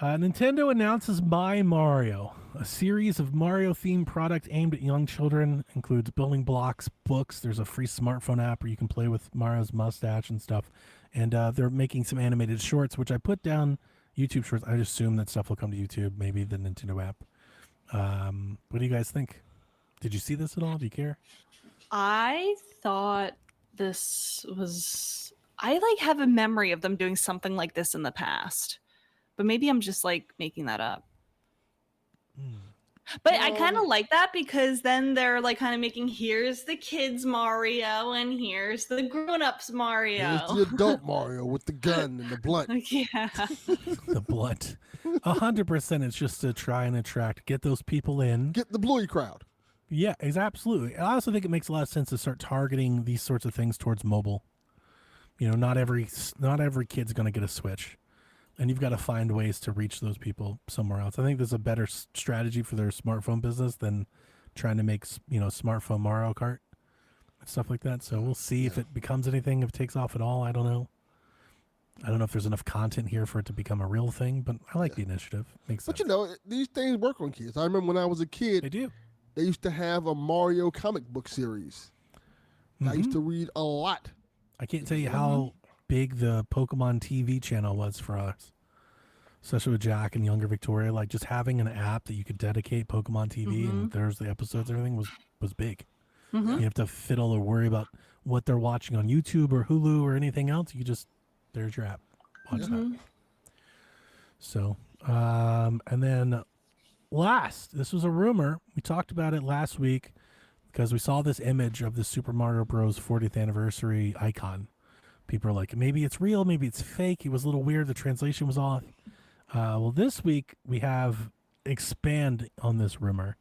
[SPEAKER 3] Yeah. Nintendo announces My Mario, a series of Mario-themed product aimed at young children. Includes building blocks, books. There's a free smartphone app where you can play with Mario's mustache and stuff. And they're making some animated shorts, which I put down YouTube shorts. I assume that stuff will come to YouTube, maybe the Nintendo app. What do you guys think? Did you see this at all? Do you care?
[SPEAKER 2] I thought this was. I have a memory of them doing something like this in the past, but maybe I'm just making that up. But I kind of like that because then they're kind of making, here's the kids Mario and here's the grown-ups Mario.
[SPEAKER 4] Here's the adult Mario with the gun and the blunt.
[SPEAKER 2] Yeah.
[SPEAKER 3] The blunt. 100%. It's just to try and get those people in.
[SPEAKER 4] Get the bluey crowd.
[SPEAKER 3] Yeah, absolutely. I also think it makes a lot of sense to start targeting these sorts of things towards mobile. You know, not every kid's going to get a Switch, and you've got to find ways to reach those people somewhere else. I think there's a better strategy for their smartphone business than trying to make smartphone Mario Kart. stuff like that. So we'll see if it becomes anything, if it takes off at all. I don't know. I don't know if there's enough content here for it to become a real thing, but I like the initiative. Makes sense.
[SPEAKER 4] But these things work on kids. I remember when I was a kid,
[SPEAKER 3] They do.
[SPEAKER 4] they used to have a Mario comic book series. I used to read a lot.
[SPEAKER 3] I can't tell you how big the Pokemon TV channel was for us, especially with Jack and younger Victoria. Like just having an app that you could dedicate Pokemon TV and there's the episodes and everything was big. You have to fiddle or worry about what they're watching on YouTube or Hulu or anything else. You just, there's your app. Watch that. So, and then last, this was a rumor. We talked about it last week because we saw this image of the Super Mario Bros. 40th anniversary icon. People are like, maybe it's real, maybe it's fake. It was a little weird. The translation was off. Well, this week we have expand on this rumor.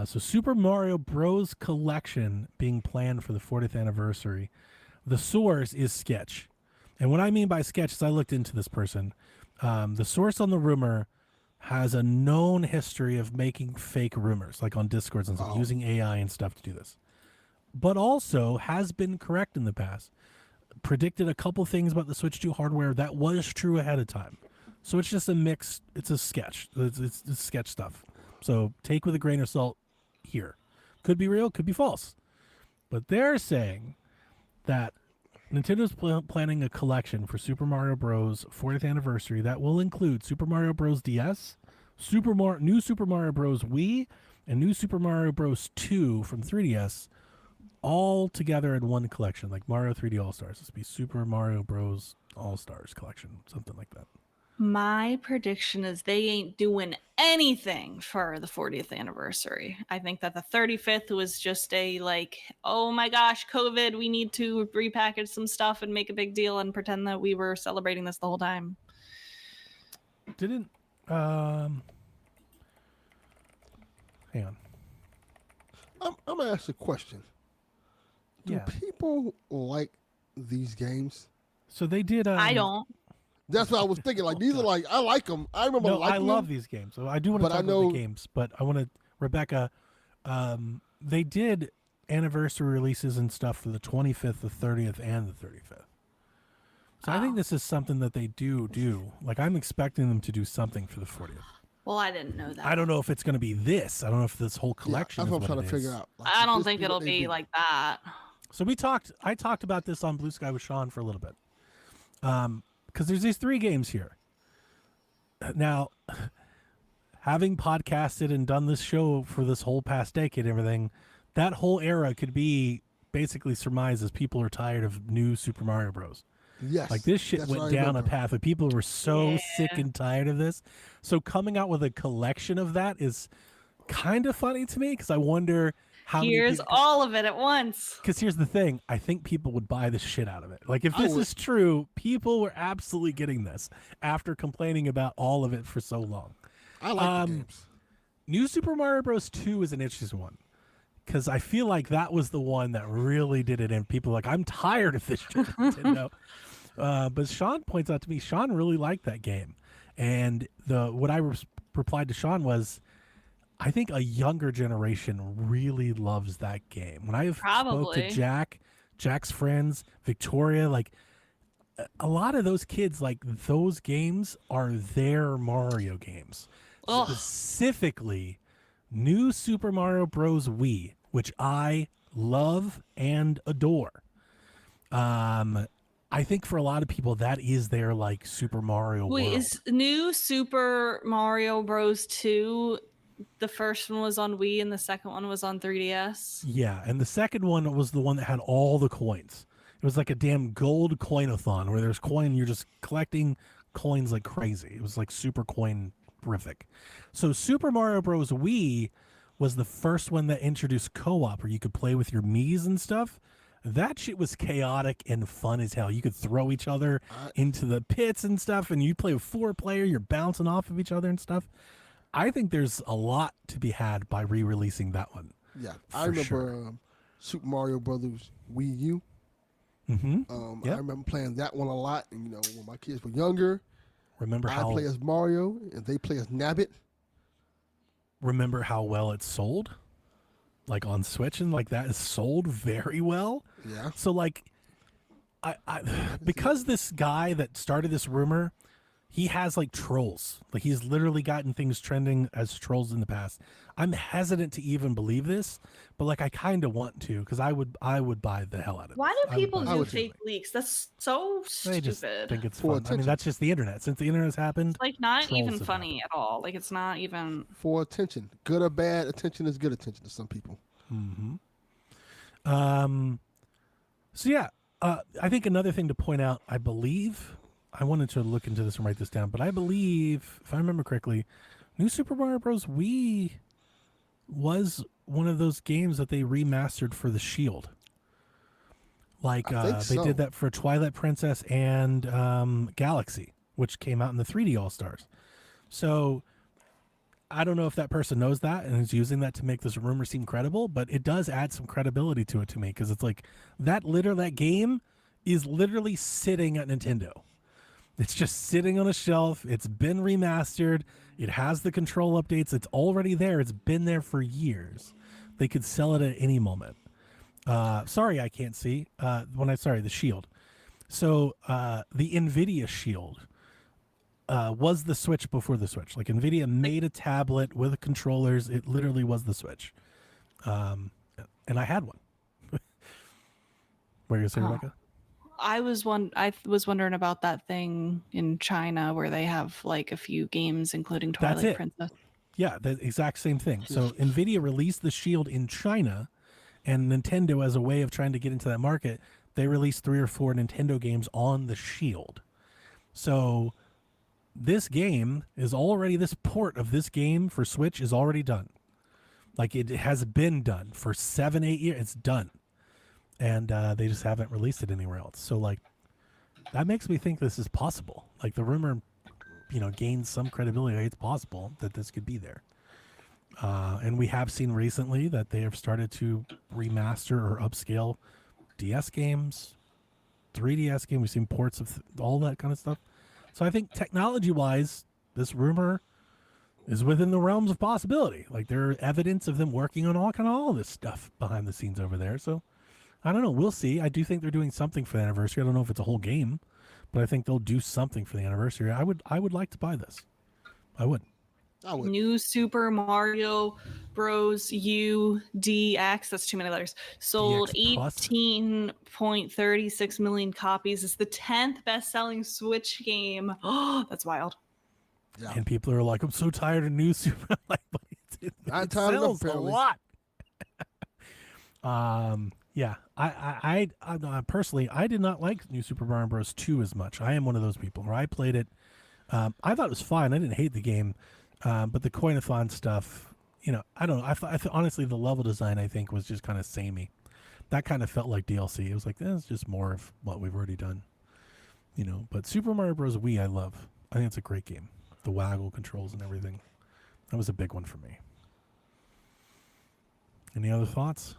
[SPEAKER 3] So Super Mario Bros. Collection being planned for the 40th anniversary. The source is Sketch. And what I mean by Sketch is I looked into this person. The source on the rumor has a known history of making fake rumors, like on Discords and stuff, using AI and stuff to do this. But also has been correct in the past. Predicted a couple things about the Switch 2 hardware that was true ahead of time. So it's just a mix. It's a sketch. It's sketch stuff. So take with a grain of salt here. Could be real, could be false. But they're saying that Nintendo's planning a collection for Super Mario Bros. 40th anniversary that will include Super Mario Bros. DS, new Super Mario Bros. Wii, and new Super Mario Bros. 2 from 3DS, all together in one collection, like Mario 3D All-Stars. This would be Super Mario Bros. All-Stars collection, something like that.
[SPEAKER 2] My prediction is they ain't doing anything for the 40th anniversary. I think that the 35th was just a like, oh my gosh, COVID, we need to repackage some stuff and make a big deal and pretend that we were celebrating this the whole time.
[SPEAKER 3] Hang on.
[SPEAKER 4] I'm going to ask a question. Do people like these games?
[SPEAKER 3] So they did.
[SPEAKER 2] I don't.
[SPEAKER 4] That's what I was thinking. Like these are like I like them. I remember liking them.
[SPEAKER 3] I love these games. So I do want to talk about the games, but I want to Rebecca. They did anniversary releases and stuff for the 25th, the 30th, and the 35th. So I think this is something that they do. Like I'm expecting them to do something for the 40th.
[SPEAKER 2] Well, I didn't know that.
[SPEAKER 3] I don't know if it's going to be this. I don't know if this whole collection.
[SPEAKER 4] That's
[SPEAKER 3] is
[SPEAKER 4] what I'm trying to figure out. Like,
[SPEAKER 2] I don't think it'll be like that.
[SPEAKER 3] So I talked about this on Blue Sky with Sean for a little bit. Because there's these 3 games here. Now, having podcasted and done this show for this whole past decade and everything, that whole era could be basically surmised as people are tired of new Super Mario Bros.
[SPEAKER 4] Yes.
[SPEAKER 3] Like this shit went down a path of people were so sick and tired of this. So coming out with a collection of that is kind of funny to me because I wonder how
[SPEAKER 2] here's all of it at once.
[SPEAKER 3] Because here's the thing, I think people would buy the shit out of it. Like if this is true, people were absolutely getting this after complaining about all of it for so long.
[SPEAKER 4] I like the games.
[SPEAKER 3] New Super Mario Bros. 2 is an interesting one because I feel like that was the one that really did it, and people are like, I'm tired of this shit, Nintendo. But Sean points out to me, Sean really liked that game, and what I replied to Sean was, I think a younger generation really loves that game. When I spoke to Jack's friends, Victoria, like a lot of those kids, like those games are their Mario games.
[SPEAKER 2] Ugh.
[SPEAKER 3] Specifically, new Super Mario Bros. Wii, which I love and adore. I think for a lot of people, that is their like Super Mario
[SPEAKER 2] Wait,
[SPEAKER 3] world.
[SPEAKER 2] is new Super Mario Bros. 2... The first one was on Wii and the second one was on 3DS.
[SPEAKER 3] Yeah, and the second one was the one that had all the coins. It was like a damn gold coin-a-thon where there's coin, you're just collecting coins like crazy. It was like super coin-rific. So Super Mario Bros. Wii was the first one that introduced co-op where you could play with your Miis and stuff. That shit was chaotic and fun as hell. You could throw each other into the pits and stuff, and you play with 4-player, you're bouncing off of each other and stuff. I think there's a lot to be had by re-releasing that one.
[SPEAKER 4] Yeah, I remember Super Mario Brothers Wii U.
[SPEAKER 3] Mm-hmm.
[SPEAKER 4] I remember playing that one a lot. And when my kids were younger, I play as Mario and they play as Nabbit.
[SPEAKER 3] Remember how well it sold? like on Switch, and like that is sold very well.
[SPEAKER 4] Yeah.
[SPEAKER 3] So like, I because this guy that started this rumor, he has like trolls. Like he's literally gotten things trending as trolls in the past. I'm hesitant to even believe this, but like I kind of want to because I would buy the hell out of it.
[SPEAKER 2] Why do people
[SPEAKER 4] I
[SPEAKER 2] do
[SPEAKER 4] would
[SPEAKER 2] fake leaks? That's so
[SPEAKER 3] They just
[SPEAKER 2] stupid.
[SPEAKER 3] think it's
[SPEAKER 4] For
[SPEAKER 3] fun. I mean,
[SPEAKER 4] attention.
[SPEAKER 3] that's just the internet. Since the internet's happened,
[SPEAKER 2] It's like not
[SPEAKER 3] trolls
[SPEAKER 2] even
[SPEAKER 3] have
[SPEAKER 2] funny at all. Like it's not even.
[SPEAKER 4] For attention, good or bad, attention is good attention to some people.
[SPEAKER 3] So yeah, I think another thing to point out, I believe, I wanted to look into this and write this down, but I believe, if I remember correctly, New Super Mario Bros. Wii was one of those games that they remastered for the Shield. Like
[SPEAKER 4] I think
[SPEAKER 3] they
[SPEAKER 4] so.
[SPEAKER 3] did that for Twilight Princess and Galaxy, which came out in the 3D All Stars. So I don't know if that person knows that and is using that to make this rumor seem credible, but it does add some credibility to it to me because it's like that game is literally sitting at Nintendo. It's just sitting on a shelf. It's been remastered. It has the control updates. It's already there. It's been there for years. They could sell it at any moment. Sorry, I can't see. The Shield. So the NVIDIA Shield was the Switch before the Switch. Like NVIDIA made a tablet with controllers. It literally was the Switch. And I had one. What are you going to say, Rebecca?
[SPEAKER 2] I was wondering about that thing in China where they have like a few games, including
[SPEAKER 3] That's
[SPEAKER 2] Twilight
[SPEAKER 3] it.
[SPEAKER 2] Princess.
[SPEAKER 3] Yeah, the exact same thing. So NVIDIA released the Shield in China, and Nintendo, as a way of trying to get into that market, they released 3 or 4 Nintendo games on the Shield. So this port of this game for Switch is already done. Like it has been done for 7-8 years. It's done. And they just haven't released it anywhere else. So like that makes me think this is possible. Like the rumor, gains some credibility. Like, it's possible that this could be there. And we have seen recently that they have started to remaster or upscale DS games, 3DS games. We've seen ports of all that kind of stuff. So I think technology-wise, this rumor is within the realms of possibility. Like there are evidence of them working on all this stuff behind the scenes over there. So I don't know. We'll see. I do think they're doing something for the anniversary. I don't know if it's a whole game, but I think they'll do something for the anniversary. I would like to buy this. I would.
[SPEAKER 2] New Super Mario Bros. U DX. That's too many letters. Sold
[SPEAKER 3] DX Plus?
[SPEAKER 2] 18.36 million copies. It's the 10th best-selling Switch game. Oh, that's wild.
[SPEAKER 4] Yeah.
[SPEAKER 3] And people are like, I'm so tired of New Super. I'm like, but it
[SPEAKER 4] tired enough,
[SPEAKER 3] sells a
[SPEAKER 4] apparently.
[SPEAKER 3] lot. Yeah, I personally, I did not like New Super Mario Bros. 2 as much. I am one of those people where I played it. I thought it was fine. I didn't hate the game, but the coin-a-thon stuff, I don't know. I honestly, the level design, I think, was just kind of samey. That kind of felt like DLC. It was like, it's just more of what we've already done. But Super Mario Bros. Wii, I love. I think it's a great game. The waggle controls and everything. That was a big one for me. Any other thoughts?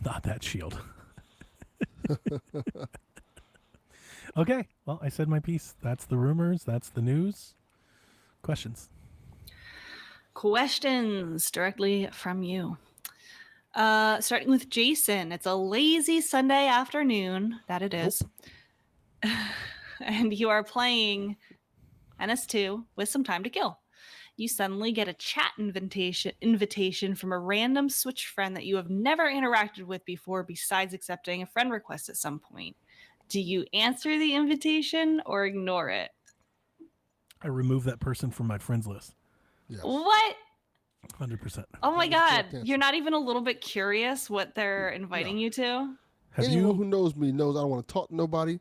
[SPEAKER 3] Not that Shield. Okay, well, I said my piece. That's the rumors. That's the news. Questions?
[SPEAKER 2] Questions directly from you. Starting with Jason. It's a lazy Sunday afternoon. That it is. And you are playing NS2 with some time to kill. You suddenly get a chat invitation from a random Switch friend that you have never interacted with before besides accepting a friend request at some point. Do you answer the invitation or ignore it?
[SPEAKER 3] I remove that person from my friends list.
[SPEAKER 4] Yes.
[SPEAKER 2] What?
[SPEAKER 3] 100%.
[SPEAKER 2] Oh my
[SPEAKER 4] That is
[SPEAKER 2] god.
[SPEAKER 4] correct answer.
[SPEAKER 2] You're not even a little bit curious what they're inviting you to?
[SPEAKER 3] Have
[SPEAKER 4] Anyone
[SPEAKER 3] you?
[SPEAKER 4] who knows me knows I don't want to talk to nobody.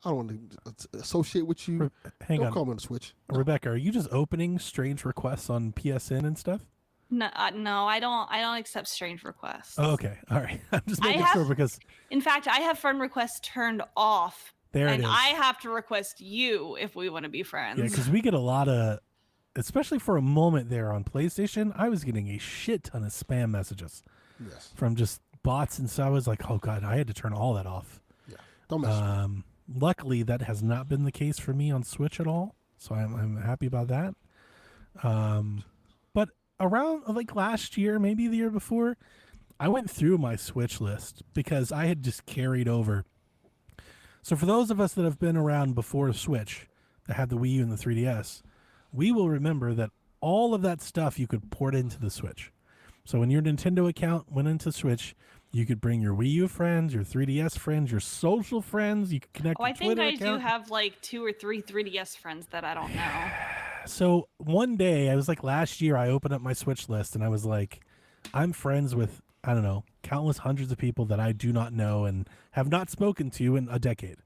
[SPEAKER 4] I don't want to associate with you.
[SPEAKER 3] Hang
[SPEAKER 4] Don't
[SPEAKER 3] on,
[SPEAKER 4] call me on the Switch.
[SPEAKER 3] Rebecca. Are you just opening strange requests on PSN and stuff?
[SPEAKER 2] No, I don't accept strange requests.
[SPEAKER 3] Oh, okay, all right. I'm just making
[SPEAKER 2] have-
[SPEAKER 3] sure because
[SPEAKER 2] In fact, I have friend requests turned off.
[SPEAKER 3] there it
[SPEAKER 2] And
[SPEAKER 3] is.
[SPEAKER 2] I have to request you if we want to be friends.
[SPEAKER 3] Yeah, because we get a lot of, especially for a moment there on PlayStation, I was getting a shit ton of spam messages
[SPEAKER 4] Yes.
[SPEAKER 3] from just bots, and so I was like, oh god, I had to turn all that off.
[SPEAKER 4] Yeah. Don't mess with me.
[SPEAKER 3] Luckily, that has not been the case for me on Switch at all, so I'm happy about that. But around like last year, maybe the year before, I went through my Switch list because I had just carried over. So for those of us that have been around before Switch, that had the Wii U and the 3DS, we will remember that all of that stuff you could port into the Switch. So when your Nintendo account went into Switch, you could bring your Wii U friends, your 3DS friends, your social friends. You could connect
[SPEAKER 2] Oh,
[SPEAKER 3] your
[SPEAKER 2] I think
[SPEAKER 3] Twitter
[SPEAKER 2] I
[SPEAKER 3] account.
[SPEAKER 2] do have like 2 or 3 3DS friends that I don't know.
[SPEAKER 3] So one day, I was like last year, I opened up my Switch list and I was like, I'm friends with, I don't know, countless hundreds of people that I do not know and have not spoken to in a decade.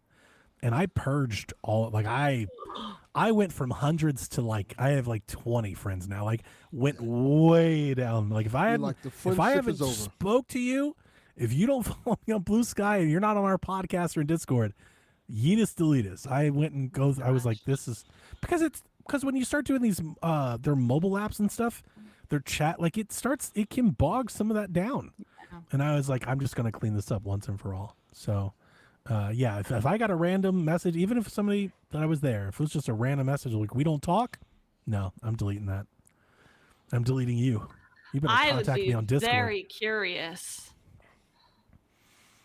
[SPEAKER 3] And I purged all, like I went from hundreds to like, I have like 20 friends now, like went way down. Like if I
[SPEAKER 4] You're
[SPEAKER 3] had,
[SPEAKER 4] like, the
[SPEAKER 3] if I
[SPEAKER 4] friendship
[SPEAKER 3] haven't
[SPEAKER 4] is over.
[SPEAKER 3] spoke to you, if you don't follow me on Blue Sky and you're not on our podcast or in Discord, yeetus deletus. I went and I was like, this is, because when you start doing these, their mobile apps and stuff, their chat, like it can bog some of that down. And I was like, I'm just going to clean this up once and for all. So, yeah, if I got a random message, even if somebody that I was there, if it was just a random message like, we don't talk, no, I'm deleting that. I'm deleting you. You better
[SPEAKER 2] I would
[SPEAKER 3] contact
[SPEAKER 2] be
[SPEAKER 3] me on Discord.
[SPEAKER 2] very curious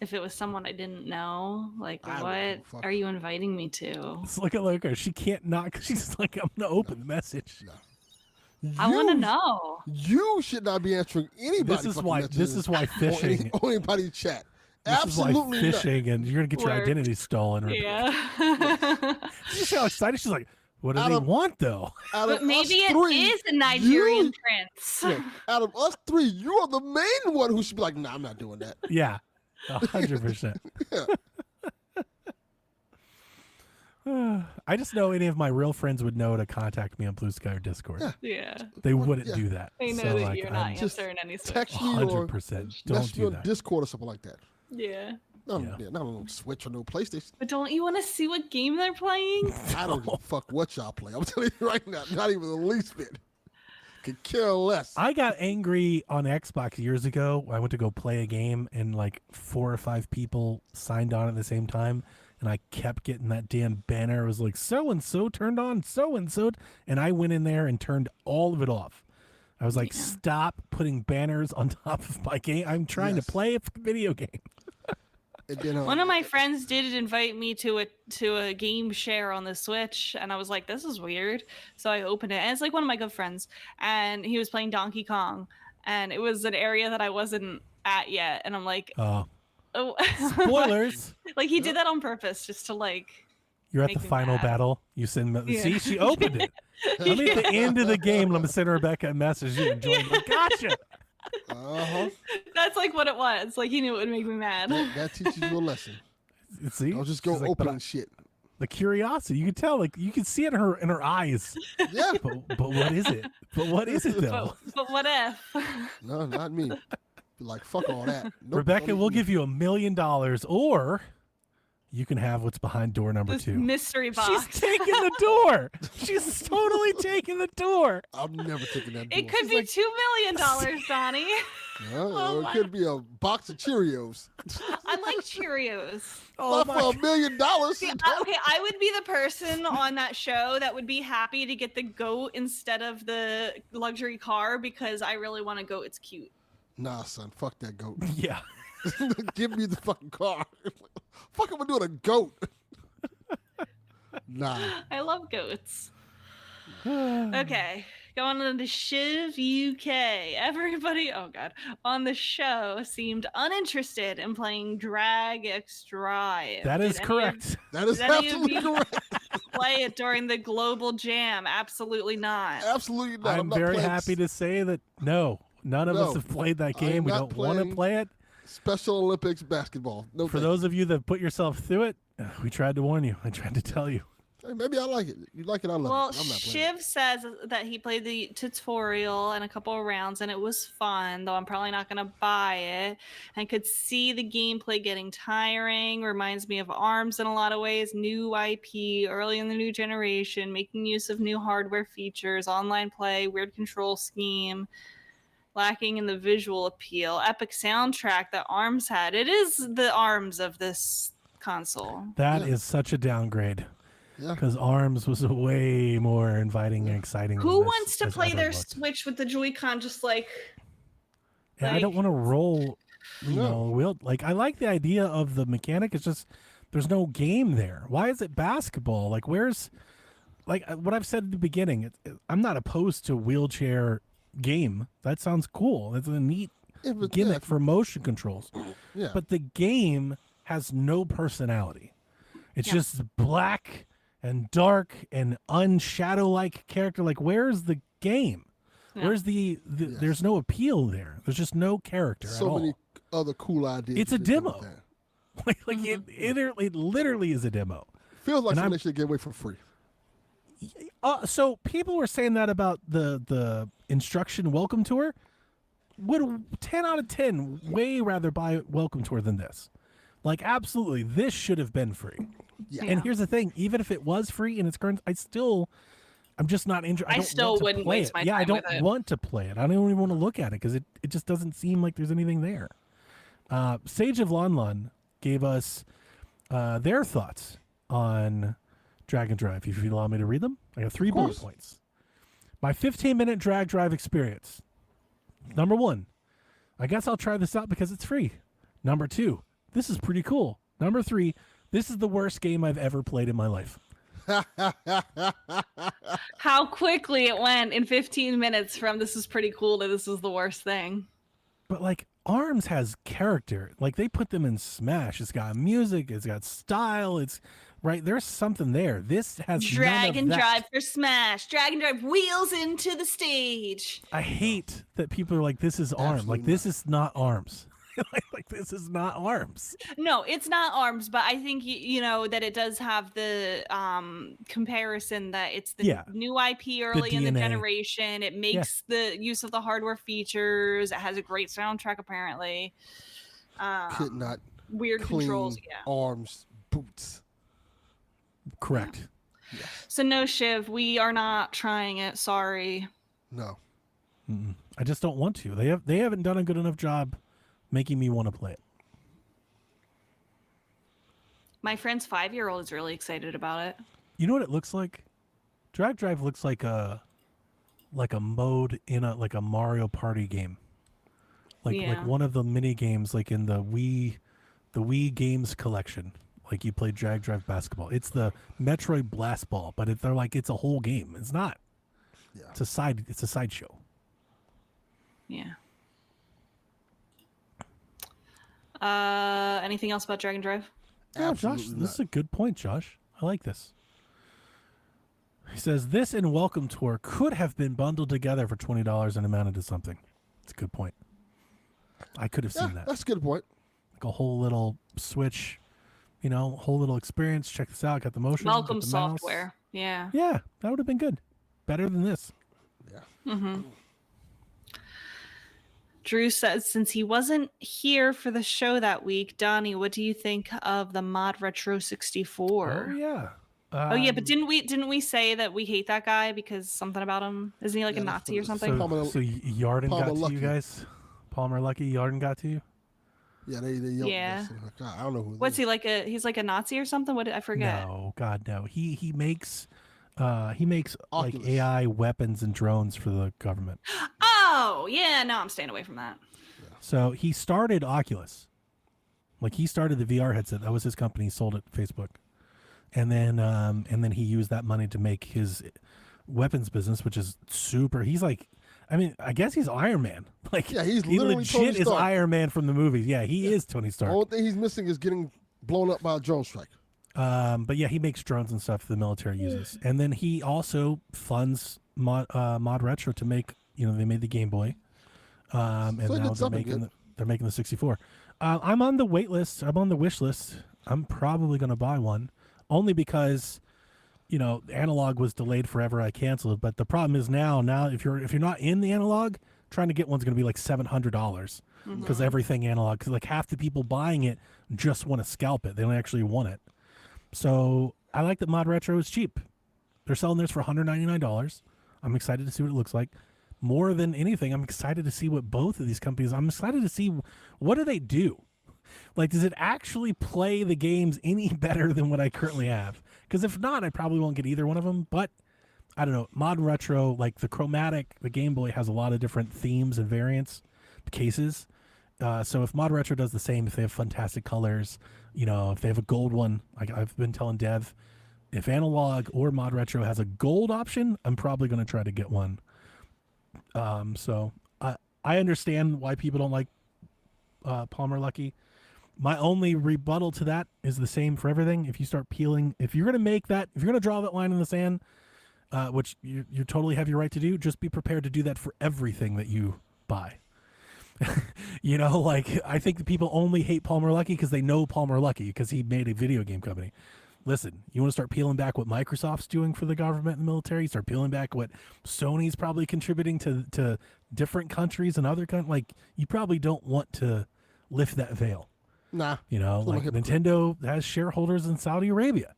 [SPEAKER 2] if it was someone I didn't know. Like,
[SPEAKER 4] I
[SPEAKER 2] what
[SPEAKER 4] wouldn't fuck-
[SPEAKER 2] are you inviting me to?
[SPEAKER 3] Let's look at her. She can't not, cause she's like, I'm going to open the message.
[SPEAKER 2] I want to
[SPEAKER 4] You-
[SPEAKER 2] know.
[SPEAKER 4] You should not be answering anybody's
[SPEAKER 3] This is
[SPEAKER 4] fucking
[SPEAKER 3] why,
[SPEAKER 4] messages
[SPEAKER 3] this is why fishing,
[SPEAKER 4] or anybody's chat.
[SPEAKER 3] this
[SPEAKER 4] Absolutely
[SPEAKER 3] is why
[SPEAKER 4] not.
[SPEAKER 3] fishing and you're going to get your
[SPEAKER 2] Work.
[SPEAKER 3] identity stolen. Or,
[SPEAKER 2] Yeah.
[SPEAKER 3] She's so excited. She's like, what do
[SPEAKER 4] Out
[SPEAKER 3] they
[SPEAKER 4] of-
[SPEAKER 3] want though?
[SPEAKER 4] Out
[SPEAKER 2] But
[SPEAKER 4] of
[SPEAKER 2] maybe
[SPEAKER 4] us
[SPEAKER 2] it
[SPEAKER 4] three,
[SPEAKER 2] is a Nigerian
[SPEAKER 4] you-
[SPEAKER 2] prince.
[SPEAKER 4] look, out of us three, you are the main one who should be like, nah, I'm not doing that.
[SPEAKER 3] Yeah, 100%.
[SPEAKER 4] Yeah.
[SPEAKER 3] I just know any of my real friends would know to contact me on Blue Sky or Discord.
[SPEAKER 4] Yeah.
[SPEAKER 2] Yeah.
[SPEAKER 3] They wouldn't
[SPEAKER 4] yeah.
[SPEAKER 3] do that.
[SPEAKER 2] They know
[SPEAKER 3] So,
[SPEAKER 2] that
[SPEAKER 3] like,
[SPEAKER 2] you're not
[SPEAKER 3] I'm
[SPEAKER 4] Just
[SPEAKER 2] answering any Switch.
[SPEAKER 4] Text me or
[SPEAKER 3] 100%.
[SPEAKER 4] message
[SPEAKER 3] Don't
[SPEAKER 4] me
[SPEAKER 3] do
[SPEAKER 4] on
[SPEAKER 3] that.
[SPEAKER 4] Discord or something like that.
[SPEAKER 2] Yeah.
[SPEAKER 4] No,
[SPEAKER 3] Yeah.
[SPEAKER 4] not on no Switch or no PlayStation.
[SPEAKER 2] But don't you want to see what game they're playing?
[SPEAKER 4] I don't give a fuck what y'all play. I'm telling you right now, not even the least bit. Could care less.
[SPEAKER 3] I got angry on Xbox years ago. I went to go play a game and like 4 or 5 people signed on at the same time. And I kept getting that damn banner. It was like, so-and-so turned on so-and-so. And I went in there and turned all of it off. I was like, stop putting banners on top of my game. I'm trying
[SPEAKER 4] Yes.
[SPEAKER 3] to play a video game.
[SPEAKER 4] And then,
[SPEAKER 2] One of my friends did invite me to a game share on the Switch, and I was like, "This is weird." So I opened it, and it's like one of my good friends, and he was playing Donkey Kong, and it was an area that I wasn't at yet, and I'm like,
[SPEAKER 3] Oh,
[SPEAKER 2] "Oh,
[SPEAKER 3] spoilers.
[SPEAKER 2] like he did that on purpose, just to like.
[SPEAKER 3] You're at
[SPEAKER 2] Make
[SPEAKER 3] the
[SPEAKER 2] me
[SPEAKER 3] final
[SPEAKER 2] mad.
[SPEAKER 3] battle. You send me.
[SPEAKER 2] Yeah.
[SPEAKER 3] See, she opened it. I'm at the end of the game, and I'm sending Rebecca a message. You enjoyed it. Gotcha.
[SPEAKER 4] uh-huh.
[SPEAKER 2] That's like what it was. Like he knew it would make me mad.
[SPEAKER 4] That teaches you a lesson.
[SPEAKER 3] See,
[SPEAKER 4] Don't just go
[SPEAKER 3] She's like, but
[SPEAKER 4] opening shit.
[SPEAKER 3] the curiosity. You can tell, like you can see it in her eyes.
[SPEAKER 4] Yeah.
[SPEAKER 3] But what is it? But what is it though?
[SPEAKER 2] But what if?
[SPEAKER 4] No, not me. Be like, fuck all that. Nope,
[SPEAKER 3] Rebecca,
[SPEAKER 4] don't
[SPEAKER 3] we'll
[SPEAKER 4] even-
[SPEAKER 3] give you $1 million, or you can have what's behind door number
[SPEAKER 2] This
[SPEAKER 3] 2.
[SPEAKER 2] mystery box.
[SPEAKER 3] She's taking the door. She's totally taking the door.
[SPEAKER 4] I'm never taking that.
[SPEAKER 2] It
[SPEAKER 4] door.
[SPEAKER 2] could be $2 million, Donnie.
[SPEAKER 4] Or it could be a box of Cheerios.
[SPEAKER 2] I like Cheerios.
[SPEAKER 3] Oh
[SPEAKER 4] Not
[SPEAKER 3] my!
[SPEAKER 4] for $1 million.
[SPEAKER 2] See, okay, I would be the person on that show that would be happy to get the goat instead of the luxury car because I really want a goat. It's cute.
[SPEAKER 4] Nah, son. Fuck that goat.
[SPEAKER 3] Yeah.
[SPEAKER 4] Give me the fucking car. Fuck, am I doing a goat? Nah.
[SPEAKER 2] I love goats. Okay, going on to Shiv UK. Everybody, oh god, on the show seemed uninterested in playing Drag X Drive.
[SPEAKER 3] That is
[SPEAKER 2] Did any of-
[SPEAKER 3] correct.
[SPEAKER 4] That is
[SPEAKER 2] Did any of
[SPEAKER 4] absolutely
[SPEAKER 2] you-
[SPEAKER 4] correct.
[SPEAKER 2] Play it during the global jam? Absolutely not.
[SPEAKER 4] Absolutely not.
[SPEAKER 3] I'm
[SPEAKER 4] not
[SPEAKER 3] very
[SPEAKER 4] playing
[SPEAKER 3] happy to say that no, none of us
[SPEAKER 4] No,
[SPEAKER 3] have played that
[SPEAKER 4] I am
[SPEAKER 3] game. We
[SPEAKER 4] not
[SPEAKER 3] don't want to
[SPEAKER 4] playing
[SPEAKER 3] play it.
[SPEAKER 4] Special Olympics basketball. No,
[SPEAKER 3] For
[SPEAKER 4] thank
[SPEAKER 3] those of you that put yourself through it, we tried to warn you. I tried to tell you.
[SPEAKER 4] you. Hey, maybe I like it. You like it, I love
[SPEAKER 2] Well,
[SPEAKER 4] it. I'm not playing.
[SPEAKER 2] Shiv says that he played the tutorial and a couple of rounds, and it was fun, though I'm probably not going to buy it. And could see the gameplay getting tiring. Reminds me of ARMS in a lot of ways. New IP, early in the new generation, making use of new hardware features, online play, weird control scheme, lacking in the visual appeal. Epic soundtrack that ARMS had. It is the ARMS of this console.
[SPEAKER 3] That is such a downgrade.
[SPEAKER 4] Yeah.
[SPEAKER 3] Because ARMS was way more inviting and exciting.
[SPEAKER 2] Who
[SPEAKER 3] than this
[SPEAKER 2] wants to
[SPEAKER 3] has
[SPEAKER 2] play
[SPEAKER 3] ever
[SPEAKER 2] their
[SPEAKER 3] looked.
[SPEAKER 2] Switch with the Joy-Con just like?
[SPEAKER 3] Yeah, I don't want to roll.
[SPEAKER 4] No.
[SPEAKER 3] I like the idea of the mechanic. It's just there's no game there. Why is it basketball? Like, where's what I've said at the beginning? I'm not opposed to wheelchair game. That sounds cool. That's a neat gimmick for motion controls.
[SPEAKER 4] Yeah.
[SPEAKER 3] But the game has no personality. It's just black and dark and unshadow-like character. Like, where's the game?
[SPEAKER 2] Yeah.
[SPEAKER 3] Where's the there's no appeal there. There's just no character at all.
[SPEAKER 4] So many other cool ideas.
[SPEAKER 3] It's a
[SPEAKER 4] that they come
[SPEAKER 3] demo.
[SPEAKER 4] with that.
[SPEAKER 3] It literally is a demo.
[SPEAKER 4] Feels like
[SPEAKER 3] And
[SPEAKER 4] something they should get away for free.
[SPEAKER 3] So people were saying that about the instruction welcome tour. Would 10 out of 10 way rather buy welcome tour than this? Like, absolutely, this should have been free.
[SPEAKER 4] Yeah.
[SPEAKER 3] And here's the thing: even if it was free in its current, I'm just not interested.
[SPEAKER 2] I still wouldn't waste my
[SPEAKER 3] Yeah, I
[SPEAKER 2] time
[SPEAKER 3] don't
[SPEAKER 2] with it.
[SPEAKER 3] want to play it. I don't even want to look at it because it just doesn't seem like there's anything there. Sage of Lon gave us their thoughts on Drag and Drive. If you allow me to read them, I have 3 bullet points. My 15-minute drag drive experience. Number 1, I guess I'll try this out because it's free. Number 2, this is pretty cool. Number 3, this is the worst game I've ever played in my life.
[SPEAKER 2] How quickly it went in 15 minutes from this is pretty cool to this is the worst thing.
[SPEAKER 3] But like ARMS has character. Like they put them in Smash. It's got music. It's got style. It's right. There's something there. This has
[SPEAKER 2] Drag
[SPEAKER 3] none
[SPEAKER 2] and
[SPEAKER 3] of that.
[SPEAKER 2] Drive for Smash. Drag and Drive wheels into the stage.
[SPEAKER 3] I hate that people are like, this is ARMS. Like this is not ARMS. like this is not ARMS.
[SPEAKER 2] No, it's not ARMS, but I think you know that it does have the comparison that it's the new IP early in the
[SPEAKER 3] DNA.
[SPEAKER 2] generation. It makes the use of the hardware features. It has a great soundtrack apparently.
[SPEAKER 4] Could not
[SPEAKER 2] Weird
[SPEAKER 4] clean
[SPEAKER 2] controls, yeah.
[SPEAKER 4] arms, boots.
[SPEAKER 3] Correct.
[SPEAKER 4] Yeah.
[SPEAKER 2] So no, Shiv, we are not trying it. Sorry.
[SPEAKER 4] No.
[SPEAKER 3] Mm-mm. I just don't want to. They haven't done a good enough job making me want to play it.
[SPEAKER 2] My friend's 5-year-old is really excited about it.
[SPEAKER 3] You know what it looks like? Drag Drive looks like a mode in a Mario Party game. Like one of the mini games like in the Wii games collection. Like you play Drag Drive basketball. It's the Metroid Blast Ball, but they're like it's a whole game. It's not.
[SPEAKER 4] Yeah.
[SPEAKER 3] It's a sideshow.
[SPEAKER 2] Yeah. Anything else about Drag and Drive?
[SPEAKER 3] Yeah, Josh, this is a good point, Josh. I like this. He says this and Welcome Tour could have been bundled together for $20 and amounted to something. It's a good point. I could have seen that.
[SPEAKER 4] That's a good point.
[SPEAKER 3] Like a whole little Switch, whole little experience. Check this out. Got the motion.
[SPEAKER 2] Welcome
[SPEAKER 3] got the mouse.
[SPEAKER 2] software. Yeah.
[SPEAKER 3] Yeah, that would have been good. Better than this.
[SPEAKER 4] Yeah.
[SPEAKER 2] Mm-hmm. Drew says, since he wasn't here for the show that week, Donnie, what do you think of the Mod Retro 64?
[SPEAKER 3] Oh yeah.
[SPEAKER 2] Oh yeah, but didn't we say that we hate that guy because something about him? Isn't he like a Nazi or something?
[SPEAKER 3] So Yarden got to
[SPEAKER 4] Lucky.
[SPEAKER 3] you guys? Palmer Lucky, Yarden got to you?
[SPEAKER 4] Yeah, they yelled.
[SPEAKER 2] Yeah.
[SPEAKER 4] God, I don't know who.
[SPEAKER 2] What's he like? He's like a Nazi or something? What I forget.
[SPEAKER 3] No, God no. He makes like
[SPEAKER 4] Oculus.
[SPEAKER 3] AI weapons and drones for the government.
[SPEAKER 2] Oh yeah, no, I'm staying away from that.
[SPEAKER 3] So he started Oculus. Like he started the VR headset. That was his company. He sold it to Facebook. And then he used that money to make his weapons business, which is super. He's like, I guess he's Iron Man. Like,
[SPEAKER 4] Yeah, he's
[SPEAKER 3] he
[SPEAKER 4] literally
[SPEAKER 3] legit
[SPEAKER 4] Tony
[SPEAKER 3] is
[SPEAKER 4] Stark.
[SPEAKER 3] Iron Man from the movies. Yeah, he is Tony
[SPEAKER 4] The
[SPEAKER 3] Stark.
[SPEAKER 4] only thing he's missing is getting blown up by a drone strike.
[SPEAKER 3] But yeah, he makes drones and stuff the military uses. And then he also funds Mod Retro to make, they made the Game Boy. And
[SPEAKER 4] So he
[SPEAKER 3] now
[SPEAKER 4] did something good.
[SPEAKER 3] they're making the 64. I'm on the wait list. I'm on the wish list. I'm probably going to buy one only because, analog was delayed forever. I canceled it. But the problem is now if you're not in the analog, trying to get one's going to be like $700 because everything analog, because like half the people buying it just want to scalp it. They don't actually want it. So I like that Mod Retro is cheap. They're selling theirs for $199. I'm excited to see what it looks like. More than anything, I'm excited to see what both of these companies. I'm excited to see what do they do. Like, does it actually play the games any better than what I currently have? Because if not, I probably won't get either one of them. But I don't know. Modern Retro, like the chromatic, the Game Boy has a lot of different themes and variants, cases. So if Mod Retro does the same, if they have fantastic colors, if they have a gold one, like I've been telling Dev, if Analog or Mod Retro has a gold option, I'm probably going to try to get one. So I understand why people don't like Palmer Lucky. My only rebuttal to that is the same for everything. If you start peeling, if you're going to draw that line in the sand, which you totally have your right to do, just be prepared to do that for everything that you buy. Like I think that people only hate Palmer Luckey because they know Palmer Luckey because he made a video game company. Listen, you want to start peeling back what Microsoft's doing for the government and the military? Start peeling back what Sony's probably contributing to different countries and other countries. Like, you probably don't want to lift that veil.
[SPEAKER 4] Nah.
[SPEAKER 3] Like Nintendo has shareholders in Saudi Arabia.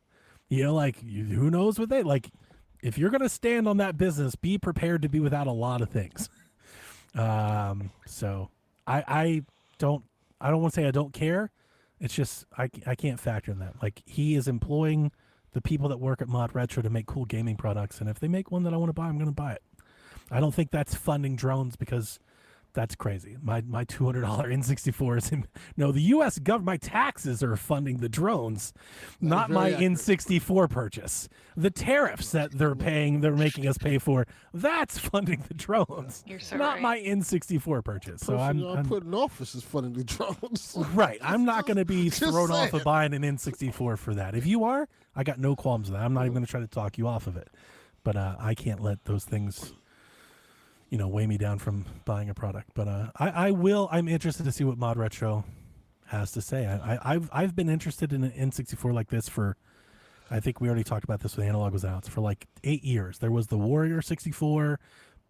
[SPEAKER 3] Who knows what they like. If you're going to stand on that business, be prepared to be without a lot of things. So I don't want to say I don't care. It's just I can't factor in that. Like, he is employing the people that work at Mod Retro to make cool gaming products, and if they make one that I want to buy, I'm going to buy it. I don't think that's funding drones because that's crazy. My $200 N64 is no, the U.S. government, my taxes are funding the drones, not my N64 purchase. The tariffs that they're making us pay for, that's funding the drones.
[SPEAKER 2] You're so
[SPEAKER 3] not
[SPEAKER 2] right.
[SPEAKER 3] my N64 purchase. So I'm
[SPEAKER 4] putting office is funding the drones.
[SPEAKER 3] Right. I'm not going to be
[SPEAKER 4] Just
[SPEAKER 3] thrown off
[SPEAKER 4] saying.
[SPEAKER 3] of buying an N64 for that. If you are, I got no qualms with that. I'm not even going to try to talk you off of it. But I can't let those things, weigh me down from buying a product. But I will. I'm interested to see what Mod Retro has to say. I've been interested in an N64 like this for, I think we already talked about this when Analog was out, for like 8 years. There was the Warrior 64.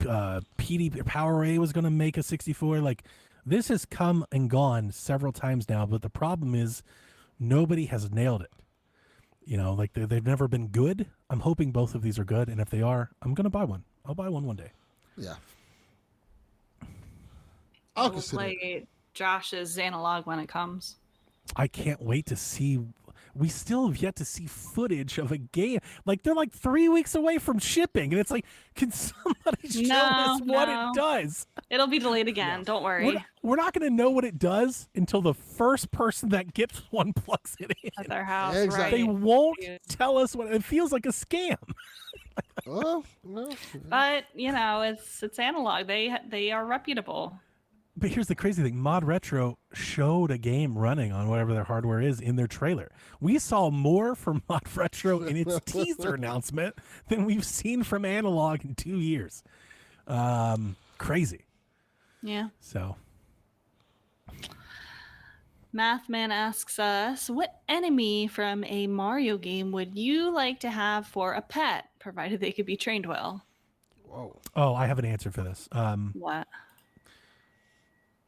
[SPEAKER 3] PD Power A was going to make a 64. Like, this has come and gone several times now, but the problem is nobody has nailed it. Like they've never been good. I'm hoping both of these are good, and if they are, I'm going to buy one. I'll buy one day.
[SPEAKER 4] Yeah.
[SPEAKER 2] I'll
[SPEAKER 4] I'll consider it.
[SPEAKER 2] play Josh's Analog when it comes.
[SPEAKER 3] I can't wait to see. We still have yet to see footage of a game. Like, they're like 3 weeks away from shipping, and it's like, can somebody show us what it does?
[SPEAKER 2] It'll be delayed again. Don't worry.
[SPEAKER 3] We're not going to know what it does until the first person that gets one plugs it in.
[SPEAKER 2] At their house,
[SPEAKER 4] Exactly.
[SPEAKER 3] They
[SPEAKER 2] right?
[SPEAKER 3] won't tell us what it feels like. A scam.
[SPEAKER 4] Oh, no.
[SPEAKER 2] But it's Analog. They are reputable.
[SPEAKER 3] But here's the crazy thing. Mod Retro showed a game running on whatever their hardware is in their trailer. We saw more from Mod Retro in its teaser announcement than we've seen from Analog in 2 years. Crazy.
[SPEAKER 2] Yeah.
[SPEAKER 3] So,
[SPEAKER 2] Mathman asks us, what enemy from a Mario game would you like to have for a pet, provided they could be trained well?
[SPEAKER 4] Whoa.
[SPEAKER 3] oh, I have an answer for this.
[SPEAKER 2] What?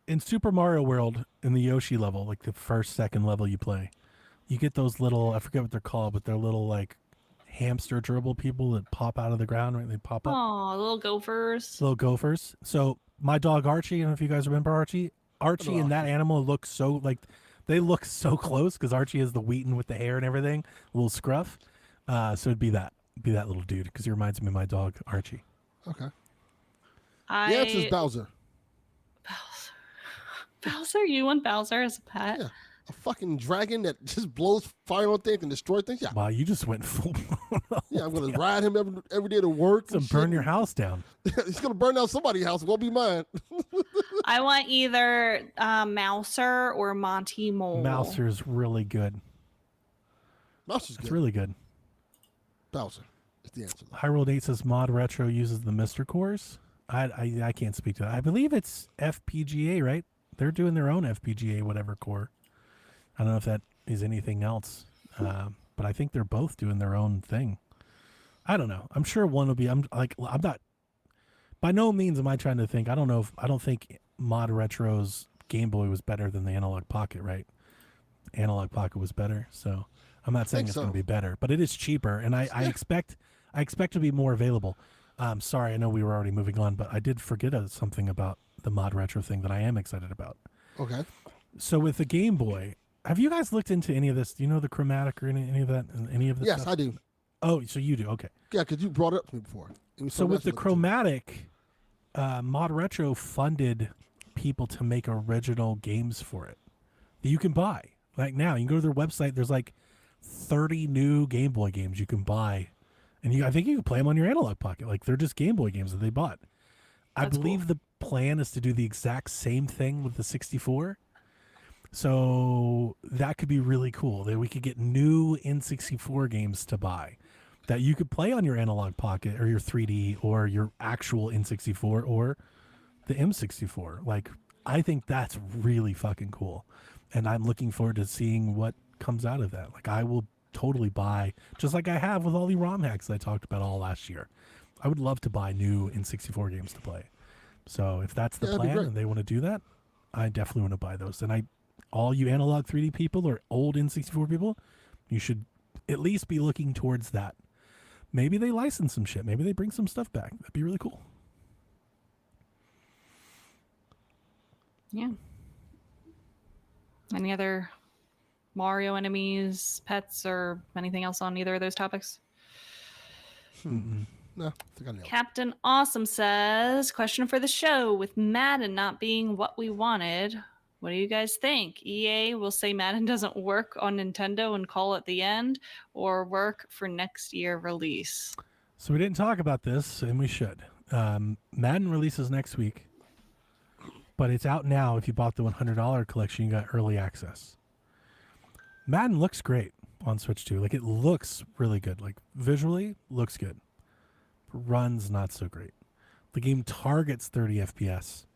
[SPEAKER 3] In Super Mario World, in the Yoshi level, like the second level you play, you get those little, I forget what they're called, but they're little like hamster gerbil people that pop out of the ground, right? They pop up.
[SPEAKER 2] Oh, little gophers.
[SPEAKER 3] Little gophers. So my dog Archie, I don't know if you guys remember Archie. Archie and that animal look so they look so close because Archie has the Wheaton with the hair and everything, a little scruff. So it'd be that little dude because he reminds me of my dog Archie.
[SPEAKER 4] Okay. The
[SPEAKER 2] I
[SPEAKER 4] answer is Bowser.
[SPEAKER 2] Bowser, you want Bowser as a pet?
[SPEAKER 4] Yeah. A fucking dragon that just blows fire on things and destroys things. Yeah.
[SPEAKER 3] Wow, you just went full blown.
[SPEAKER 4] Yeah, I'm going to ride him every day to work.
[SPEAKER 3] To
[SPEAKER 4] and
[SPEAKER 3] burn
[SPEAKER 4] shit.
[SPEAKER 3] your house down.
[SPEAKER 4] He's going to burn down somebody's house. It won't be mine.
[SPEAKER 2] I want either Mouser or Monty Mole.
[SPEAKER 3] Mouser's really good.
[SPEAKER 4] Bowser's
[SPEAKER 3] It's
[SPEAKER 4] good.
[SPEAKER 3] really good.
[SPEAKER 4] Bowser is the answer.
[SPEAKER 3] Hyrule 8 says Mod Retro uses the Mr. Cores. I can't speak to that. I believe it's FPGA, right? They're doing their own FPGA whatever core. I don't know if that is anything else, but I think they're both doing their own thing. I don't know. I'm sure one will be. I'm not. By no means am I trying to think. I don't think Mod Retro's Game Boy was better than the Analog Pocket, right? Analog Pocket was better, so I'm not saying it's going to be better, but it is cheaper, and I expect to be more available. Sorry, I know we were already moving on, but I did forget something about the Mod Retro thing that I am excited about.
[SPEAKER 4] Okay.
[SPEAKER 3] So with the Game Boy, have you guys looked into any of this? Do you know the chromatic or any of that? Any of this
[SPEAKER 4] Yes,
[SPEAKER 3] stuff?
[SPEAKER 4] I do.
[SPEAKER 3] Oh, so you do. Okay.
[SPEAKER 4] Yeah, because you brought it up to me before. It was
[SPEAKER 3] So with
[SPEAKER 4] nice to
[SPEAKER 3] the
[SPEAKER 4] look into.
[SPEAKER 3] chromatic, Mod Retro funded people to make original games for it that you can buy. Like now, you can go to their website. There's like 30 new Game Boy games you can buy, and I think you can play them on your Analog Pocket. Like they're just Game Boy games that they bought. I
[SPEAKER 2] That's
[SPEAKER 3] believe
[SPEAKER 2] cool.
[SPEAKER 3] the plan is to do the exact same thing with the 64. So that could be really cool. That we could get new N64 games to buy that you could play on your Analog Pocket or your 3D or your actual N64 or the M64. Like, I think that's really fucking cool. And I'm looking forward to seeing what comes out of that. Like, I will totally buy, just like I have with all the ROM hacks I talked about all last year. I would love to buy new N64 games to play. So if that's the
[SPEAKER 4] Yeah, that'd be
[SPEAKER 3] plan
[SPEAKER 4] great.
[SPEAKER 3] and they want to do that, I definitely want to buy those. And all you analog 3D people or old N64 people, you should at least be looking towards that. Maybe they license some shit. Maybe they bring some stuff back. That'd be really cool.
[SPEAKER 2] Yeah. Any other Mario enemies, pets, or anything else on either of those topics?
[SPEAKER 4] No, I think I nailed it.
[SPEAKER 2] Captain Awesome says, question for the show. With Madden not being what we wanted, what do you guys think? EA will say Madden doesn't work on Nintendo and call it the end, or work for next year release?
[SPEAKER 3] So we didn't talk about this, and we should. Madden releases next week, but it's out now. If you bought the $100 collection, you got early access. Madden looks great on Switch 2. Like, it looks really good. Like, visually, looks good. Runs not so great. The game targets 30 FPS.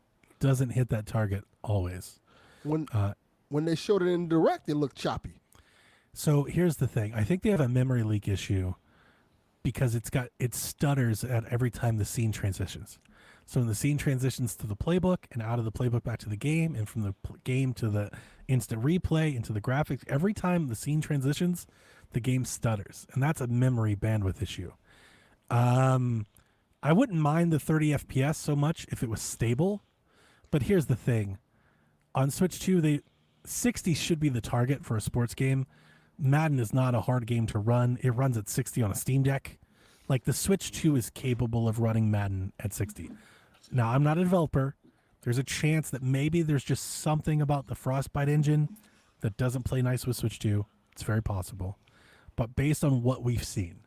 [SPEAKER 3] Doesn't hit that target always.
[SPEAKER 4] When they showed it in Direct, it looked choppy.
[SPEAKER 3] So here's the thing. I think they have a memory leak issue because it stutters at every time the scene transitions. So when the scene transitions to the playbook and out of the playbook back to the game and from the game to the instant replay into the graphics, every time the scene transitions, the game stutters. And that's a memory bandwidth issue. I wouldn't mind the 30 FPS so much if it was stable. But here's the thing. On Switch 2, 60 should be the target for a sports game. Madden is not a hard game to run. It runs at 60 on a Steam Deck. Like, the Switch 2 is capable of running Madden at 60. Now, I'm not a developer. There's a chance that maybe there's just something about the Frostbite engine that doesn't play nice with Switch 2. It's very possible. But based on what we've seen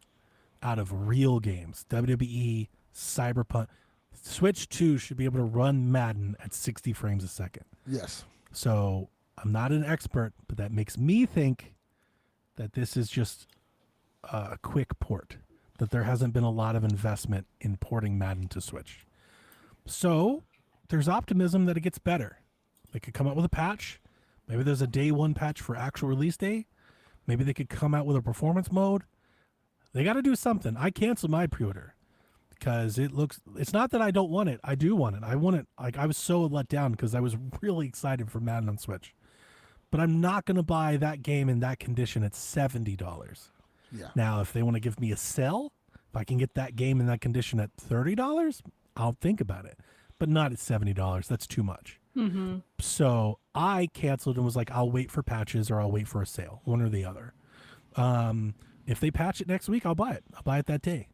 [SPEAKER 3] out of real games, WWE, Cyberpunk, Switch 2 should be able to run Madden at 60 frames a second.
[SPEAKER 4] Yes.
[SPEAKER 3] So I'm not an expert, but that makes me think that this is just a quick port, that there hasn't been a lot of investment in porting Madden to Switch. So there's optimism that it gets better. They could come out with a patch. Maybe there's a day one patch for actual release day. Maybe they could come out with a performance mode. They got to do something. I canceled my pre-order because it's not that I don't want it. I do want it. I want it. Like, I was so let down because I was really excited for Madden on Switch. But I'm not going to buy that game in that condition at $70.
[SPEAKER 4] Yeah.
[SPEAKER 3] Now, if they want to give me a sell, if I can get that game in that condition at $30, I'll think about it. But not at $70. That's too much.
[SPEAKER 2] Mm-hmm.
[SPEAKER 3] So I canceled and was like, I'll wait for patches or I'll wait for a sale, one or the other. If they patch it next week, I'll buy it. I'll buy it that day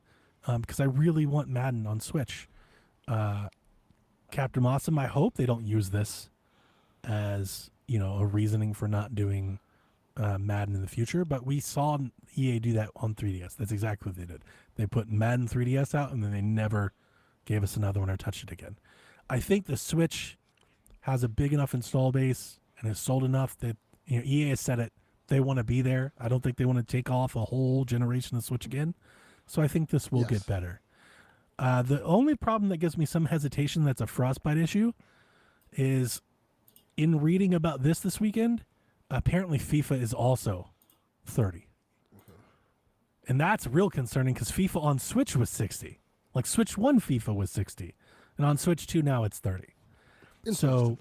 [SPEAKER 3] because I really want Madden on Switch. Captain Awesome, I hope they don't use this as, a reasoning for not doing Madden in the future. But we saw EA do that on 3DS. That's exactly what they did. They put Madden 3DS out and then they never gave us another one or touched it again. I think the Switch has a big enough install base and has sold enough that EA has said it. They want to be there. I don't think they want to take off a whole generation of Switch again. So I think this will get better. The only problem that gives me some hesitation that's a Frostbite issue is in reading about this weekend, apparently FIFA is also 30. And that's real concerning because FIFA on Switch was 60. Like Switch 1 FIFA was 60. And on Switch 2 now it's 30. So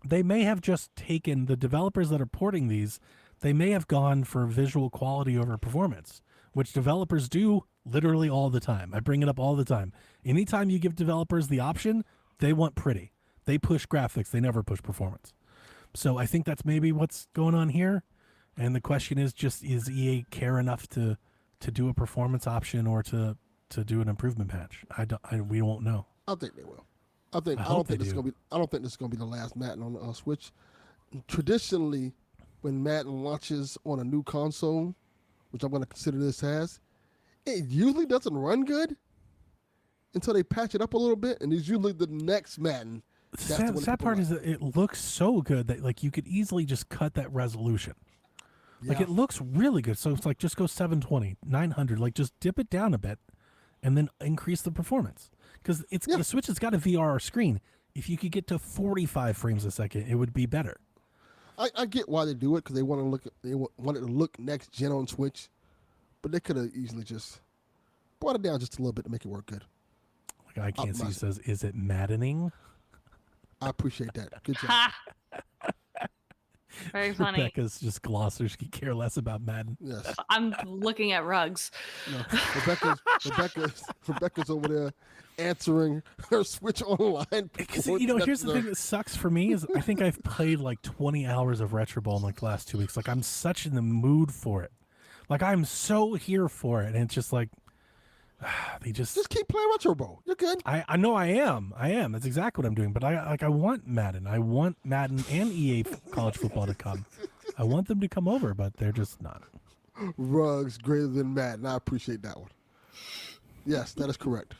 [SPEAKER 3] they may have just taken the developers that are porting these, they may have gone for visual quality over performance, which developers do literally all the time. I bring it up all the time. Anytime you give developers the option, they want pretty. They push graphics. They never push performance. So I think that's maybe what's going on here. And the question is just, is EA care enough to do a performance option or to do an improvement patch? We won't know.
[SPEAKER 4] I think they will. I don't think this is gonna be the last Madden on the Switch. Traditionally, when Madden launches on a new console, which I'm going to consider this as, it usually doesn't run good until they patch it up a little bit, and it's usually the next Madden.
[SPEAKER 3] The sad part is that it looks so good that like you could easily just cut that resolution.
[SPEAKER 4] Yeah.
[SPEAKER 3] Like it looks really good. So it's like just go 720, 900, like just dip it down a bit and then increase the performance. Because the Switch has got a VR screen. If you could get to 45 frames a second, it would be better.
[SPEAKER 4] I get why they do it because they want it to look next gen on Switch, but they could have easily just brought it down just a little bit to make it work good.
[SPEAKER 3] Like I can't see says, is it maddening?
[SPEAKER 4] I appreciate that. Good job.
[SPEAKER 2] Very funny.
[SPEAKER 3] Rebecca's just glosser. She could care less about Madden.
[SPEAKER 4] Yes.
[SPEAKER 2] I'm looking at rugs.
[SPEAKER 4] No, Rebecca's over there answering her Switch Online.
[SPEAKER 3] Because, here's the thing that sucks for me is I think I've played like 20 hours of Retro Ball in like the last 2 weeks. Like I'm such in the mood for it. Like I'm so here for it. And it's just like, they just
[SPEAKER 4] keep playing Retro Ball. You're good.
[SPEAKER 3] I know I am. That's exactly what I'm doing. But I want Madden. I want Madden and EA college football to come. I want them to come over, but they're just not.
[SPEAKER 4] Rugs greater than Madden. I appreciate that one. Yes, that is correct.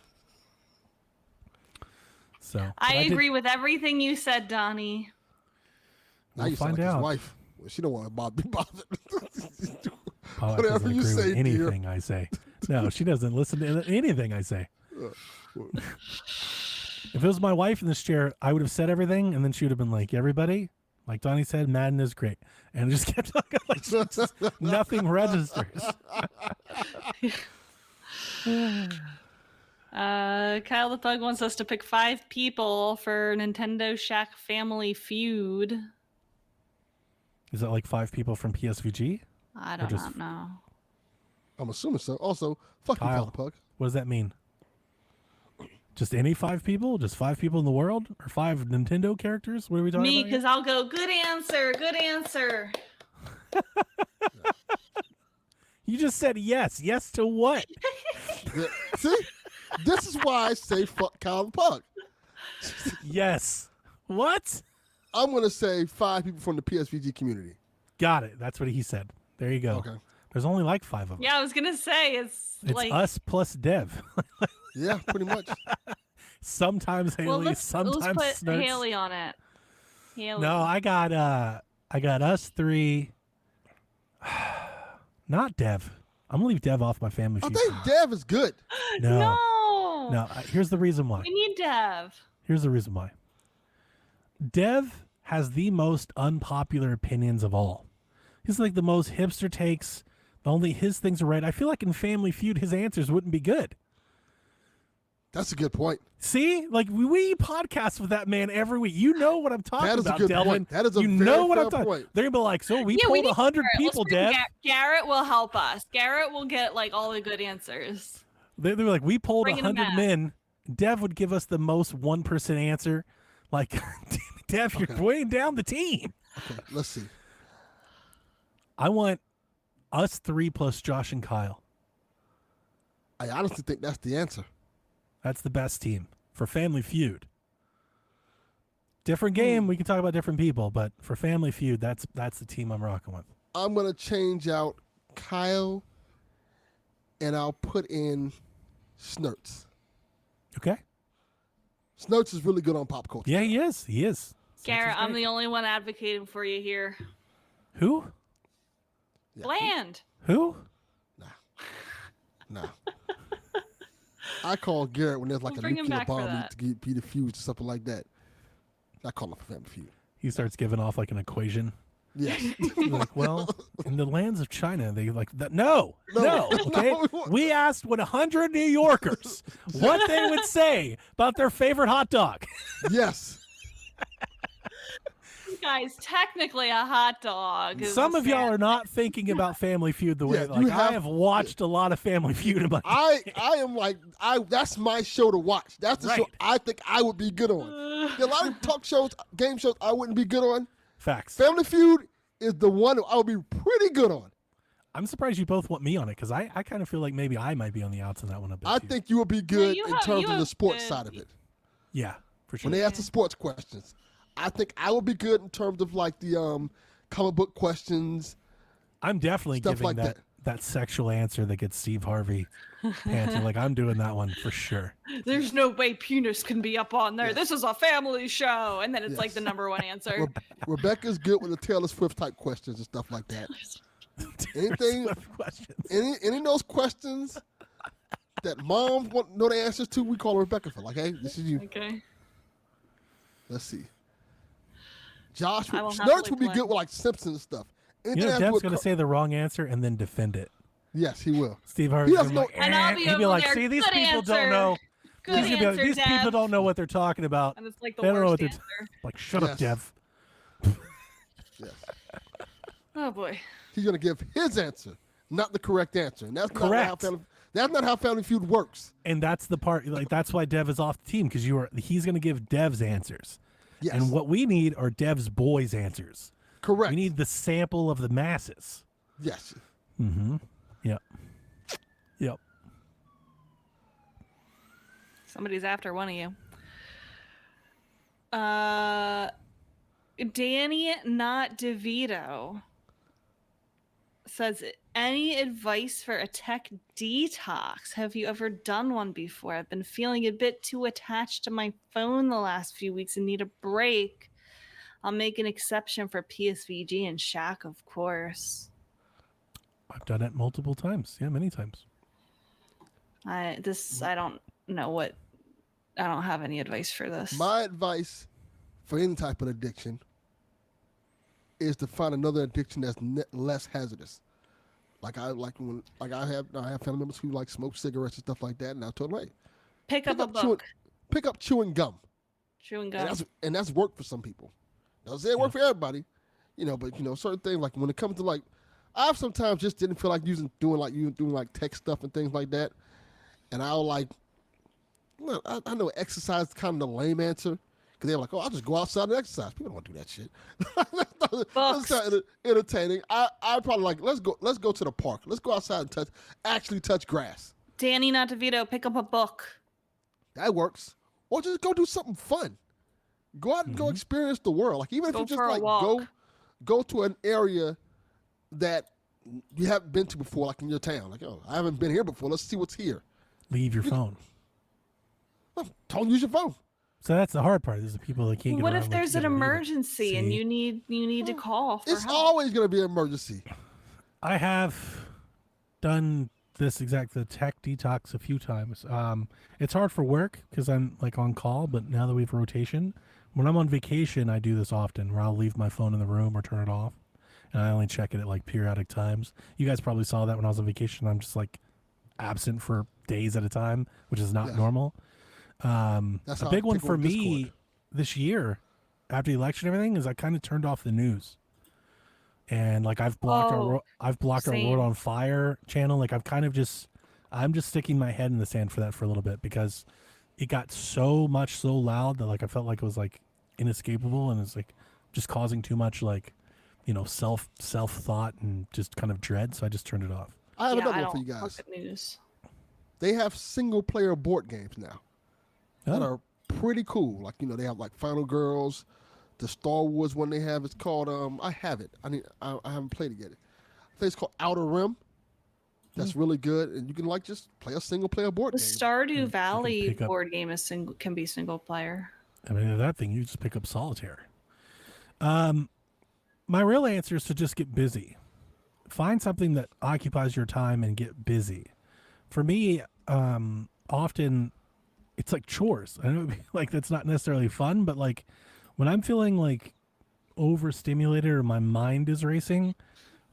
[SPEAKER 3] So
[SPEAKER 2] I agree with everything you said, Donnie.
[SPEAKER 4] Now
[SPEAKER 3] we'll
[SPEAKER 4] you
[SPEAKER 3] find
[SPEAKER 4] sound like
[SPEAKER 3] out.
[SPEAKER 4] his wife. Well, she don't want to be bothered.
[SPEAKER 3] Whatever
[SPEAKER 4] you say, dear.
[SPEAKER 3] anything I say. No, she doesn't listen to anything I say. If it was my wife in this chair, I would have said everything, and then she would have been like, everybody, like Donnie said, Madden is great. And just kept talking like just nothing registers.
[SPEAKER 2] Kyle the Pug wants us to pick 5 people for Nintendo Shack Family Feud.
[SPEAKER 3] Is that like 5 people from PSVG?
[SPEAKER 2] I do not know.
[SPEAKER 4] I'm assuming so. Also, fuck you,
[SPEAKER 3] Kyle.
[SPEAKER 4] Kyle the Pug.
[SPEAKER 3] What does that mean? Just any 5 people? Just 5 people in the world? Or 5 Nintendo characters? What are we talking
[SPEAKER 2] Me,
[SPEAKER 3] about?
[SPEAKER 2] because I'll go, good answer, good answer.
[SPEAKER 3] You just said yes. Yes to what?
[SPEAKER 4] Yeah. See? This is why I say fuck Kyle the Pug.
[SPEAKER 3] Yes. What?
[SPEAKER 4] I'm going to say 5 people from the PSVG community.
[SPEAKER 3] Got it. That's what he said. There you go.
[SPEAKER 4] Okay.
[SPEAKER 3] There's only like 5 of them.
[SPEAKER 2] Yeah, I was going to say, it's like...
[SPEAKER 3] us plus Dev.
[SPEAKER 4] Yeah, pretty much.
[SPEAKER 3] Sometimes Haley,
[SPEAKER 2] Well, let's
[SPEAKER 3] sometimes
[SPEAKER 2] put
[SPEAKER 3] Snurks.
[SPEAKER 2] Haley on it. Haley.
[SPEAKER 3] No, I got us 3. Not Dev. I'm gonna leave Dev off my family
[SPEAKER 4] I
[SPEAKER 3] feud.
[SPEAKER 4] think Dev is good.
[SPEAKER 3] No.
[SPEAKER 2] No.
[SPEAKER 3] Here's the reason why.
[SPEAKER 2] We need Dev.
[SPEAKER 3] Here's the reason why. Dev has the most unpopular opinions of all. He's like the most hipster takes. Only his things are right. I feel like in Family Feud, his answers wouldn't be good.
[SPEAKER 4] That's a good point.
[SPEAKER 3] See, like we podcast with that man every week. You know what I'm talking
[SPEAKER 4] That is a
[SPEAKER 3] about,
[SPEAKER 4] good
[SPEAKER 3] Delvin.
[SPEAKER 4] point. That is a
[SPEAKER 3] you
[SPEAKER 4] very
[SPEAKER 3] know what I'm
[SPEAKER 4] fair
[SPEAKER 3] talking.
[SPEAKER 4] point.
[SPEAKER 3] They're gonna be like, so we
[SPEAKER 2] Yeah,
[SPEAKER 3] pulled
[SPEAKER 2] need
[SPEAKER 3] 100
[SPEAKER 2] Garrett.
[SPEAKER 3] people,
[SPEAKER 2] Let's bring
[SPEAKER 3] Dev.
[SPEAKER 2] Garrett will help us. Garrett will get like all the good answers.
[SPEAKER 3] They were like, we pulled
[SPEAKER 2] Bringing him
[SPEAKER 3] 100
[SPEAKER 2] back.
[SPEAKER 3] men. Dev would give us the most 1% answer. Like, Dev, you're weighing down the team.
[SPEAKER 4] Okay, let's see.
[SPEAKER 3] I want us 3 plus Josh and Kyle.
[SPEAKER 4] I honestly think that's the answer.
[SPEAKER 3] That's the best team for Family Feud. Different game. We can talk about different people, but for Family Feud, that's the team I'm rocking with.
[SPEAKER 4] I'm going to change out Kyle, and I'll put in Snurts.
[SPEAKER 3] Okay.
[SPEAKER 4] Snurts is really good on pop culture.
[SPEAKER 3] Yeah, he is. He is.
[SPEAKER 2] Garrett, I'm the only one advocating for you here.
[SPEAKER 3] Who?
[SPEAKER 4] Yeah.
[SPEAKER 2] Bland.
[SPEAKER 3] Who?
[SPEAKER 4] No. I call Garrett when there's like
[SPEAKER 2] We'll
[SPEAKER 4] a
[SPEAKER 2] bring him
[SPEAKER 4] nuclear
[SPEAKER 2] back for
[SPEAKER 4] bomb
[SPEAKER 2] that.
[SPEAKER 4] to be defused or something like that. I call him for Family Feud.
[SPEAKER 3] He starts giving off like an equation.
[SPEAKER 4] Yes.
[SPEAKER 3] He's like, well, in the lands of China, they like that. No, okay.
[SPEAKER 4] No.
[SPEAKER 3] We asked 100 New Yorkers what they would say about their favorite hot dog.
[SPEAKER 4] Yes.
[SPEAKER 2] Guys, technically a hot dog. Is
[SPEAKER 3] Some
[SPEAKER 2] a
[SPEAKER 3] of y'all are
[SPEAKER 2] sandwich.
[SPEAKER 3] not thinking about Family Feud the way
[SPEAKER 4] Yeah,
[SPEAKER 3] like
[SPEAKER 4] you
[SPEAKER 3] I have watched a lot of Family Feud in my
[SPEAKER 4] I am like that's my show to watch. That's the show
[SPEAKER 3] Right.
[SPEAKER 4] I think I would be good on. There are a lot of talk shows, game shows I wouldn't be good on.
[SPEAKER 3] Facts.
[SPEAKER 4] Family Feud is the one I would be pretty good on.
[SPEAKER 3] I'm surprised you both want me on it because I kind of feel like maybe I might be on the outs on that one a bit.
[SPEAKER 4] I
[SPEAKER 3] too.
[SPEAKER 4] think you would be good in terms
[SPEAKER 2] you
[SPEAKER 4] of the
[SPEAKER 2] have
[SPEAKER 4] sports
[SPEAKER 2] good-
[SPEAKER 4] side of it.
[SPEAKER 3] Yeah, for sure.
[SPEAKER 4] When they ask the sports questions, I think I would be good in terms of like the comic book questions.
[SPEAKER 3] I'm definitely
[SPEAKER 4] Stuff
[SPEAKER 3] giving
[SPEAKER 4] like
[SPEAKER 3] that, that sexual answer that gets Steve Harvey panting. Like I'm doing that one for sure.
[SPEAKER 2] There's no way penis can be up on there.
[SPEAKER 4] Yes.
[SPEAKER 2] This is a family show. And then it's like
[SPEAKER 4] Yes.
[SPEAKER 2] the number one answer.
[SPEAKER 4] Rebecca's good with the Taylor Swift type questions and stuff like that. Anything,
[SPEAKER 3] Swift questions.
[SPEAKER 4] any of those questions that mom want know the answers to, we call Rebecca for. Like, hey, this is you.
[SPEAKER 2] Okay.
[SPEAKER 4] Let's see. Josh,
[SPEAKER 2] I will
[SPEAKER 4] Nerds
[SPEAKER 2] happily
[SPEAKER 4] would be
[SPEAKER 2] play.
[SPEAKER 4] good with like Simpsons stuff.
[SPEAKER 3] You
[SPEAKER 4] Anything
[SPEAKER 3] know,
[SPEAKER 4] that has to do
[SPEAKER 3] Dev's
[SPEAKER 4] with
[SPEAKER 3] going to say the wrong answer and then defend it.
[SPEAKER 4] yes, he will.
[SPEAKER 3] Steve Harvey's
[SPEAKER 4] doesn't
[SPEAKER 3] gonna be
[SPEAKER 4] know-
[SPEAKER 3] like,
[SPEAKER 2] And I'll be
[SPEAKER 3] he'd be
[SPEAKER 2] over
[SPEAKER 3] like,
[SPEAKER 2] there,
[SPEAKER 3] see, these
[SPEAKER 2] "Good
[SPEAKER 3] people
[SPEAKER 2] answer.
[SPEAKER 3] don't know.
[SPEAKER 2] Good
[SPEAKER 3] He's gonna be like,
[SPEAKER 2] answer,
[SPEAKER 3] these people
[SPEAKER 2] Dev."
[SPEAKER 3] don't know what they're talking about.
[SPEAKER 2] And it's like the
[SPEAKER 3] They don't know what
[SPEAKER 2] worst
[SPEAKER 3] they're
[SPEAKER 2] answer.
[SPEAKER 3] like. Shut up,
[SPEAKER 4] Yes.
[SPEAKER 3] Dev.
[SPEAKER 4] Yes.
[SPEAKER 2] Oh boy.
[SPEAKER 4] He's gonna give his answer, not the correct answer. And that's
[SPEAKER 3] Correct.
[SPEAKER 4] That's not how Family Feud works.
[SPEAKER 3] And that's the part. Like that's why Dev is off the team because he's going to give Dev's answers.
[SPEAKER 4] Yes.
[SPEAKER 3] And what we need are Dev's boys' answers.
[SPEAKER 4] Correct.
[SPEAKER 3] We need the sample of the masses.
[SPEAKER 4] yes.
[SPEAKER 3] Yep. Yep.
[SPEAKER 2] Somebody's after one of you. Danny, not DeVito, says, any advice for a tech detox? Have you ever done one before? I've been feeling a bit too attached to my phone the last few weeks and need a break. I'll make an exception for PSVG and Shaq, of course.
[SPEAKER 3] I've done it multiple times. Yeah, many times.
[SPEAKER 2] I don't know what. I don't have any advice for this.
[SPEAKER 4] My advice for any type of addiction is to find another addiction that's less hazardous. I have family members who like smoke cigarettes and stuff like that, and I told them, hey,
[SPEAKER 2] Pick up a book.
[SPEAKER 4] pick up chewing gum.
[SPEAKER 2] Chewing gum.
[SPEAKER 4] And that's work for some people. Doesn't say it work for everybody, but certain things like when it comes to like, I've sometimes just didn't feel like doing tech stuff and things like that, and I'll like, well, I know exercise is kind of the lame answer because they're like, oh, I'll just go outside and exercise. People don't want to do that shit.
[SPEAKER 2] Books.
[SPEAKER 4] That's not entertaining. I probably like let's go to the park. Let's go outside and actually touch grass.
[SPEAKER 2] Danny, not DeVito, pick up a book.
[SPEAKER 4] That works. Or just go do something fun. Go out and go experience the world. Like even if
[SPEAKER 2] Go
[SPEAKER 4] you just
[SPEAKER 2] for a
[SPEAKER 4] like
[SPEAKER 2] walk.
[SPEAKER 4] go to an area that you haven't been to before, like in your town. Like, oh, I haven't been here before. Let's see what's here.
[SPEAKER 3] Leave your phone.
[SPEAKER 4] Well, don't use your phone.
[SPEAKER 3] So that's the hard part. Is the people that can't get
[SPEAKER 2] What
[SPEAKER 3] around,
[SPEAKER 2] if
[SPEAKER 3] like,
[SPEAKER 2] there's
[SPEAKER 3] get
[SPEAKER 2] an
[SPEAKER 3] a reader.
[SPEAKER 2] emergency and
[SPEAKER 3] See?
[SPEAKER 2] you need to call for
[SPEAKER 4] It's
[SPEAKER 2] help?
[SPEAKER 4] always going to be an emergency.
[SPEAKER 3] I have done the tech detox a few times. It's hard for work because I'm like on call, but now that we have rotation, when I'm on vacation, I do this often where I'll leave my phone in the room or turn it off. And I only check it at like periodic times. You guys probably saw that when I was on vacation. I'm just like absent for days at a time, which is not
[SPEAKER 4] Yeah.
[SPEAKER 3] normal.
[SPEAKER 4] That's
[SPEAKER 3] A
[SPEAKER 4] how
[SPEAKER 3] big one
[SPEAKER 4] people
[SPEAKER 3] for
[SPEAKER 4] on
[SPEAKER 3] me
[SPEAKER 4] Discord.
[SPEAKER 3] this year after the election and everything is I kind of turned off the news. And like I've blocked our
[SPEAKER 2] same.
[SPEAKER 3] World on Fire channel. Like I'm just sticking my head in the sand for that for a little bit because it got so loud that like I felt like it was like inescapable and it's like just causing too much like self thought and just kind of dread. So I just turned it off.
[SPEAKER 4] I have
[SPEAKER 2] Yeah,
[SPEAKER 4] another
[SPEAKER 2] I
[SPEAKER 4] one for
[SPEAKER 2] don't
[SPEAKER 4] you
[SPEAKER 2] look
[SPEAKER 4] guys.
[SPEAKER 2] at news.
[SPEAKER 4] They have single player board games now that
[SPEAKER 3] Oh.
[SPEAKER 4] are pretty cool. Like they have like Final Girls, the Star Wars one they have. It's called I have it. I haven't played it yet. I think it's called Outer Rim. That's really good, and you can like just play a single player board
[SPEAKER 2] The
[SPEAKER 4] game.
[SPEAKER 2] Stardew Valley
[SPEAKER 3] pick up-
[SPEAKER 2] board game can be single player.
[SPEAKER 3] I mean, that thing, you just pick up solitaire. My real answer is to just get busy. Find something that occupies your time and get busy. For me, often it's like chores. I know like that's not necessarily fun, but like when I'm feeling like overstimulated or my mind is racing,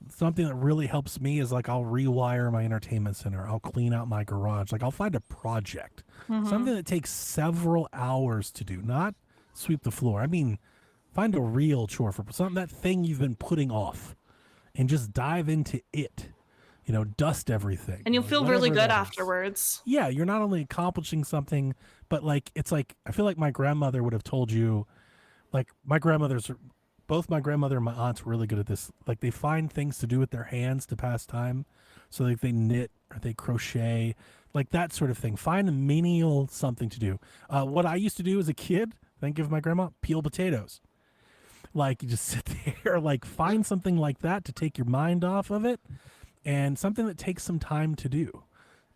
[SPEAKER 3] something that really helps me is like I'll rewire my entertainment center. I'll clean out my garage. Like I'll find a project, something that takes several hours to do, not sweep the floor. I mean, find a real chore for something, that thing you've been putting off and just dive into it, dust everything.
[SPEAKER 2] And you'll
[SPEAKER 3] like,
[SPEAKER 2] feel really
[SPEAKER 3] whatever
[SPEAKER 2] good
[SPEAKER 3] that is.
[SPEAKER 2] afterwards.
[SPEAKER 3] Yeah. You're not only accomplishing something, but like, it's like, I feel like my grandmother would have told you, like my grandmother's both my grandmother and my aunts were really good at this. Like they find things to do with their hands to pass time. So like they knit or they crochet, like that sort of thing. Find a menial something to do. What I used to do as a kid, thank you for my grandma, peel potatoes. Like you just sit there, like find something like that to take your mind off of it, and something that takes some time to do.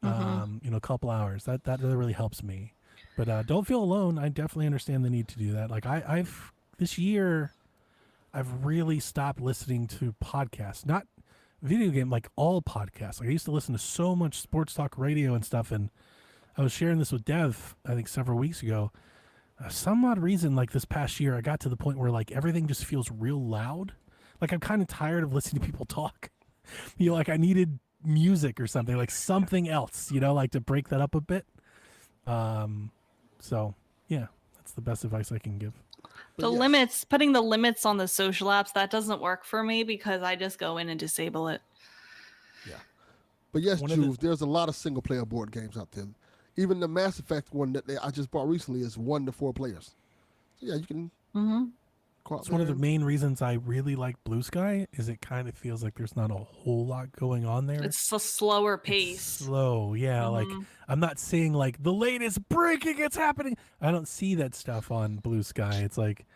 [SPEAKER 3] A couple hours. That really helps me. But don't feel alone. I definitely understand the need to do that. Like I've this year, I've really stopped listening to podcasts, not video game, like all podcasts. Like I used to listen to so much sports talk radio and stuff, and I was sharing this with Dev, I think several weeks ago. Some odd reason, like this past year, I got to the point where like everything just feels real loud. Like I'm kind of tired of listening to people talk. Like I needed music or something, like something else, like to break that up a bit. So yeah, that's the best advice I can give.
[SPEAKER 2] Putting the limits on the social apps, that doesn't work for me because I just go in and disable it.
[SPEAKER 4] Yeah. But yes, Jules, there's a lot of single player board games out there. Even the Mass Effect one that I just bought recently is 1 to 4 players. So yeah, you can.
[SPEAKER 3] It's one of the main reasons I really like Blue Sky is it kind of feels like there's not a whole lot going on there.
[SPEAKER 2] It's a slower pace.
[SPEAKER 3] It's slow, yeah. Like I'm not seeing like the latest breaking, it's happening. I don't see that stuff on Blue Sky. It's like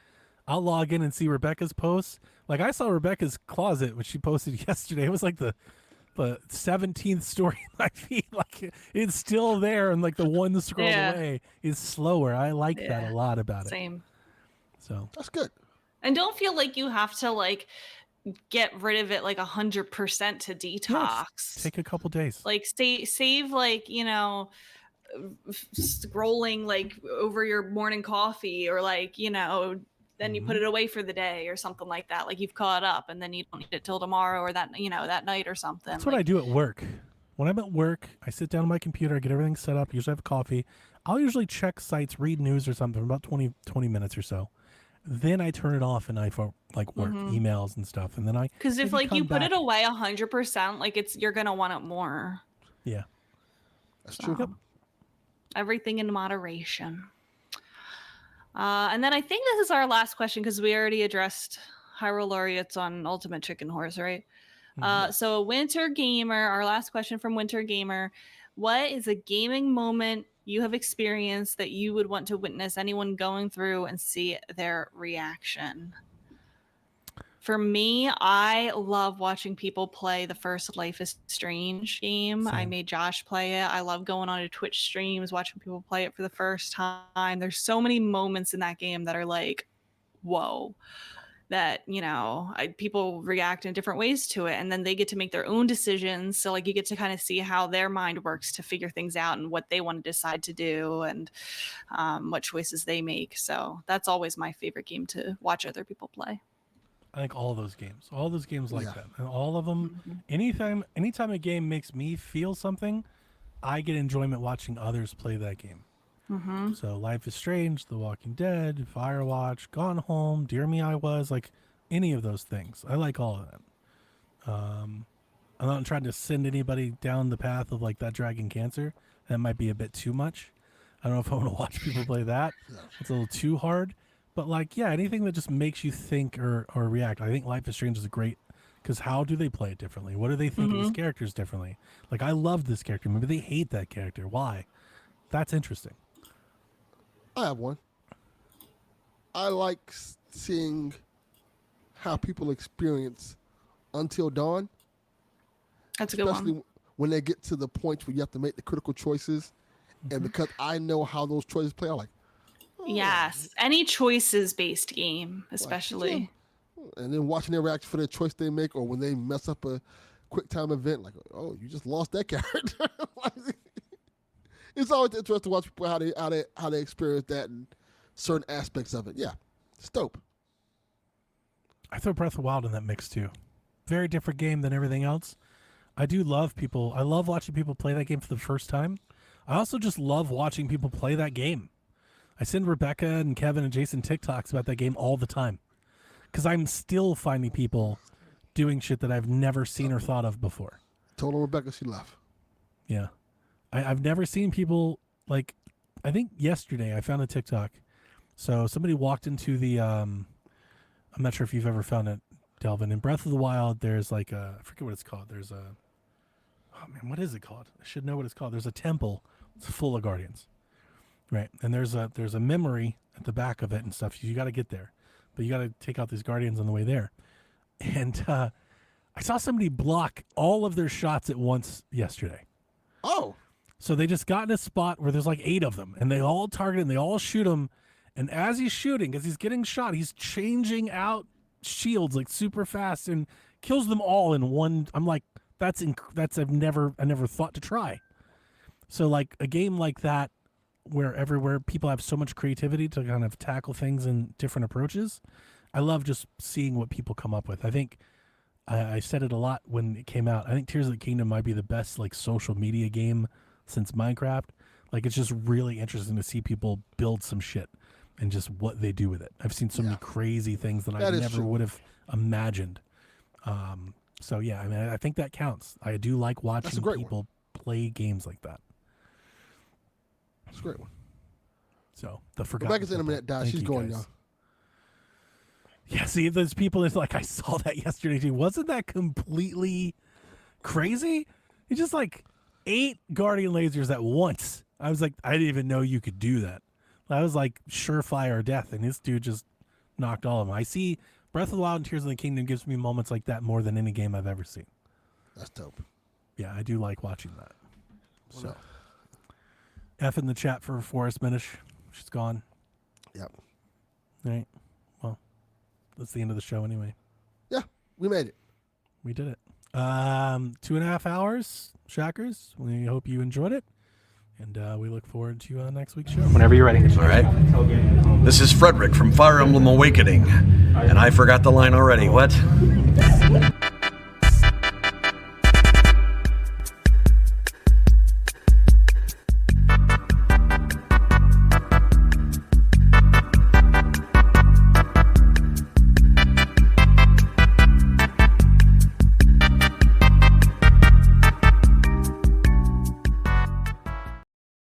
[SPEAKER 3] I'll log in and see Rebecca's posts. Like I saw Rebecca's closet, which she posted yesterday. It was like the 17th story in my feed. Like it's still there, and like the one scroll away is slower. I like that a lot about it.
[SPEAKER 2] Same.
[SPEAKER 3] So
[SPEAKER 4] that's good.
[SPEAKER 2] And don't feel like you have to like get rid of it like 100% to detox.
[SPEAKER 3] Take a couple days.
[SPEAKER 2] Like save like scrolling like over your morning coffee, or like then you put it away for the day or something like that. Like you've caught up, and then you don't need it till tomorrow or that that night or something.
[SPEAKER 3] That's what I do at work. When I'm at work, I sit down on my computer, I get everything set up, usually have coffee. I'll usually check sites, read news or something for about 20 minutes or so. Then I turn it off and I like work emails and stuff. And then
[SPEAKER 2] because if like you put it away 100%, like you're gonna want it more.
[SPEAKER 3] Yeah,
[SPEAKER 4] that's true.
[SPEAKER 3] Yep.
[SPEAKER 2] Everything in moderation. And then I think this is our last question because we already addressed Hyrule Laureates on Ultimate Chicken Horse, right? So Winter Gamer, our last question from Winter Gamer. What is a gaming moment you have experienced that you would want to witness anyone going through and see their reaction? For me, I love watching people play the first Life is Strange game.
[SPEAKER 3] Same.
[SPEAKER 2] I made Josh play it. I love going on to Twitch streams, watching people play it for the first time. There's so many moments in that game that are like, whoa, that, people react in different ways to it. And then they get to make their own decisions. So like you get to kind of see how their mind works to figure things out and what they want to decide to do and what choices they make. So that's always my favorite game to watch other people play.
[SPEAKER 3] I think all those games like that, and all of them. Anytime a game makes me feel something, I get enjoyment watching others play that game. So Life is Strange, The Walking Dead, Firewatch, Gone Home, Dear Me I Was, like any of those things. I like all of them. I'm not trying to send anybody down the path of like that Dragon Cancer. That might be a bit too much. I don't know if I want to watch people play that. It's a little too hard. But like, yeah, anything that just makes you think or react. I think Life is Strange is great because how do they play it differently? What do they think of these characters differently? Like, I love this character. Maybe they hate that character. Why? That's interesting.
[SPEAKER 4] I have one. I like seeing how people experience Until Dawn.
[SPEAKER 2] That's a good one.
[SPEAKER 4] Especially when they get to the point where you have to make the critical choices. And because I know how those choices play, I'm like,
[SPEAKER 2] yes, any choices-based game, especially.
[SPEAKER 4] And then watching their reaction for the choice they make, or when they mess up a quick time event, like, oh, you just lost that character. It's always interesting to watch people how they experience that and certain aspects of it. Yeah, it's dope.
[SPEAKER 3] I throw Breath of the Wild in that mix too. Very different game than everything else. I do love people. I love watching people play that game for the first time. I also just love watching people play that game. I send Rebecca and Kevin and Jason TikToks about that game all the time because I'm still finding people doing shit that I've never seen or thought of before.
[SPEAKER 4] Told Rebecca she left.
[SPEAKER 3] Yeah. I've never seen people, like, I think yesterday I found a TikTok. So somebody walked into the I'm not sure if you've ever found it, Delvin. In Breath of the Wild, there's like I forget what it's called. There's oh man, what is it called? I should know what it's called. There's a temple. It's full of guardians, right? And there's a memory at the back of it and stuff. You got to get there, but you got to take out these guardians on the way there. And I saw somebody block all of their shots at once yesterday.
[SPEAKER 4] Oh.
[SPEAKER 3] So they just got in a spot where there's like 8 of them, and they all target him, they all shoot him. And as he's shooting, as he's getting shot, he's changing out shields like super fast and kills them all in one. I'm like, that's I never thought to try. So like a game like that, where everywhere people have so much creativity to kind of tackle things in different approaches, I love just seeing what people come up with. I think I said it a lot when it came out. I think Tears of the Kingdom might be the best like social media game since Minecraft. Like it's just really interesting to see people build some shit and just what they do with it. I've seen so many crazy things that I never would have imagined. So yeah, I mean, I think that counts. I do like watching people play games like that.
[SPEAKER 4] That's a great one.
[SPEAKER 3] So the Forgotten
[SPEAKER 4] Rebecca's internet died. She's going, y'all.
[SPEAKER 3] Yeah, see, those people, it's like, I saw that yesterday too. Wasn't that completely crazy? It's just like 8 guardian lasers at once. I was like, I didn't even know you could do that. I was like, surefire death, and this dude just knocked all of them. I see Breath of the Wild and Tears of the Kingdom gives me moments like that more than any game I've ever seen.
[SPEAKER 4] That's dope.
[SPEAKER 3] Yeah, I do like watching that. So, F in the chat for Forrest Minish. She's gone.
[SPEAKER 4] Yep.
[SPEAKER 3] All right. Well, that's the end of the show anyway.
[SPEAKER 4] Yeah, we made it.
[SPEAKER 3] We did it. 2.5 hours, Shackers. We hope you enjoyed it. And we look forward to next week's show.
[SPEAKER 6] Whenever you're ready.
[SPEAKER 1] All right. This is Frederick from Fire Emblem Awakening. And I forgot the line already. What?